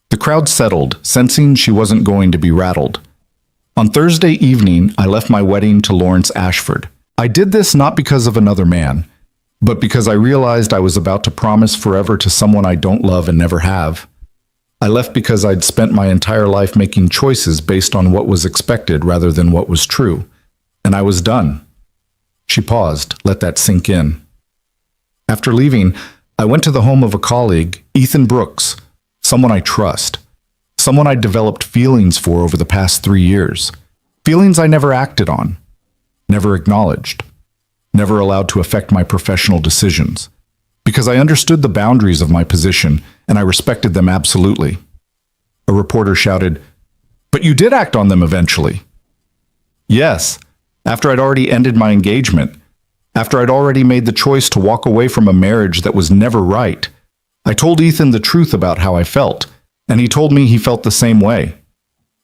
The crowd settled, sensing she wasn't going to be rattled. On Thursday evening, I left my wedding to Lawrence Ashford. I did this not because of another man, but because I realized I was about to promise forever to someone I don't love and never have. I left because I'd spent my entire life making choices based on what was expected rather than what was true, and I was done. She paused, let that sink in. After leaving, I went to the home of a colleague, Ethan Brooks, someone I trust. Someone I'd developed feelings for over the past 3 years. Feelings I never acted on, never acknowledged, never allowed to affect my professional decisions. Because I understood the boundaries of my position and I respected them absolutely. A reporter shouted, "But you did act on them eventually." Yes, after I'd already ended my engagement, after I'd already made the choice to walk away from a marriage that was never right. I told Ethan the truth about how I felt, and he told me he felt the same way.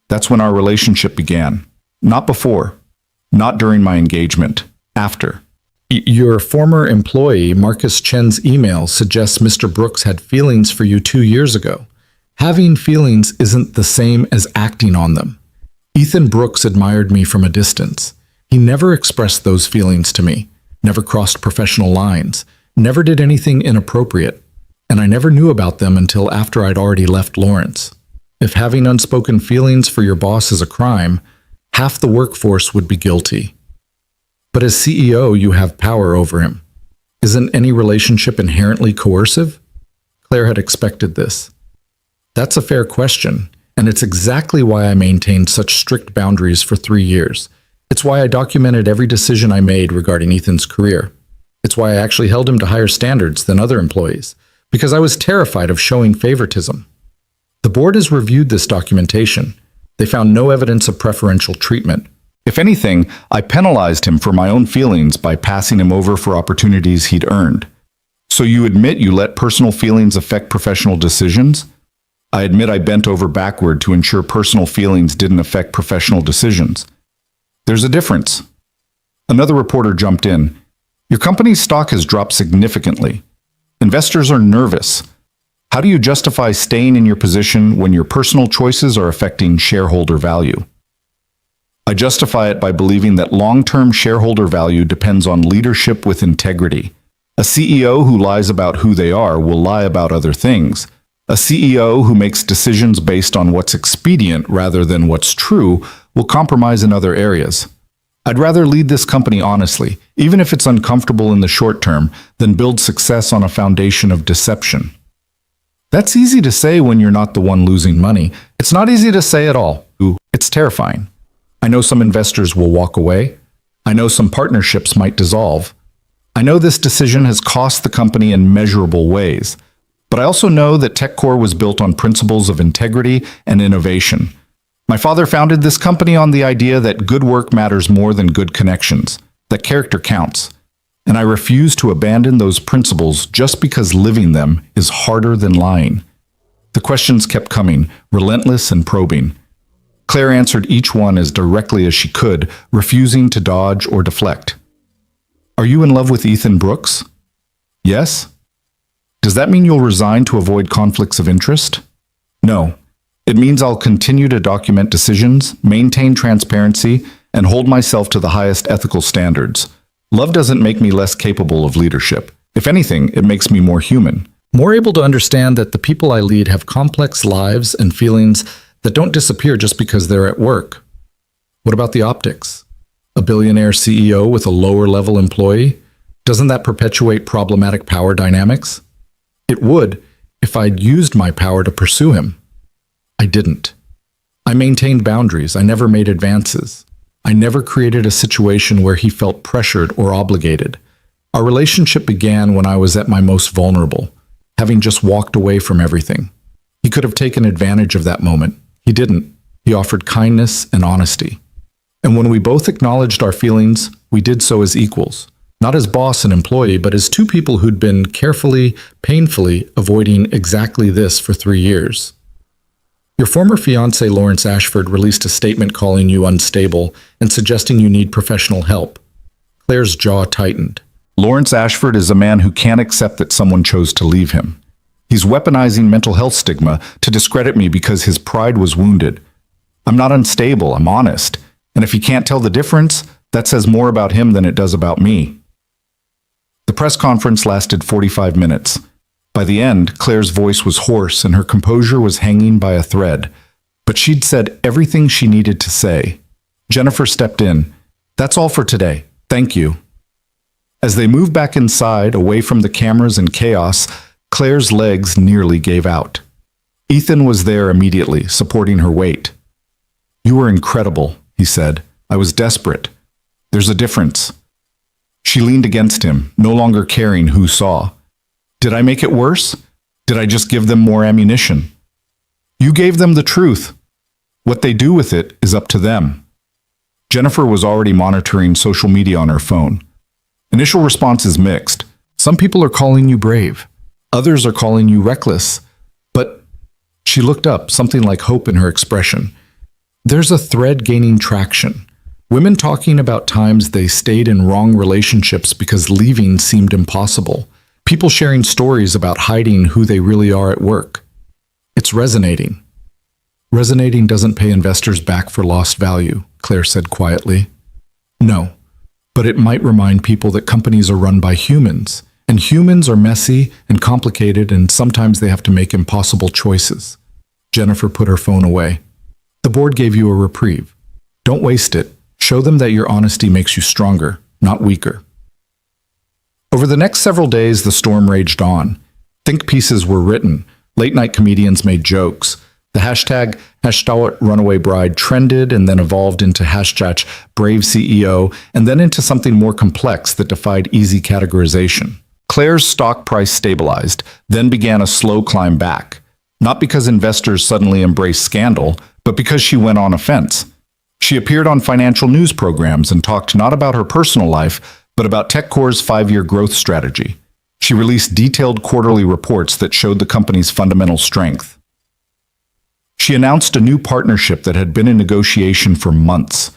That's when our relationship began. Not before. Not during my engagement. After. Your former employee, Marcus Chen's email suggests Mr. Brooks had feelings for you 2 years ago. Having feelings isn't the same as acting on them. Ethan Brooks admired me from a distance. He never expressed those feelings to me, never crossed professional lines, never did anything inappropriate. And I never knew about them until after I'd already left Lawrence. If having unspoken feelings for your boss is a crime, half the workforce would be guilty. But as CEO, you have power over him. Isn't any relationship inherently coercive? Claire had expected this. That's a fair question, and it's exactly why I maintained such strict boundaries for 3 years. It's why I documented every decision I made regarding Ethan's career. It's why I actually held him to higher standards than other employees. Because I was terrified of showing favoritism. The board has reviewed this documentation. They found no evidence of preferential treatment. If anything, I penalized him for my own feelings by passing him over for opportunities he'd earned. So you admit you let personal feelings affect professional decisions? I admit I bent over backward to ensure personal feelings didn't affect professional decisions. There's a difference. Another reporter jumped in. Your company's stock has dropped significantly. Investors are nervous. How do you justify staying in your position when your personal choices are affecting shareholder value? I justify it by believing that long-term shareholder value depends on leadership with integrity. A CEO who lies about who they are will lie about other things. A CEO who makes decisions based on what's expedient rather than what's true will compromise in other areas. I'd rather lead this company honestly, even if it's uncomfortable in the short term, than build success on a foundation of deception. That's easy to say when you're not the one losing money. It's not easy to say at all. It's terrifying. I know some investors will walk away. I know some partnerships might dissolve. I know this decision has cost the company in measurable ways. But I also know that TechCore was built on principles of integrity and innovation. My father founded this company on the idea that good work matters more than good connections, that character counts. And I refuse to abandon those principles just because living them is harder than lying. The questions kept coming, relentless and probing. Claire answered each one as directly as she could, refusing to dodge or deflect. Are you in love with Ethan Brooks? Yes? Does that mean you'll resign to avoid conflicts of interest? No. It means I'll continue to document decisions, maintain transparency, and hold myself to the highest ethical standards. Love doesn't make me less capable of leadership. If anything, it makes me more human. More able to understand that the people I lead have complex lives and feelings that don't disappear just because they're at work. What about the optics? A billionaire CEO with a lower-level employee? Doesn't that perpetuate problematic power dynamics? It would if I'd used my power to pursue him. I didn't. I maintained boundaries. I never made advances. I never created a situation where he felt pressured or obligated. Our relationship began when I was at my most vulnerable, having just walked away from everything. He could have taken advantage of that moment. He didn't. He offered kindness and honesty. And when we both acknowledged our feelings, we did so as equals. Not as boss and employee, but as two people who'd been carefully, painfully avoiding exactly this for 3 years. Your former fiancé, Lawrence Ashford, released a statement calling you unstable and suggesting you need professional help. Claire's jaw tightened. Lawrence Ashford is a man who can't accept that someone chose to leave him. He's weaponizing mental health stigma to discredit me because his pride was wounded. I'm not unstable, I'm honest. And if he can't tell the difference, that says more about him than it does about me. The press conference lasted 45 minutes. By the end, Claire's voice was hoarse and her composure was hanging by a thread. But she'd said everything she needed to say. Jennifer stepped in. That's all for today. Thank you. As they moved back inside, away from the cameras and chaos, Claire's legs nearly gave out. Ethan was there immediately, supporting her weight. You were incredible, he said. I was desperate. There's a difference. She leaned against him, no longer caring who saw. Did I make it worse? Did I just give them more ammunition? You gave them the truth. What they do with it is up to them. Jennifer was already monitoring social media on her phone. Initial response is mixed. Some people are calling you brave. Others are calling you reckless. But she looked up, something like hope in her expression. There's a thread gaining traction. Women talking about times they stayed in wrong relationships because leaving seemed impossible. People sharing stories about hiding who they really are at work. It's resonating. Resonating doesn't pay investors back for lost value, Claire said quietly. No, but it might remind people that companies are run by humans, and humans are messy and complicated, and sometimes they have to make impossible choices. Jennifer put her phone away. The board gave you a reprieve. Don't waste it. Show them that your honesty makes you stronger, not weaker. Over the next several days, the storm raged on. Think pieces were written. Late-night comedians made jokes. The hashtag #RunawayBride trended and then evolved into hashtag #BraveCEO and then into something more complex that defied easy categorization. Claire's stock price stabilized, then began a slow climb back. Not because investors suddenly embraced scandal, but because she went on offense. She appeared on financial news programs and talked not about her personal life, but about TechCore's 5-year growth strategy. She released detailed quarterly reports that showed the company's fundamental strength. She announced a new partnership that had been in negotiation for months,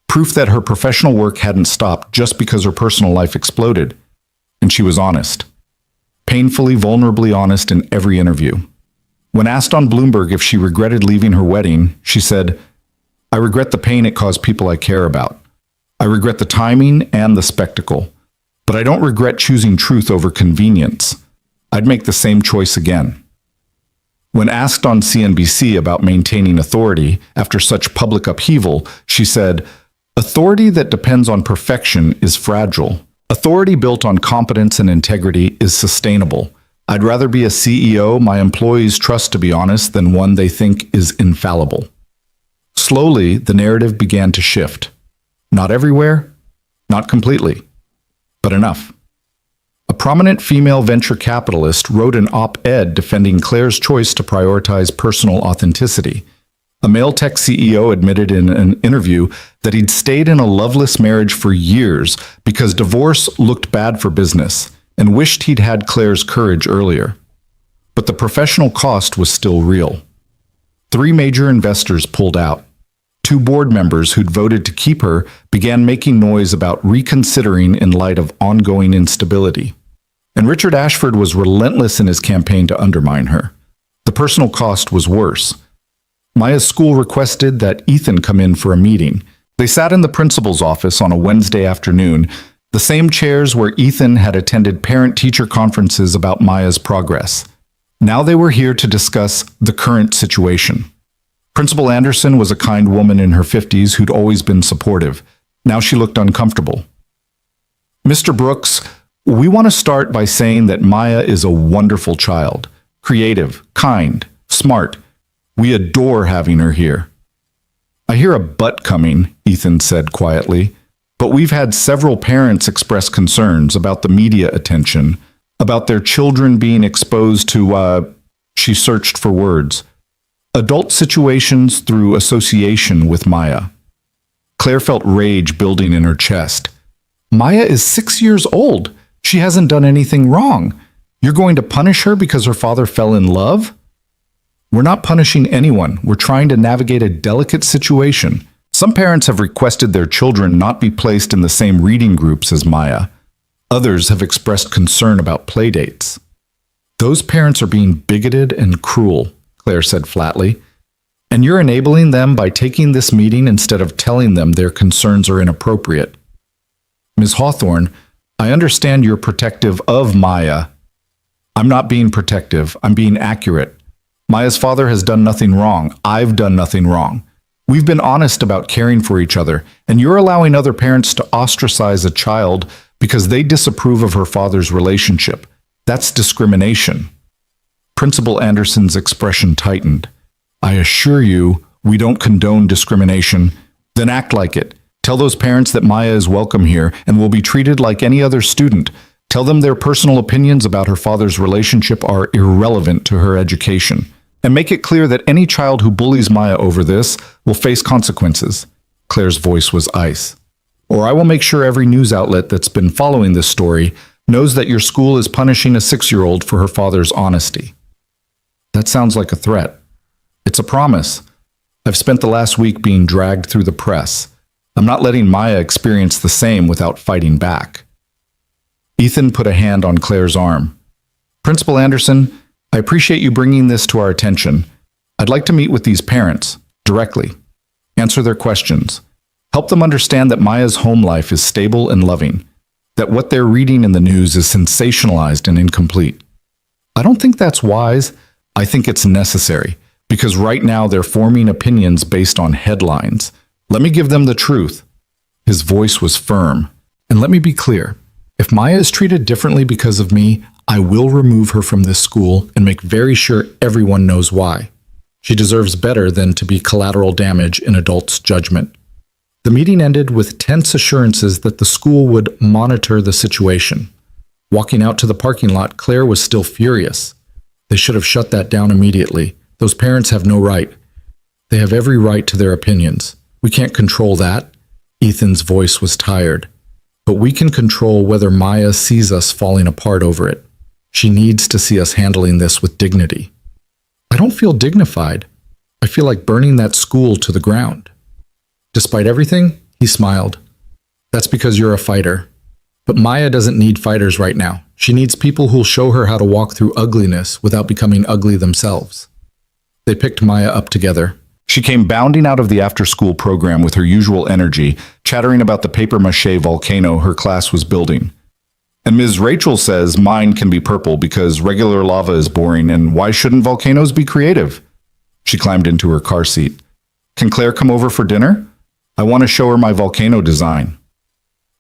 proof that her professional work hadn't stopped just because her personal life exploded. and she was honest. Painfully, vulnerably honest in every interview. When asked on Bloomberg if she regretted leaving her wedding, she said, "I regret the pain it caused people I care about. I regret the timing and the spectacle. But I don't regret choosing truth over convenience. I'd make the same choice again." When asked on CNBC about maintaining authority after such public upheaval, she said, "Authority that depends on perfection is fragile. Authority built on competence and integrity is sustainable. I'd rather be a CEO my employees trust to be honest than one they think is infallible." Slowly, the narrative began to shift. Not everywhere, not completely, but enough. A prominent female venture capitalist wrote an op-ed defending Claire's choice to prioritize personal authenticity. A male tech CEO admitted in an interview that he'd stayed in a loveless marriage for years because divorce looked bad for business and wished he'd had Claire's courage earlier. But the professional cost was still real. 3 major investors pulled out. 2 board members who'd voted to keep her began making noise about reconsidering in light of ongoing instability. And Richard Ashford was relentless in his campaign to undermine her. The personal cost was worse. Maya's school requested that Ethan come in for a meeting. They sat in the principal's office on a Wednesday afternoon, the same chairs where Ethan had attended parent-teacher conferences about Maya's progress. Now they were here to discuss the current situation. Principal Anderson was a kind woman in her 50s who'd always been supportive. Now she looked uncomfortable. "Mr. Brooks, we want to start by saying that Maya is a wonderful child. Creative, kind, smart. We adore having her here." "I hear a but coming," Ethan said quietly. "But we've had several parents express concerns about the media attention, about their children being exposed to, she searched for words, adult situations through association with Maya." Claire felt rage building in her chest. "Maya is 6 years old. She hasn't done anything wrong. You're going to punish her because her father fell in love?" "We're not punishing anyone. We're trying to navigate a delicate situation. Some parents have requested their children not be placed in the same reading groups as Maya. Others have expressed concern about playdates." "Those parents are being bigoted and cruel," Claire said flatly. "And you're enabling them by taking this meeting instead of telling them their concerns are inappropriate." "Ms. Hawthorne, I understand you're protective of Maya." "I'm not being protective. I'm being accurate. Maya's father has done nothing wrong. I've done nothing wrong. We've been honest about caring for each other, and you're allowing other parents to ostracize a child because they disapprove of her father's relationship. That's discrimination." Principal Anderson's expression tightened. "I assure you, we don't condone discrimination." "Then act like it. Tell those parents that Maya is welcome here and will be treated like any other student. Tell them their personal opinions about her father's relationship are irrelevant to her education. And make it clear that any child who bullies Maya over this will face consequences." Claire's voice was ice. "Or I will make sure every news outlet that's been following this story knows that your school is punishing a 6-year-old for her father's honesty." "That sounds like a threat." "It's a promise. I've spent the last week being dragged through the press. I'm not letting Maya experience the same without fighting back." Ethan put a hand on Claire's arm. "Principal Anderson, I appreciate you bringing this to our attention. I'd like to meet with these parents, directly. Answer their questions. Help them understand that Maya's home life is stable and loving, that what they're reading in the news is sensationalized and incomplete. I don't think that's wise. I think it's necessary, because right now they're forming opinions based on headlines. Let me give them the truth." His voice was firm. "And let me be clear. If Maya is treated differently because of me, I will remove her from this school and make very sure everyone knows why. She deserves better than to be collateral damage in adults' judgment." The meeting ended with tense assurances that the school would monitor the situation. Walking out to the parking lot, Claire was still furious. They should have shut that down immediately. Those parents have no right. They have every right to their opinions. We can't control that. Ethan's voice was tired. But we can control whether Maya sees us falling apart over it. She needs to see us handling this with dignity. "I don't feel dignified. I feel like burning that school to the ground." Despite everything, he smiled. "That's because you're a fighter. But Maya doesn't need fighters right now. She needs people who'll show her how to walk through ugliness without becoming ugly themselves. They picked Maya up together. She came bounding out of the after-school program with her usual energy, chattering about the papier-mâché volcano her class was building. And Ms. Rachel says mine can be purple because regular lava is boring, and why shouldn't volcanoes be creative? She climbed into her car seat. Can Claire come over for dinner? I want to show her my volcano design.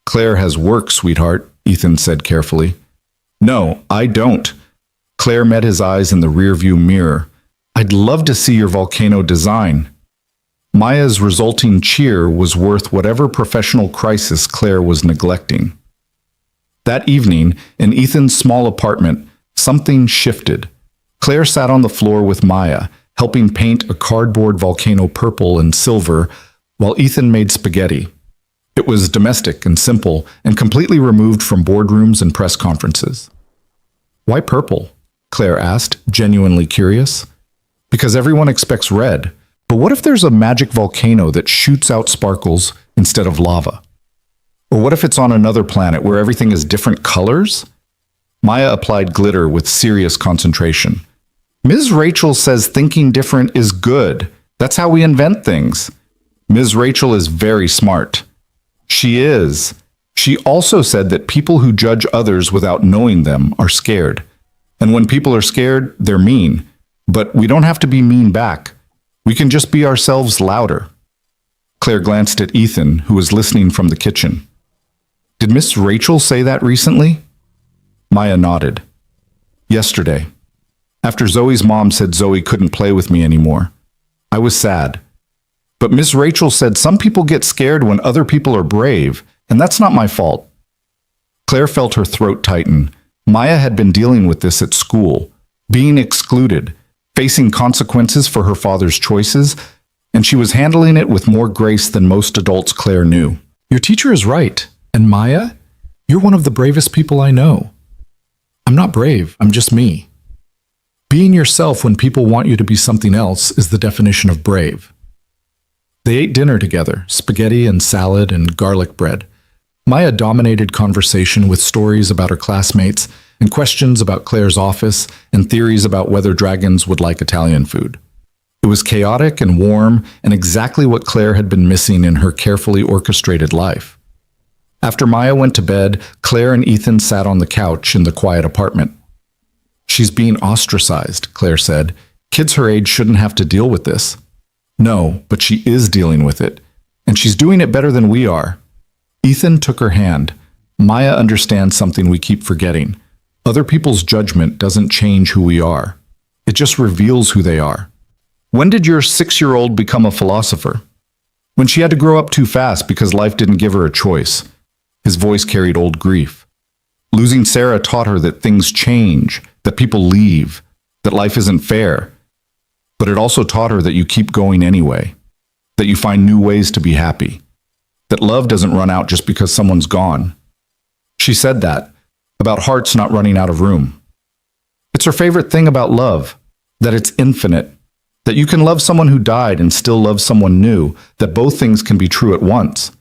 Claire has work, sweetheart, Ethan said carefully. No, I don't. Claire met his eyes in the rearview mirror. I'd love to see your volcano design. Maya's resulting cheer was worth whatever professional crisis Claire was neglecting. That evening, in Ethan's small apartment, something shifted. Claire sat on the floor with Maya, helping paint a cardboard volcano purple and silver, while Ethan made spaghetti. It was domestic and simple, and completely removed from boardrooms and press conferences. Why purple? Claire asked, genuinely curious. Because everyone expects red. But what if there's a magic volcano that shoots out sparkles instead of lava? Or what if it's on another planet where everything is different colors? Maya applied glitter with serious concentration. Ms. Rachel says thinking different is good. That's how we invent things. Ms. Rachel is very smart. She is. She also said that people who judge others without knowing them are scared. And when people are scared, they're mean. But we don't have to be mean back. We can just be ourselves louder. Claire glanced at Ethan, who was listening from the kitchen. Did Miss Rachel say that recently? Maya nodded. Yesterday. After Zoe's mom said Zoe couldn't play with me anymore. I was sad. But Miss Rachel said some people get scared when other people are brave, and that's not my fault. Claire felt her throat tighten. Maya had been dealing with this at school, being excluded, facing consequences for her father's choices, and she was handling it with more grace than most adults Claire knew. Your teacher is right. And Maya, you're one of the bravest people I know. I'm not brave, I'm just me. Being yourself when people want you to be something else is the definition of brave. They ate dinner together, spaghetti and salad and garlic bread. Maya dominated conversation with stories about her classmates and questions about Claire's office and theories about whether dragons would like Italian food. It was chaotic and warm and exactly what Claire had been missing in her carefully orchestrated life. After Maya went to bed, Claire and Ethan sat on the couch in the quiet apartment. She's being ostracized, Claire said. Kids her age shouldn't have to deal with this. No, but she is dealing with it, and she's doing it better than we are. Ethan took her hand. Maya understands something we keep forgetting. Other people's judgment doesn't change who we are. It just reveals who they are. When did your 6-year-old become a philosopher? When she had to grow up too fast because life didn't give her a choice. His voice carried old grief. Losing Sarah taught her that things change, that people leave, that life isn't fair. But it also taught her that you keep going anyway, that you find new ways to be happy, that love doesn't run out just because someone's gone. She said that, about hearts not running out of room. It's her favorite thing about love, that it's infinite, that you can love someone who died and still love someone new, that both things can be true at once.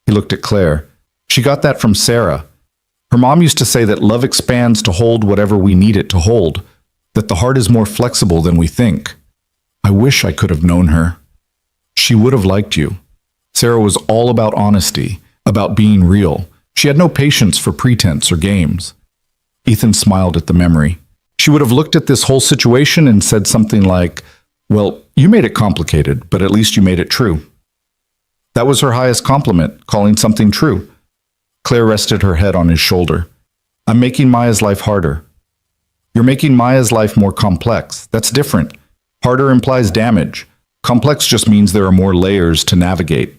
He looked at Claire. She got that from Sarah. Her mom used to say that love expands to hold whatever we need it to hold, that the heart is more flexible than we think. I wish I could have known her. She would have liked you. Sarah was all about honesty, about being real. She had no patience for pretense or games. Ethan smiled at the memory. She would have looked at this whole situation and said something like, well, you made it complicated, but at least you made it true. That was her highest compliment, calling something true. Claire rested her head on his shoulder. I'm making Maya's life harder. You're making Maya's life more complex. That's different. Harder implies damage. Complex just means there are more layers to navigate.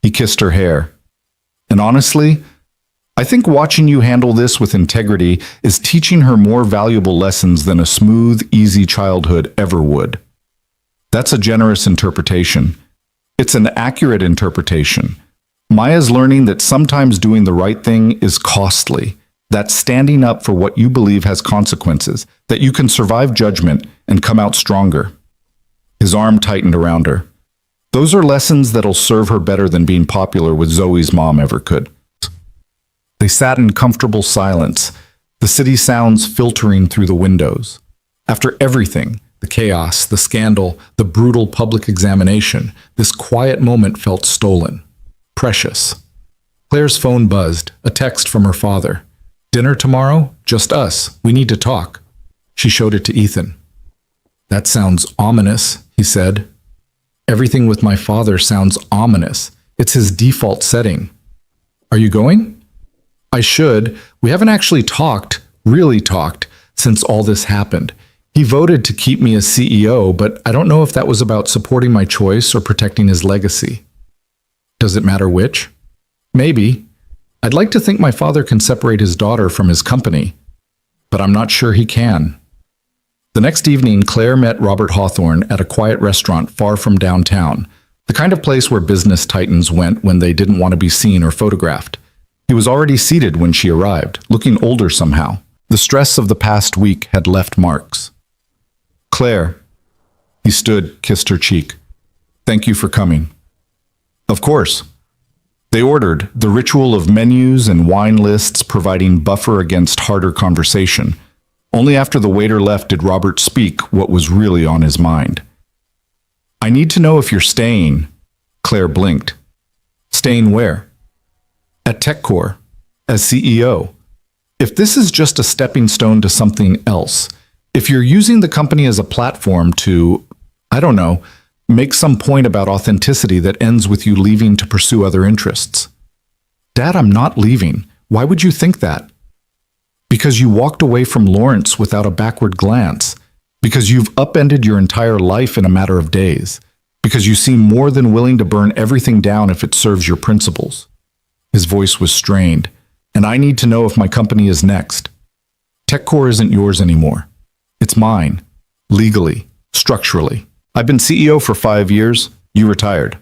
He kissed her hair. And honestly, I think watching you handle this with integrity is teaching her more valuable lessons than a smooth, easy childhood ever would. That's a generous interpretation. It's an accurate interpretation. Maya's learning that sometimes doing the right thing is costly, that standing up for what you believe has consequences, that you can survive judgment and come out stronger. His arm tightened around her. Those are lessons that'll serve her better than being popular with Zoe's mom ever could. They sat in comfortable silence, the city sounds filtering through the windows. After everything, the chaos, the scandal, the brutal public examination, this quiet moment felt stolen, precious. Claire's phone buzzed, a text from her father. "Dinner tomorrow? Just us. We need to talk." She showed it to Ethan. "That sounds ominous," he said. "Everything with my father sounds ominous. It's his default setting." "Are you going?" "I should. We haven't actually really talked, since all this happened. He voted to keep me as CEO, but I don't know if that was about supporting my choice or protecting his legacy." "Does it matter which?" "Maybe. I'd like to think my father can separate his daughter from his company, but I'm not sure he can." The next evening, Claire met Robert Hawthorne at a quiet restaurant far from downtown, the kind of place where business titans went when they didn't want to be seen or photographed. He was already seated when she arrived, looking older somehow. The stress of the past week had left marks. "Claire." He stood, kissed her cheek. "Thank you for coming." "Of course." They ordered, the ritual of menus and wine lists providing buffer against harder conversation. Only after the waiter left did Robert speak what was really on his mind. "I need to know if you're staying." Claire blinked. "Staying where?" "At TechCore, as CEO. If this is just a stepping stone to something else, if you're using the company as a platform to, I don't know, make some point about authenticity that ends with you leaving to pursue other interests." "Dad, I'm not leaving. Why would you think that?" "Because you walked away from Lawrence without a backward glance. Because you've upended your entire life in a matter of days. Because you seem more than willing to burn everything down if it serves your principles." His voice was strained. "And I need to know if my company is next. TechCore isn't yours anymore. It's mine. Legally, structurally. I've been CEO for 5 years. You retired.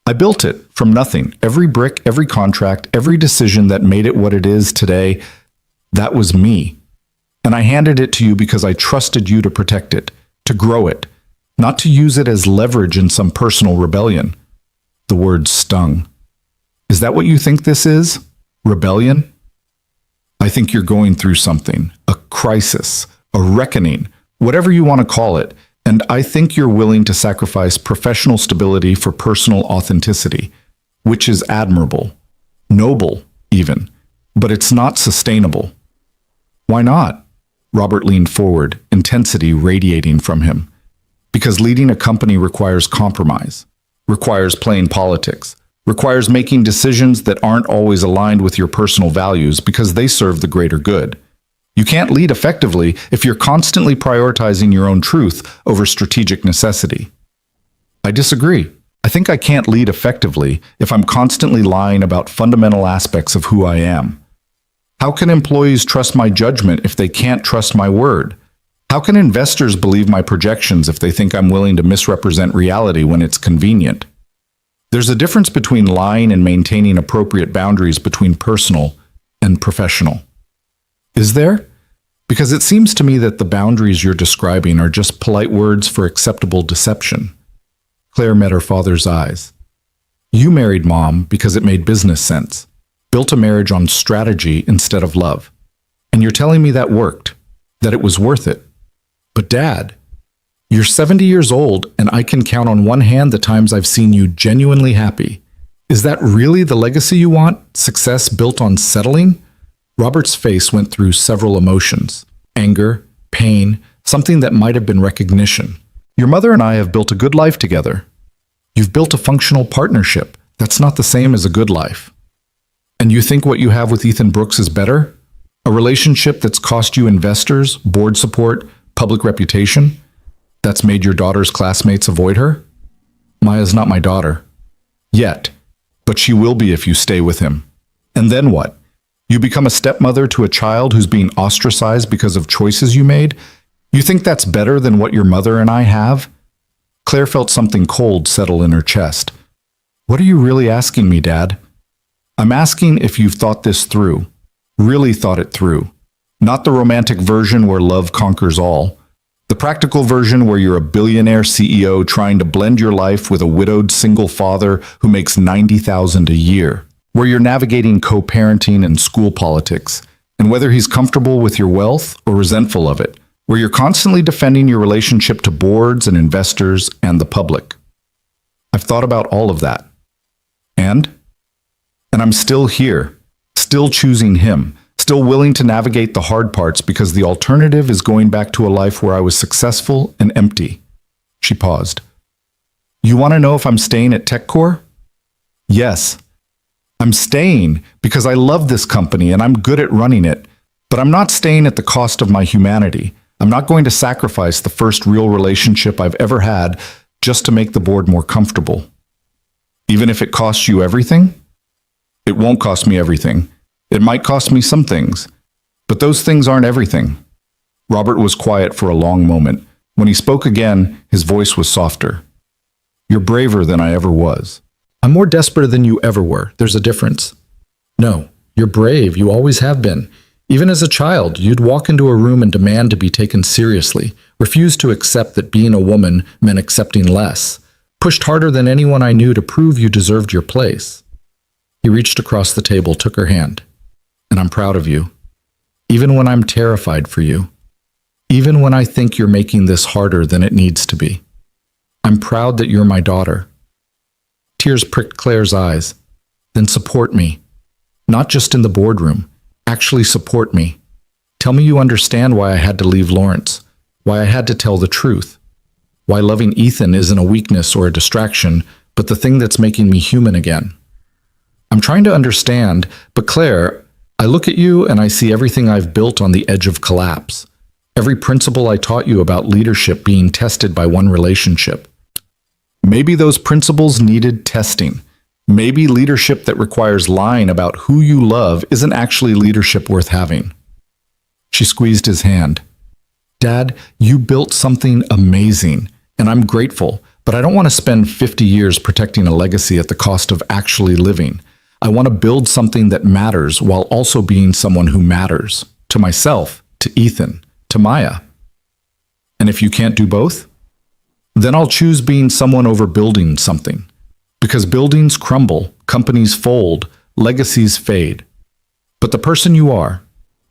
I built it from nothing. Every brick, every contract, every decision that made it what it is today, that was me. And I handed it to you because I trusted you to protect it, to grow it, not to use it as leverage in some personal rebellion." The words stung. "Is that what you think this is? Rebellion?" "I think you're going through something, a crisis, a reckoning, whatever you want to call it, and I think you're willing to sacrifice professional stability for personal authenticity, which is admirable, noble even, but it's not sustainable." "Why not?" Robert leaned forward, intensity radiating from him. "Because leading a company requires compromise, requires playing politics, requires making decisions that aren't always aligned with your personal values because they serve the greater good. You can't lead effectively if you're constantly prioritizing your own truth over strategic necessity." "I disagree. I think I can't lead effectively if I'm constantly lying about fundamental aspects of who I am. How can employees trust my judgment if they can't trust my word? How can investors believe my projections if they think I'm willing to misrepresent reality when it's convenient? There's a difference between lying and maintaining appropriate boundaries between personal and professional." "Is there? Because it seems to me that the boundaries you're describing are just polite words for acceptable deception." Claire met her father's eyes. "You married Mom because it made business sense, built a marriage on strategy instead of love. And you're telling me that worked, that it was worth it. But Dad, you're 70 years old and I can count on one hand the times I've seen you genuinely happy. Is that really the legacy you want? Success built on settling?" Robert's face went through several emotions. Anger, pain, something that might have been recognition. "Your mother and I have built a good life together. You've built a functional partnership. That's not the same as a good life. And you think what you have with Ethan Brooks is better? A relationship that's cost you investors, board support, public reputation? That's made your daughter's classmates avoid her? Maya's not my daughter. Yet. But she will be if you stay with him. And then what? You become a stepmother to a child who's being ostracized because of choices you made? You think that's better than what your mother and I have?" Claire felt something cold settle in her chest. "What are you really asking me, Dad?" "I'm asking if you've thought this through. Really thought it through. Not the romantic version where love conquers all. The practical version where you're a billionaire CEO trying to blend your life with a widowed single father who makes $90,000 a year. where you're navigating co-parenting and school politics, and whether he's comfortable with your wealth or resentful of it, where you're constantly defending your relationship to boards and investors and the public. I've thought about all of that. And I'm still here, still choosing him, still willing to navigate the hard parts because the alternative is going back to a life where I was successful and empty. She paused. You want to know if I'm staying at TechCore? Yes. I'm staying because I love this company and I'm good at running it, but I'm not staying at the cost of my humanity. I'm not going to sacrifice the first real relationship I've ever had just to make the board more comfortable. Even if it costs you everything? It won't cost me everything. It might cost me some things, but those things aren't everything. Robert was quiet for a long moment. When he spoke again, his voice was softer. You're braver than I ever was. I'm more desperate than you ever were. There's a difference. No, you're brave. You always have been. Even as a child, you'd walk into a room and demand to be taken seriously, refuse to accept that being a woman meant accepting less, pushed harder than anyone I knew to prove you deserved your place. He reached across the table, took her hand. And I'm proud of you. Even when I'm terrified for you. Even when I think you're making this harder than it needs to be. I'm proud that you're my daughter. Tears pricked Claire's eyes. Then support me. Not just in the boardroom. Actually support me. Tell me you understand why I had to leave Lawrence. Why I had to tell the truth. Why loving Ethan isn't a weakness or a distraction, but the thing that's making me human again. I'm trying to understand, but Claire, I look at you and I see everything I've built on the edge of collapse. Every principle I taught you about leadership being tested by one relationship. Maybe those principles needed testing. Maybe leadership that requires lying about who you love isn't actually leadership worth having. She squeezed his hand. Dad, you built something amazing, and I'm grateful, but I don't want to spend 50 years protecting a legacy at the cost of actually living. I want to build something that matters while also being someone who matters. To myself, to Ethan, to Maya. And if you can't do both, then I'll choose being someone over building something. Because buildings crumble, companies fold, legacies fade. But the person you are,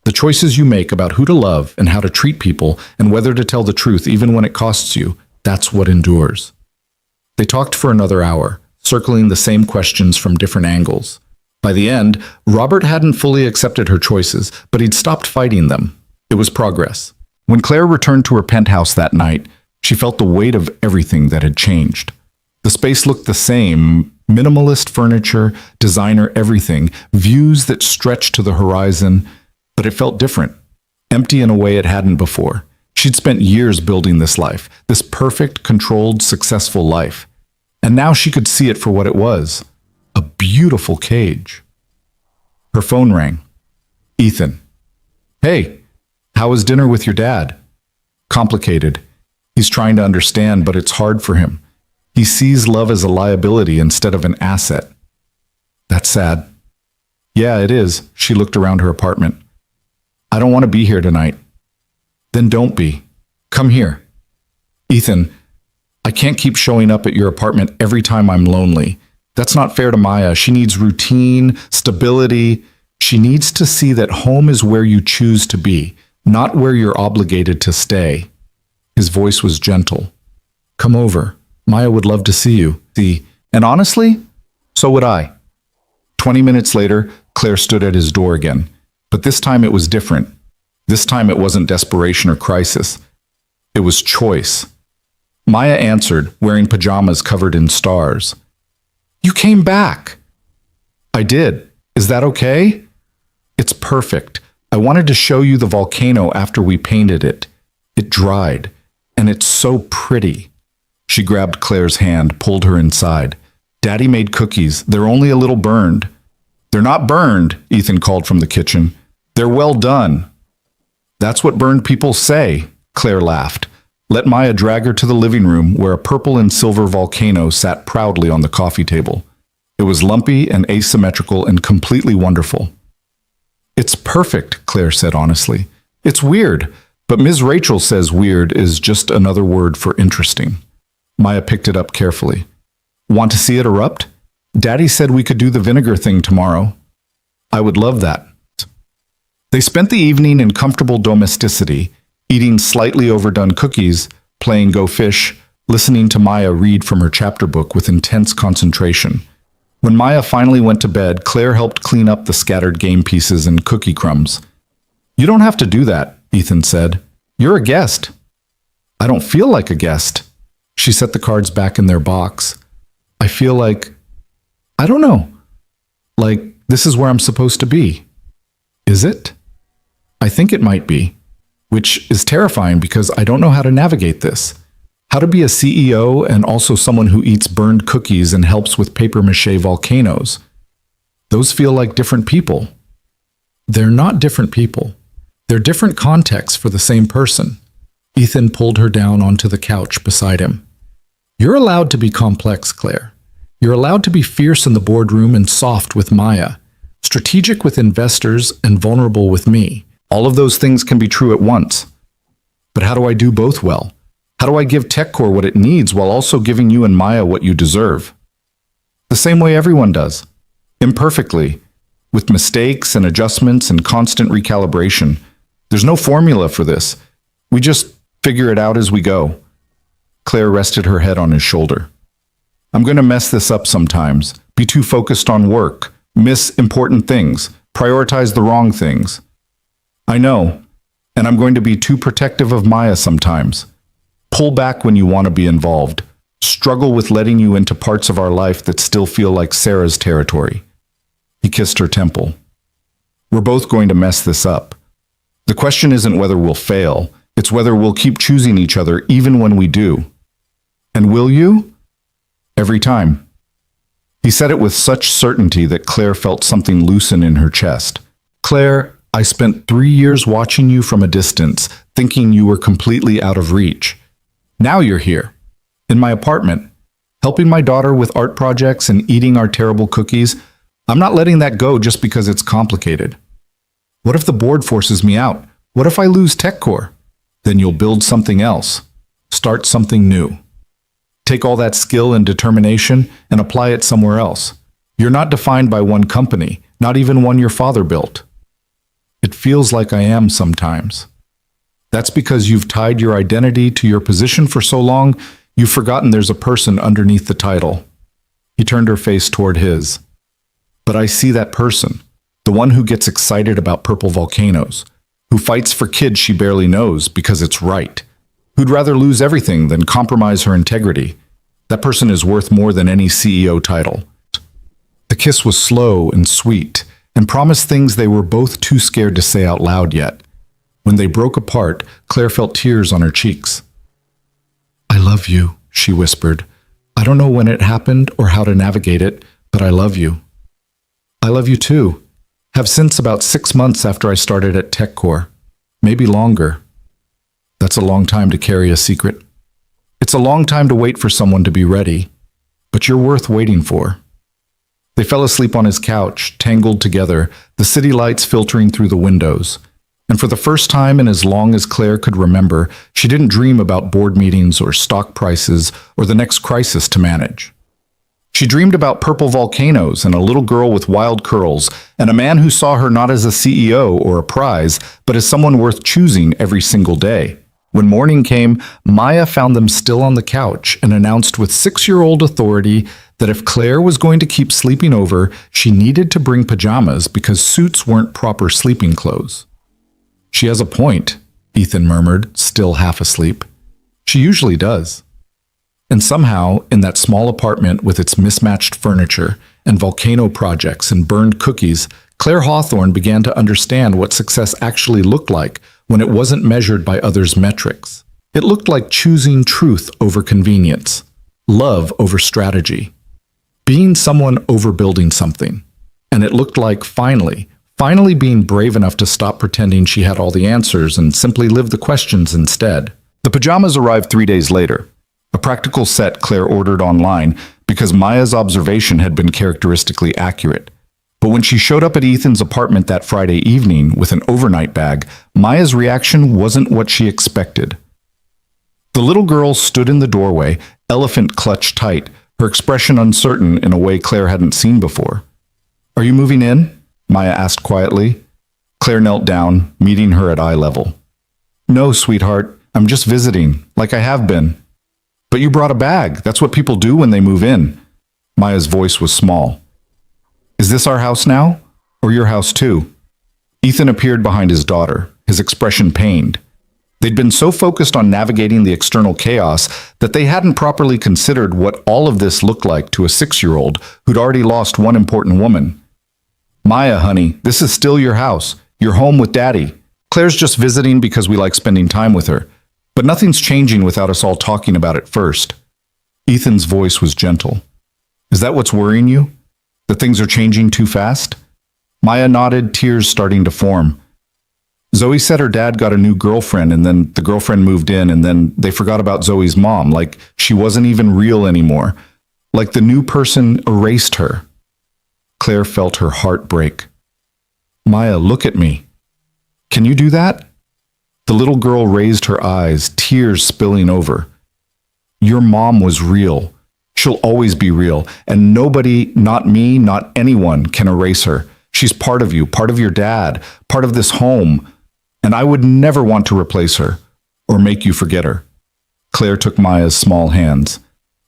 the choices you make about who to love and how to treat people and whether to tell the truth even when it costs you, that's what endures. They talked for another hour, circling the same questions from different angles. By the end, Robert hadn't fully accepted her choices, but he'd stopped fighting them. It was progress. When Claire returned to her penthouse that night, she felt the weight of everything that had changed. The space looked the same, minimalist furniture, designer everything, views that stretched to the horizon, but it felt different, empty in a way it hadn't before. She'd spent years building this life, this perfect, controlled, successful life. And now she could see it for what it was, a beautiful cage. Her phone rang. Ethan. Hey, how was dinner with your dad? Complicated. He's trying to understand, but it's hard for him. He sees love as a liability instead of an asset. That's sad. Yeah, it is. She looked around her apartment. I don't want to be here tonight. Then don't be. Come here. Ethan, I can't keep showing up at your apartment every time I'm lonely. That's not fair to Maya. She needs routine, stability. She needs to see that home is where you choose to be, not where you're obligated to stay. His voice was gentle. Come over. Maya would love to see you. And honestly, so would I. 20 minutes later, Claire stood at his door again. But this time it was different. This time it wasn't desperation or crisis. It was choice. Maya answered, wearing pajamas covered in stars. You came back. I did. Is that okay? It's perfect. I wanted to show you the volcano after we painted it. It dried, and it's so pretty. She grabbed Claire's hand, pulled her inside. Daddy made cookies. They're only a little burned. They're not burned, Ethan called from the kitchen. They're well done. That's what burned people say, Claire laughed. Let Maya drag her to the living room where a purple and silver volcano sat proudly on the coffee table. It was lumpy and asymmetrical and completely wonderful. It's perfect, Claire said honestly. It's weird, but Ms. Rachel says weird is just another word for interesting. Maya picked it up carefully. Want to see it erupt? Daddy said we could do the vinegar thing tomorrow. I would love that. They spent the evening in comfortable domesticity, eating slightly overdone cookies, playing Go Fish, listening to Maya read from her chapter book with intense concentration. When Maya finally went to bed, Claire helped clean up the scattered game pieces and cookie crumbs. You don't have to do that, Ethan said. You're a guest. I don't feel like a guest. She set the cards back in their box. I feel like, I don't know, like this is where I'm supposed to be. Is it? I think it might be, which is terrifying because I don't know how to navigate this. How to be a CEO and also someone who eats burned cookies and helps with papier-mâché volcanoes. Those feel like different people. They're not different people. They're different contexts for the same person. Ethan pulled her down onto the couch beside him. You're allowed to be complex, Claire. You're allowed to be fierce in the boardroom and soft with Maya, strategic with investors and vulnerable with me. All of those things can be true at once. But how do I do both well? How do I give TechCore what it needs while also giving you and Maya what you deserve? The same way everyone does. Imperfectly, with mistakes and adjustments and constant recalibration. There's no formula for this. We just figure it out as we go. Claire rested her head on his shoulder. I'm going to mess this up sometimes, be too focused on work, miss important things, prioritize the wrong things. I know, and I'm going to be too protective of Maya sometimes. Pull back when you want to be involved. Struggle with letting you into parts of our life that still feel like Sarah's territory. He kissed her temple. We're both going to mess this up. The question isn't whether we'll fail, it's whether we'll keep choosing each other even when we do. And will you? Every time. He said it with such certainty that Claire felt something loosen in her chest. Claire, I spent 3 years watching you from a distance, thinking you were completely out of reach. Now you're here, in my apartment, helping my daughter with art projects and eating our terrible cookies. I'm not letting that go just because it's complicated. What if the board forces me out? What if I lose TechCore? Then you'll build something else. Start something new. Take all that skill and determination and apply it somewhere else. You're not defined by one company, not even one your father built. It feels like I am sometimes. That's because you've tied your identity to your position for so long, you've forgotten there's a person underneath the title. He turned her face toward his. But I see that person, the one who gets excited about purple volcanoes, who fights for kids she barely knows because it's right, who'd rather lose everything than compromise her integrity. That person is worth more than any CEO title. The kiss was slow and sweet, and promised things they were both too scared to say out loud yet. When they broke apart, Claire felt tears on her cheeks. I love you, she whispered. I don't know when it happened or how to navigate it, but I love you. I love you too. Have since about 6 months after I started at TechCore. Maybe longer. That's a long time to carry a secret. It's a long time to wait for someone to be ready, but you're worth waiting for. They fell asleep on his couch, tangled together, the city lights filtering through the windows. And for the first time in as long as Claire could remember, she didn't dream about board meetings or stock prices or the next crisis to manage. She dreamed about purple volcanoes and a little girl with wild curls and a man who saw her not as a CEO or a prize, but as someone worth choosing every single day. When morning came, Maya found them still on the couch and announced with 6-year-old authority that if Claire was going to keep sleeping over, she needed to bring pajamas because suits weren't proper sleeping clothes. She has a point, Ethan murmured, still half asleep. She usually does. And somehow, in that small apartment with its mismatched furniture and volcano projects and burned cookies, Claire Hawthorne began to understand what success actually looked like when it wasn't measured by others' metrics. It looked like choosing truth over convenience, love over strategy, being someone over building something. And it looked like finally being brave enough to stop pretending she had all the answers and simply live the questions instead. The pajamas arrived 3 days later. A practical set Claire ordered online because Maya's observation had been characteristically accurate. But when she showed up at Ethan's apartment that Friday evening with an overnight bag, Maya's reaction wasn't what she expected. The little girl stood in the doorway, elephant clutched tight, her expression uncertain in a way Claire hadn't seen before. "Are you moving in?" Maya asked quietly. Claire knelt down, meeting her at eye level. "No, sweetheart, I'm just visiting, like I have been." "But you brought a bag. That's what people do when they move in." Maya's voice was small. "Is this our house now? Or your house too?" Ethan appeared behind his daughter, his expression pained. They'd been so focused on navigating the external chaos that they hadn't properly considered what all of this looked like to a 6-year-old who'd already lost one important woman. "Maya, honey, this is still your house. You're home with Daddy. Claire's just visiting because we like spending time with her. But nothing's changing without us all talking about it first." Ethan's voice was gentle. "Is that what's worrying you? That things are changing too fast?" Maya nodded, tears starting to form. "Zoe said her dad got a new girlfriend, and then the girlfriend moved in, and then they forgot about Zoe's mom, like she wasn't even real anymore. Like the new person erased her." Claire felt her heart break. "Maya, look at me. Can you do that?" The little girl raised her eyes, tears spilling over. "Your mom was real. She'll always be real, and nobody, not me, not anyone, can erase her. She's part of you, part of your dad, part of this home, and I would never want to replace her or make you forget her." Claire took Maya's small hands.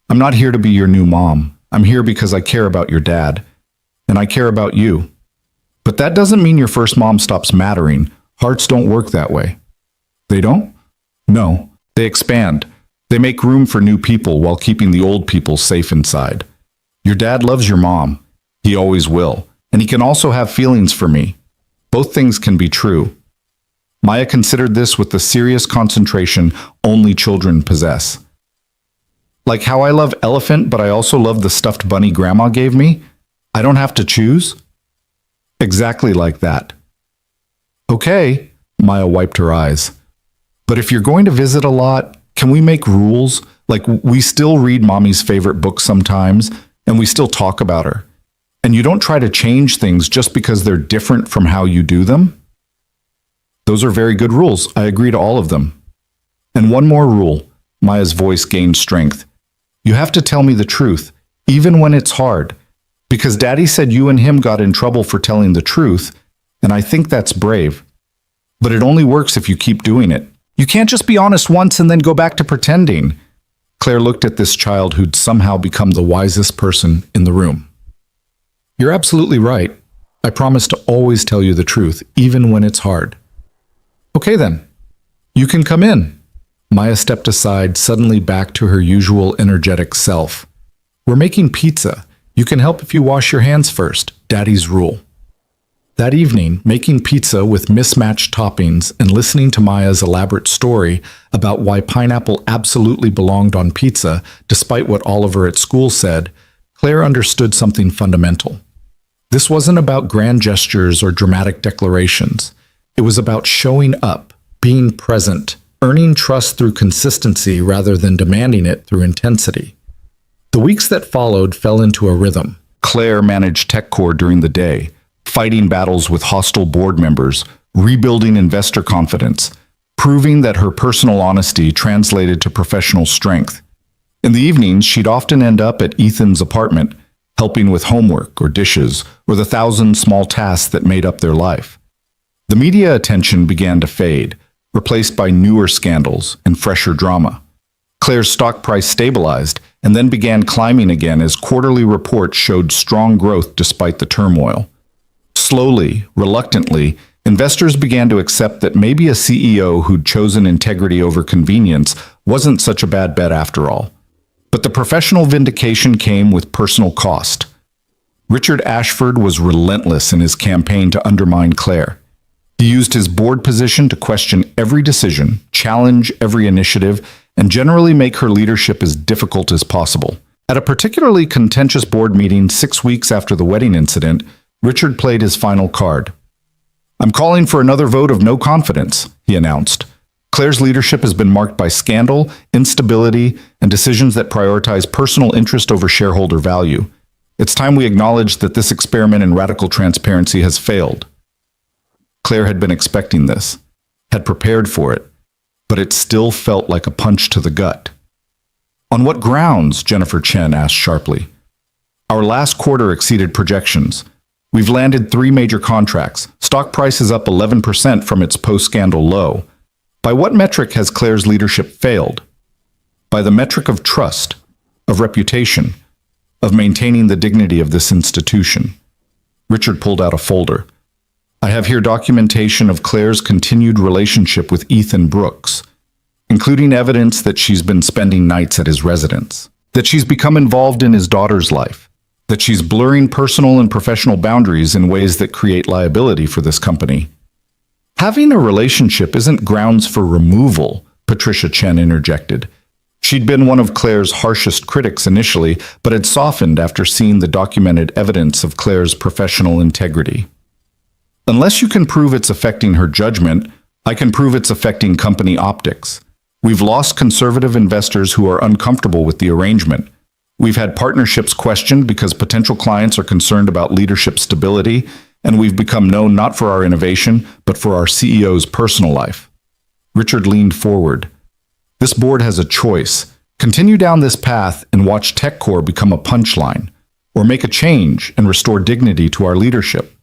"I'm not here to be your new mom. I'm here because I care about your dad, and I care about you. But that doesn't mean your first mom stops mattering. Hearts don't work that way." "They don't?" "No, they expand. They make room for new people while keeping the old people safe inside. Your dad loves your mom. He always will. And he can also have feelings for me. Both things can be true." Maya considered this with the serious concentration only children possess. "Like how I love elephant, but I also love the stuffed bunny Grandma gave me? I don't have to choose?" "Exactly like that." "Okay," Maya wiped her eyes. "But if you're going to visit a lot, can we make rules? Like we still read Mommy's favorite book sometimes, and we still talk about her. And you don't try to change things just because they're different from how you do them?" "Those are very good rules. I agree to all of them." "And one more rule." Maya's voice gained strength. "You have to tell me the truth, even when it's hard. Because Daddy said you and him got in trouble for telling the truth, and I think that's brave. But it only works if you keep doing it. You can't just be honest once and then go back to pretending." Claire looked at this child who'd somehow become the wisest person in the room. "You're absolutely right. I promise to always tell you the truth, even when it's hard." "Okay then. You can come in." Maya stepped aside, suddenly back to her usual energetic self. "We're making pizza. You can help if you wash your hands first. Daddy's rule." That evening, making pizza with mismatched toppings and listening to Maya's elaborate story about why pineapple absolutely belonged on pizza, despite what Oliver at school said, Claire understood something fundamental. This wasn't about grand gestures or dramatic declarations. It was about showing up, being present, earning trust through consistency rather than demanding it through intensity. The weeks that followed fell into a rhythm. Claire managed TechCore during the day, fighting battles with hostile board members, rebuilding investor confidence, proving that her personal honesty translated to professional strength. In the evenings, she'd often end up at Ethan's apartment, helping with homework or dishes or the 1,000 small tasks that made up their life. The media attention began to fade, replaced by newer scandals and fresher drama. Claire's stock price stabilized and then began climbing again as quarterly reports showed strong growth despite the turmoil. Slowly, reluctantly, investors began to accept that maybe a CEO who'd chosen integrity over convenience wasn't such a bad bet after all. But the professional vindication came with personal cost. Richard Ashford was relentless in his campaign to undermine Claire. He used his board position to question every decision, challenge every initiative, and generally make her leadership as difficult as possible. At a particularly contentious board meeting 6 weeks after the wedding incident, Richard played his final card. "I'm calling for another vote of no confidence," he announced. "Claire's leadership has been marked by scandal, instability, and decisions that prioritize personal interest over shareholder value. It's time we acknowledge that this experiment in radical transparency has failed." Claire had been expecting this, had prepared for it, but it still felt like a punch to the gut. On what grounds? Jennifer Chen asked sharply. Our last quarter exceeded projections. We've landed 3 major contracts. Stock price is up 11% from its post-scandal low. By what metric has Claire's leadership failed? By the metric of trust, of reputation, of maintaining the dignity of this institution. Richard pulled out a folder. I have here documentation of Claire's continued relationship with Ethan Brooks, including evidence that she's been spending nights at his residence, that she's become involved in his daughter's life, that she's blurring personal and professional boundaries in ways that create liability for this company. Having a relationship isn't grounds for removal, Patricia Chen interjected. She'd been one of Claire's harshest critics initially, but had softened after seeing the documented evidence of Claire's professional integrity. Unless you can prove it's affecting her judgment, I can prove it's affecting company optics. We've lost conservative investors who are uncomfortable with the arrangement. We've had partnerships questioned because potential clients are concerned about leadership stability, and we've become known not for our innovation, but for our CEO's personal life. Richard leaned forward. This board has a choice. Continue down this path and watch TechCore become a punchline, or make a change and restore dignity to our leadership.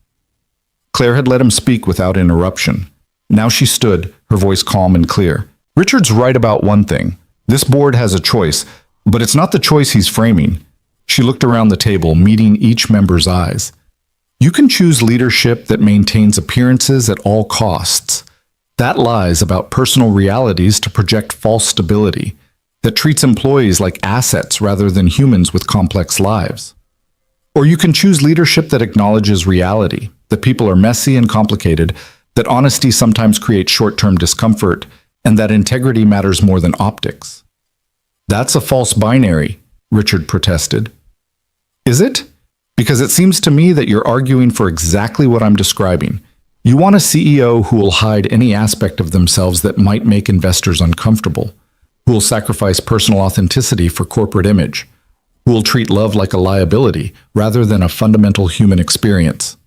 Claire had let him speak without interruption. Now she stood, her voice calm and clear. Richard's right about one thing. This board has a choice, but it's not the choice he's framing. She looked around the table, meeting each member's eyes. You can choose leadership that maintains appearances at all costs, that lies about personal realities to project false stability, that treats employees like assets rather than humans with complex lives. Or you can choose leadership that acknowledges reality, that people are messy and complicated, that honesty sometimes creates short-term discomfort, and that integrity matters more than optics. That's a false binary, Richard protested. Is it? Because it seems to me that you're arguing for exactly what I'm describing. You want a CEO who will hide any aspect of themselves that might make investors uncomfortable, who will sacrifice personal authenticity for corporate image, who will treat love like a liability rather than a fundamental human experience.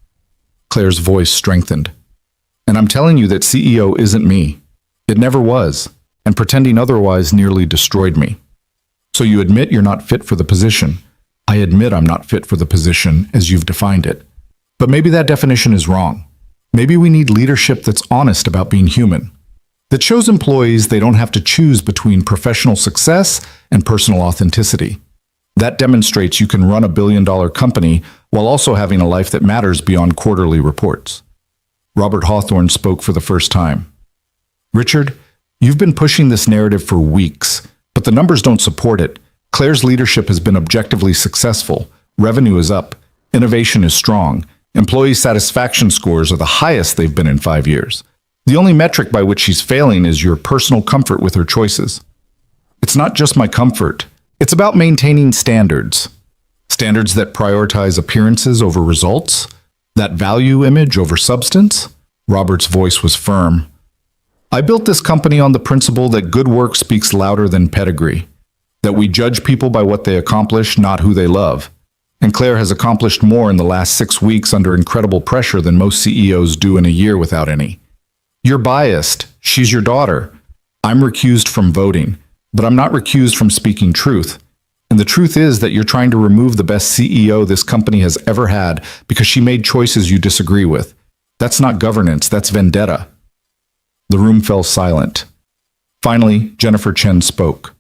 Claire's voice strengthened. And I'm telling you that CEO isn't me. It never was, and pretending otherwise nearly destroyed me. So you admit you're not fit for the position. I admit I'm not fit for the position as you've defined it. But maybe that definition is wrong. Maybe we need leadership that's honest about being human, that shows employees they don't have to choose between professional success and personal authenticity. That demonstrates you can run a billion-dollar company while also having a life that matters beyond quarterly reports. Robert Hawthorne spoke for the first time. Richard, you've been pushing this narrative for weeks, but the numbers don't support it. Claire's leadership has been objectively successful. Revenue is up. Innovation is strong. Employee satisfaction scores are the highest they've been in 5 years. The only metric by which she's failing is your personal comfort with her choices. It's not just my comfort. It's about maintaining standards. Standards that prioritize appearances over results, that value image over substance. Robert's voice was firm. I built this company on the principle that good work speaks louder than pedigree, that we judge people by what they accomplish, not who they love. And Claire has accomplished more in the last 6 weeks under incredible pressure than most CEOs do in a year without any. You're biased. She's your daughter. I'm recused from voting, but I'm not recused from speaking truth. And the truth is that you're trying to remove the best CEO this company has ever had because she made choices you disagree with. That's not governance, that's vendetta. The room fell silent. Finally, Jennifer Chen spoke.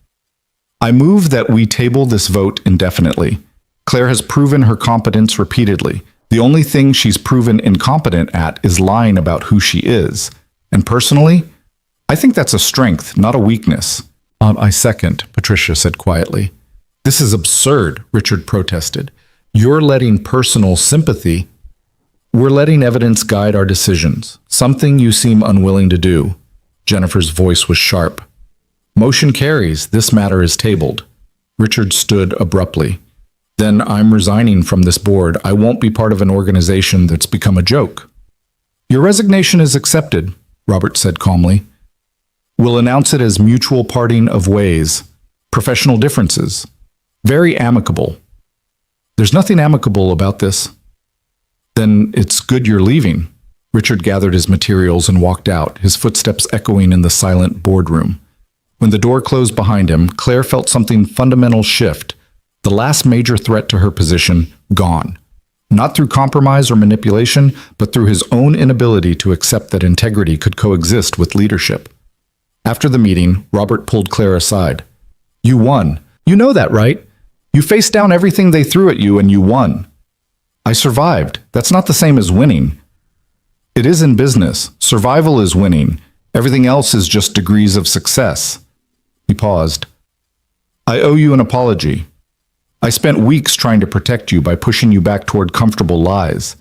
I move that we table this vote indefinitely. Claire has proven her competence repeatedly. The only thing she's proven incompetent at is lying about who she is. And personally, I think that's a strength, not a weakness. I second, Patricia said quietly. This is absurd, Richard protested. You're letting personal sympathy. We're letting evidence guide our decisions, something you seem unwilling to do. Jennifer's voice was sharp. Motion carries. This matter is tabled. Richard stood abruptly. Then I'm resigning from this board. I won't be part of an organization that's become a joke. Your resignation is accepted, Robert said calmly. We'll announce it as mutual parting of ways, professional differences. Very amicable. There's nothing amicable about this. Then it's good you're leaving. Richard gathered his materials and walked out, his footsteps echoing in the silent boardroom. When the door closed behind him, Claire felt something fundamental shift. The last major threat to her position gone. Not through compromise or manipulation, but through his own inability to accept that integrity could coexist with leadership. After the meeting, Robert pulled Claire aside. You won. You know that, right? You faced down everything they threw at you and you won. I survived. That's not the same as winning. It is in business. Survival is winning. Everything else is just degrees of success. He paused. I owe you an apology. I spent weeks trying to protect you by pushing you back toward comfortable lies.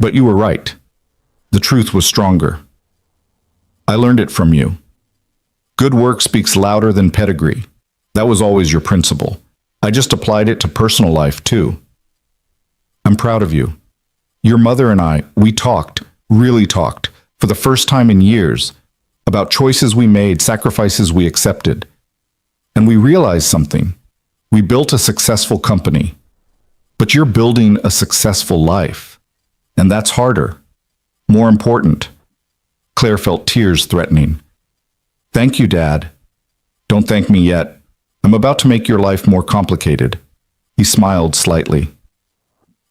But you were right. The truth was stronger. I learned it from you. Good work speaks louder than pedigree. That was always your principle. I just applied it to personal life, too. I'm proud of you. Your mother and I, we talked, really talked, for the first time in years, about choices we made, sacrifices we accepted. And we realized something. We built a successful company. But you're building a successful life. And that's harder. More important. Claire felt tears threatening. Thank you, Dad. Don't thank me yet. I'm about to make your life more complicated. He smiled slightly.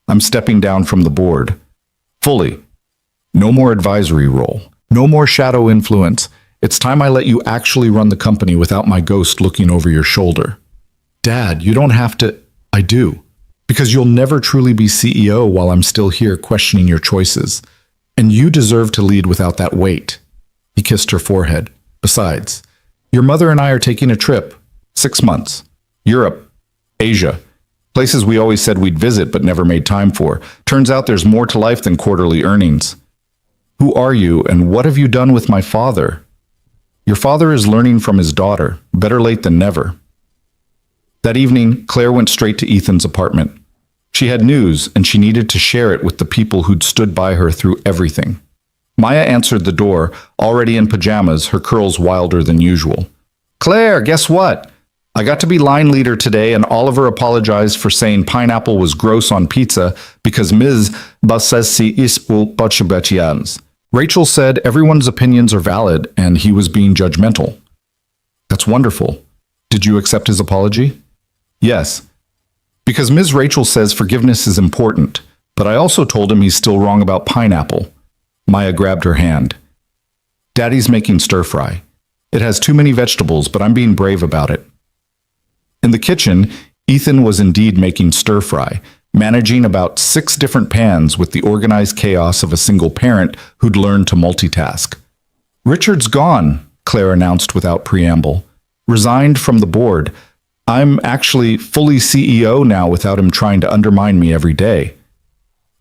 I'm stepping down from the board. Fully. No more advisory role. No more shadow influence. It's time I let you actually run the company without my ghost looking over your shoulder. Dad, you don't have to. I do. Because you'll never truly be CEO while I'm still here questioning your choices. And you deserve to lead without that weight. He kissed her forehead. Besides, your mother and I are taking a trip. 6 months. Europe. Asia. Places we always said we'd visit but never made time for. Turns out there's more to life than quarterly earnings. Who are you and what have you done with my father? Your father is learning from his daughter. Better late than never. That evening, Claire went straight to Ethan's apartment. She had news and she needed to share it with the people who'd stood by her through everything. Maya answered the door, already in pajamas, her curls wilder than usual. Claire, guess what? I got to be line leader today and Oliver apologized for saying pineapple was gross on pizza because Ms. Bassesi ispul pochibetians. Rachel said everyone's opinions are valid and he was being judgmental. That's wonderful. Did you accept his apology? Yes. Because Ms. Rachel says forgiveness is important, but I also told him he's still wrong about pineapple. Maya grabbed her hand. Daddy's making stir fry. It has too many vegetables, but I'm being brave about it. In the kitchen, Ethan was indeed making stir fry, managing about 6 different pans with the organized chaos of a single parent who'd learned to multitask. Richard's gone, Claire announced without preamble. Resigned from the board. I'm actually fully CEO now without him trying to undermine me every day.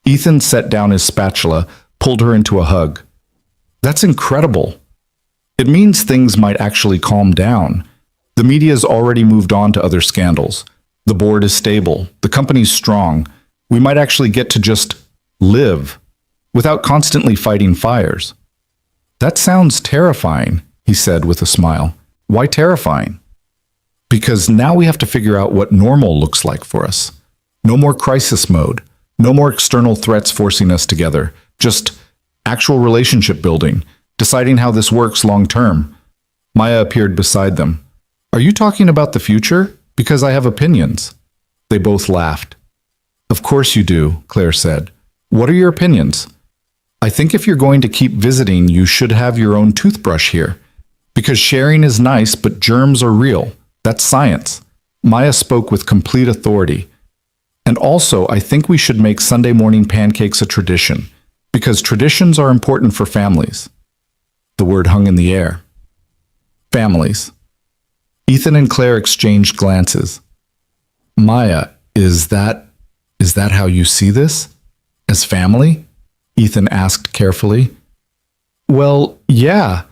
Ethan set down his spatula, pulled her into a hug. That's incredible. It means things might actually calm down. The media's already moved on to other scandals. The board is stable. The company's strong. We might actually get to just live without constantly fighting fires. That sounds terrifying, he said with a smile. Why terrifying? Because now we have to figure out what normal looks like for us. No more crisis mode. No more external threats forcing us together. Just actual relationship building. Deciding how this works long term. Maya appeared beside them. Are you talking about the future? Because I have opinions. They both laughed. Of course you do, Claire said. What are your opinions? I think if you're going to keep visiting, you should have your own toothbrush here. Because sharing is nice, but germs are real. That's science. Maya spoke with complete authority. And also, I think we should make Sunday morning pancakes a tradition. Because traditions are important for families. The word hung in the air. Families. Ethan and Claire exchanged glances. Maya, is that how you see this? As family? Ethan asked carefully. Well, yeah.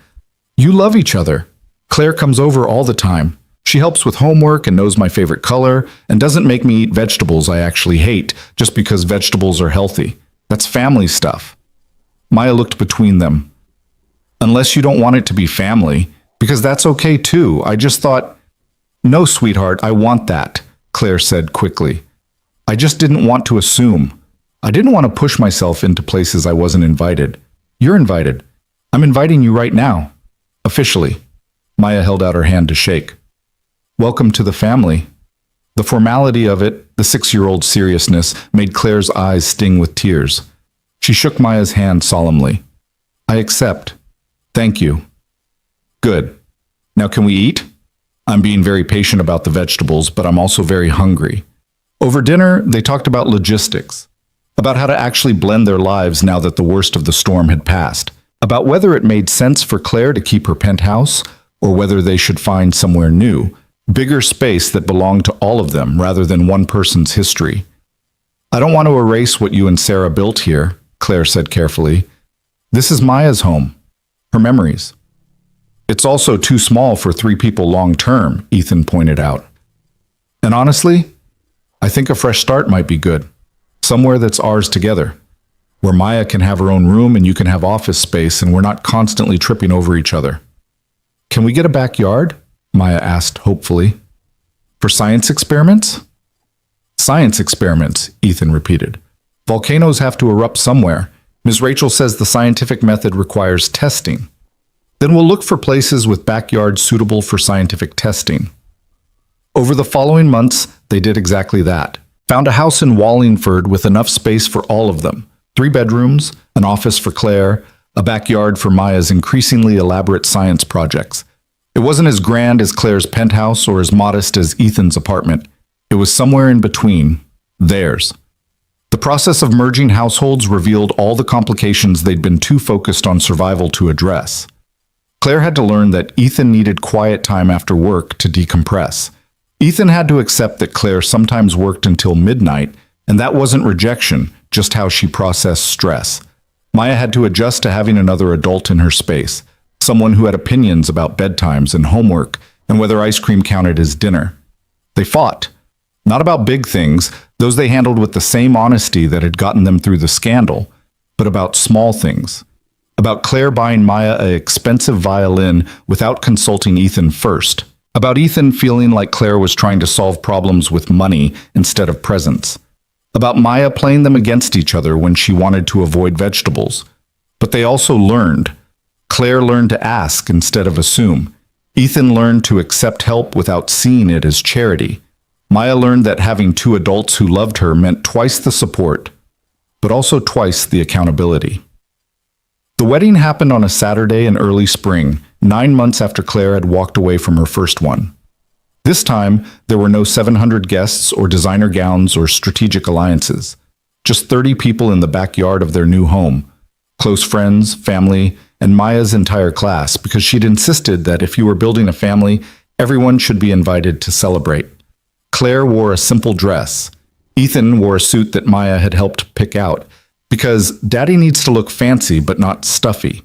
You love each other. Claire comes over all the time. She helps with homework and knows my favorite color and doesn't make me eat vegetables I actually hate just because vegetables are healthy. That's family stuff. Maya looked between them. Unless you don't want it to be family, because that's okay too. I just thought, no, sweetheart, I want that, Claire said quickly. I just didn't want to assume. I didn't want to push myself into places I wasn't invited. You're invited. I'm inviting you right now. Officially. Maya held out her hand to shake. Welcome to the family. The formality of it, the 6-year-old seriousness, made Claire's eyes sting with tears. She shook Maya's hand solemnly. I accept. Thank you. Good. Now can we eat? I'm being very patient about the vegetables, but I'm also very hungry. Over dinner, they talked about logistics, about how to actually blend their lives now that the worst of the storm had passed, about whether it made sense for Claire to keep her penthouse or whether they should find somewhere new, bigger space that belonged to all of them rather than one person's history. I don't want to erase what you and Sarah built here, Claire said carefully. This is Maya's home, her memories. It's also too small for 3 people long term, Ethan pointed out. And honestly, I think a fresh start might be good. Somewhere that's ours together, where Maya can have her own room and you can have office space and we're not constantly tripping over each other. Can we get a backyard? Maya asked hopefully. For science experiments? Science experiments, Ethan repeated. Volcanoes have to erupt somewhere. Ms. Rachel says the scientific method requires testing. Then we'll look for places with backyards suitable for scientific testing. Over the following months, they did exactly that. Found a house in Wallingford with enough space for all of them. 3 bedrooms, an office for Claire, a backyard for Maya's increasingly elaborate science projects. It wasn't as grand as Claire's penthouse or as modest as Ethan's apartment. It was somewhere in between, theirs. The process of merging households revealed all the complications they'd been too focused on survival to address. Claire had to learn that Ethan needed quiet time after work to decompress. Ethan had to accept that Claire sometimes worked until midnight, and that wasn't rejection, just how she processed stress. Maya had to adjust to having another adult in her space, someone who had opinions about bedtimes and homework and whether ice cream counted as dinner. They fought. Not about big things, those they handled with the same honesty that had gotten them through the scandal, but about small things. About Claire buying Maya an expensive violin without consulting Ethan first. About Ethan feeling like Claire was trying to solve problems with money instead of presents. About Maya playing them against each other when she wanted to avoid vegetables. But they also learned. Claire learned to ask instead of assume. Ethan learned to accept help without seeing it as charity. Maya learned that having 2 adults who loved her meant twice the support, but also twice the accountability. The wedding happened on a Saturday in early spring, 9 months after Claire had walked away from her first one. This time, there were no 700 guests or designer gowns or strategic alliances. Just 30 people in the backyard of their new home. Close friends, family, and Maya's entire class, because she'd insisted that if you were building a family, everyone should be invited to celebrate. Claire wore a simple dress. Ethan wore a suit that Maya had helped pick out, because Daddy needs to look fancy but not stuffy.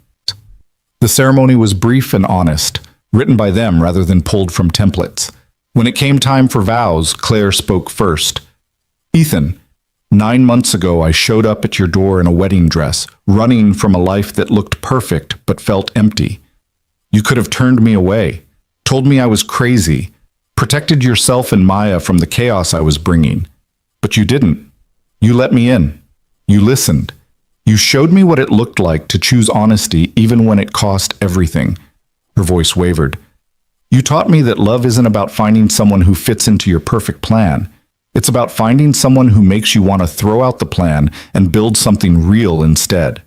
The ceremony was brief and honest, written by them rather than pulled from templates. When it came time for vows, Claire spoke first. Ethan, 9 months ago I showed up at your door in a wedding dress, running from a life that looked perfect but felt empty. You could have turned me away, told me I was crazy, protected yourself and Maya from the chaos I was bringing. But you didn't. You let me in. You listened. You showed me what it looked like to choose honesty even when it cost everything. Her voice wavered. You taught me that love isn't about finding someone who fits into your perfect plan. It's about finding someone who makes you want to throw out the plan and build something real instead.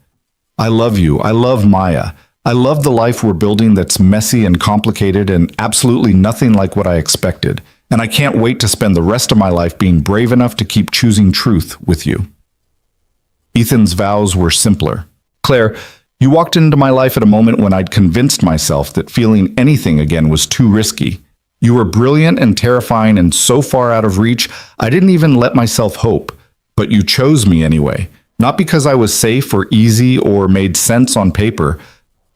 I love you. I love Maya. I love the life we're building that's messy and complicated and absolutely nothing like what I expected. And I can't wait to spend the rest of my life being brave enough to keep choosing truth with you. Ethan's vows were simpler. Claire, you walked into my life at a moment when I'd convinced myself that feeling anything again was too risky. You were brilliant and terrifying and so far out of reach, I didn't even let myself hope. But you chose me anyway, not because I was safe or easy or made sense on paper,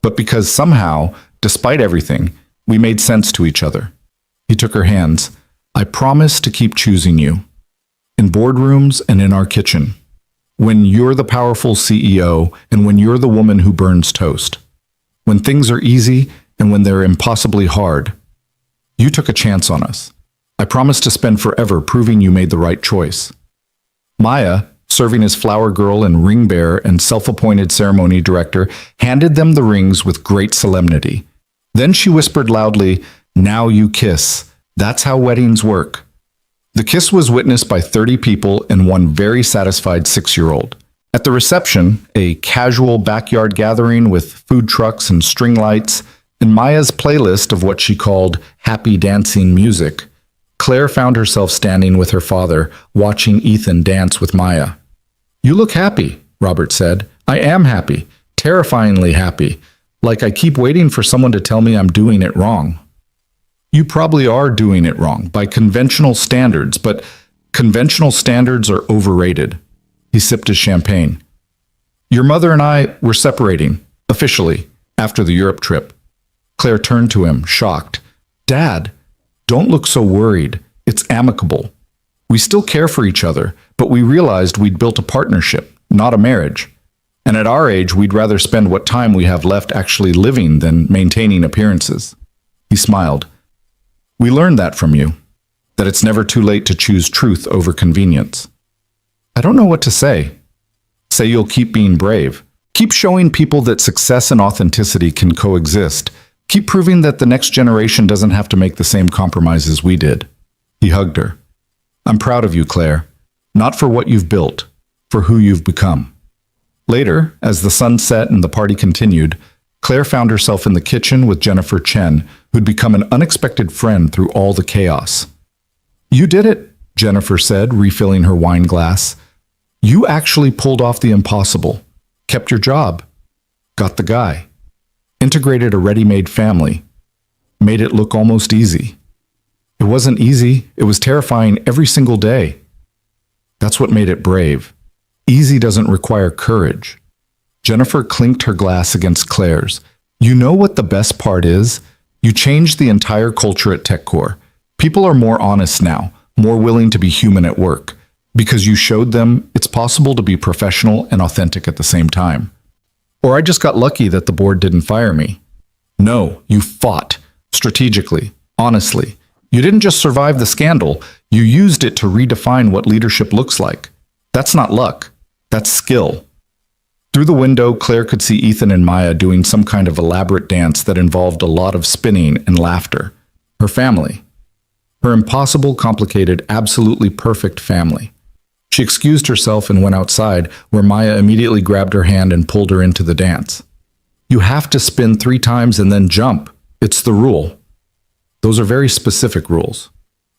but because somehow, despite everything, we made sense to each other. He took her hands. I promise to keep choosing you. In boardrooms and in our kitchen. When you're the powerful CEO and when you're the woman who burns toast. When things are easy and when they're impossibly hard. You took a chance on us. I promise to spend forever proving you made the right choice. Maya, serving as flower girl and ring bearer and self-appointed ceremony director, handed them the rings with great solemnity. Then she whispered loudly, "Now you kiss. That's how weddings work." The kiss was witnessed by 30 people and one very satisfied 6-year-old. At the reception, a casual backyard gathering with food trucks and string lights, and Maya's playlist of what she called happy dancing music, Claire found herself standing with her father, watching Ethan dance with Maya. "You look happy," Robert said. "I am happy, terrifyingly happy, like I keep waiting for someone to tell me I'm doing it wrong." "You probably are doing it wrong by conventional standards, but conventional standards are overrated." He sipped his champagne. "Your mother and I were separating, officially, after the Europe trip." Claire turned to him, shocked. "Dad, don't look so worried. It's amicable. We still care for each other, but we realized we'd built a partnership, not a marriage. And at our age, we'd rather spend what time we have left actually living than maintaining appearances." He smiled. "We learned that from you, that it's never too late to choose truth over convenience." "I don't know what to say." "Say you'll keep being brave. Keep showing people that success and authenticity can coexist. Keep proving that the next generation doesn't have to make the same compromises we did." He hugged her. "I'm proud of you, Claire. Not for what you've built, for who you've become." Later, as the sun set and the party continued, Claire found herself in the kitchen with Jennifer Chen, who'd become an unexpected friend through all the chaos. "You did it," Jennifer said, refilling her wine glass. "You actually pulled off the impossible, kept your job, got the guy, integrated a ready-made family, made it look almost easy. It wasn't easy, it was terrifying every single day. That's what made it brave. Easy doesn't require courage." Jennifer clinked her glass against Claire's. "You know what the best part is? You changed the entire culture at TechCore. People are more honest now, more willing to be human at work, because you showed them it's possible to be professional and authentic at the same time. Or I just got lucky that the board didn't fire me. No, you fought, strategically, honestly. You didn't just survive the scandal, you used it to redefine what leadership looks like. That's not luck, that's skill." Through the window, Claire could see Ethan and Maya doing some kind of elaborate dance that involved a lot of spinning and laughter. Her family. Her impossible, complicated, absolutely perfect family. She excused herself and went outside, where Maya immediately grabbed her hand and pulled her into the dance. "You have to spin 3 times and then jump. It's the rule." "Those are very specific rules."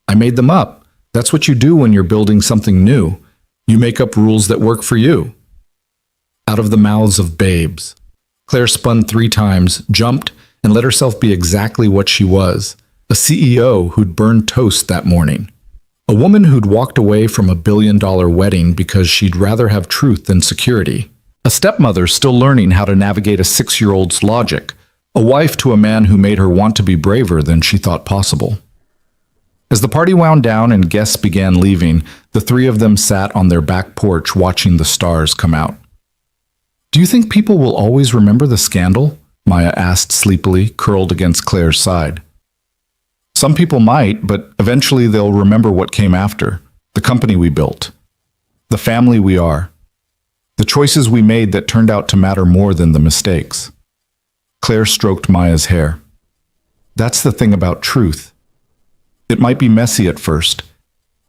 "I made them up. That's what you do when you're building something new. You make up rules that work for you." Out of the mouths of babes. Claire spun 3 times, jumped, and let herself be exactly what she was, a CEO who'd burned toast that morning. A woman who'd walked away from a billion-dollar wedding because she'd rather have truth than security. A stepmother still learning how to navigate a 6-year-old's logic. A wife to a man who made her want to be braver than she thought possible. As the party wound down and guests began leaving, the 3 of them sat on their back porch watching the stars come out. "Do you think people will always remember the scandal?" Maya asked sleepily, curled against Claire's side. "Some people might, but eventually they'll remember what came after. The company we built. The family we are. The choices we made that turned out to matter more than the mistakes." Claire stroked Maya's hair. "That's the thing about truth. It might be messy at first,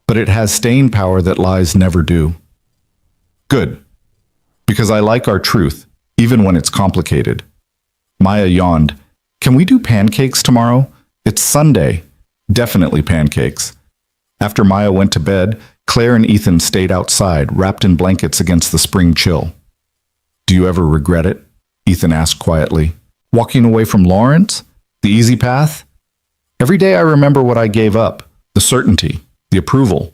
but it has staying power that lies never do." "Good. Because I like our truth, even when it's complicated." Maya yawned. "Can we do pancakes tomorrow? It's Sunday. Definitely pancakes." After Maya went to bed, Claire and Ethan stayed outside, wrapped in blankets against the spring chill. "Do you ever regret it?" Ethan asked quietly. "Walking away from Lawrence? The easy path? Every day I remember what I gave up, the certainty, the approval,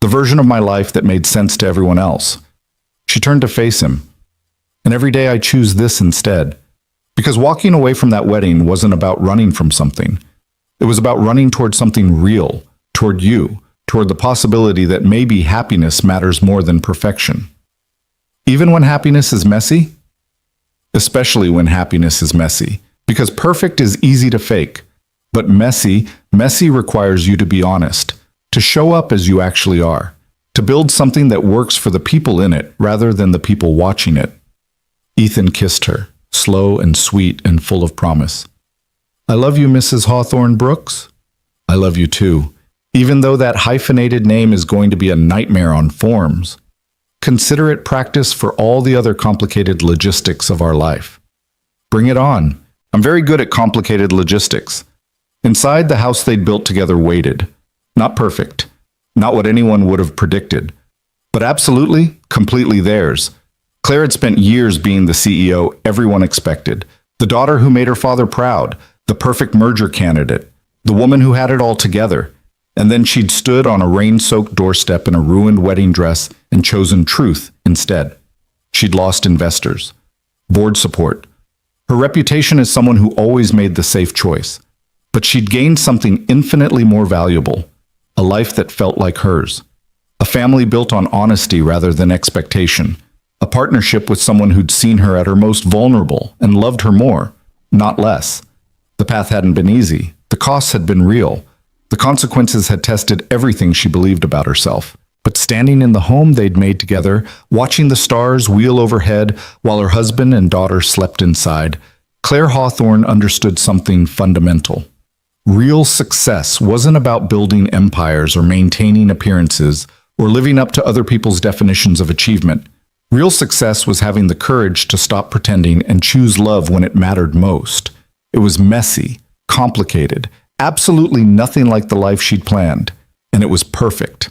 the version of my life that made sense to everyone else." She turned to face him. "And every day I choose this instead. Because walking away from that wedding wasn't about running from something. It was about running toward something real, toward you, toward the possibility that maybe happiness matters more than perfection. Even when happiness is messy? Especially when happiness is messy. Because perfect is easy to fake. But messy requires you to be honest, to show up as you actually are, to build something that works for the people in it rather than the people watching it." Ethan kissed her, slow and sweet and full of promise. I love you, Mrs. Hawthorne Brooks. I love you too, even though that hyphenated name is going to be a nightmare on forms. Consider it practice for all the other complicated logistics of our life. Bring it on. I'm very good at complicated logistics. Inside, the house they'd built together waited. Not perfect. Not what anyone would have predicted. But absolutely, completely theirs. Claire had spent years being the CEO everyone expected. The daughter who made her father proud. The perfect merger candidate. The woman who had it all together. And then she'd stood on a rain-soaked doorstep in a ruined wedding dress and chosen truth instead. She'd lost investors. Board support. Her reputation as someone who always made the safe choice. But she'd gained something infinitely more valuable. A life that felt like hers. A family built on honesty rather than expectation. A partnership with someone who'd seen her at her most vulnerable and loved her more, not less. The path hadn't been easy. The costs had been real. The consequences had tested everything she believed about herself. But standing in the home they'd made together, watching the stars wheel overhead while her husband and daughter slept inside, Claire Hawthorne understood something fundamental. Real success wasn't about building empires or maintaining appearances or living up to other people's definitions of achievement. Real success was having the courage to stop pretending and choose love when it mattered most. It was messy, complicated, absolutely nothing like the life she'd planned, and it was perfect.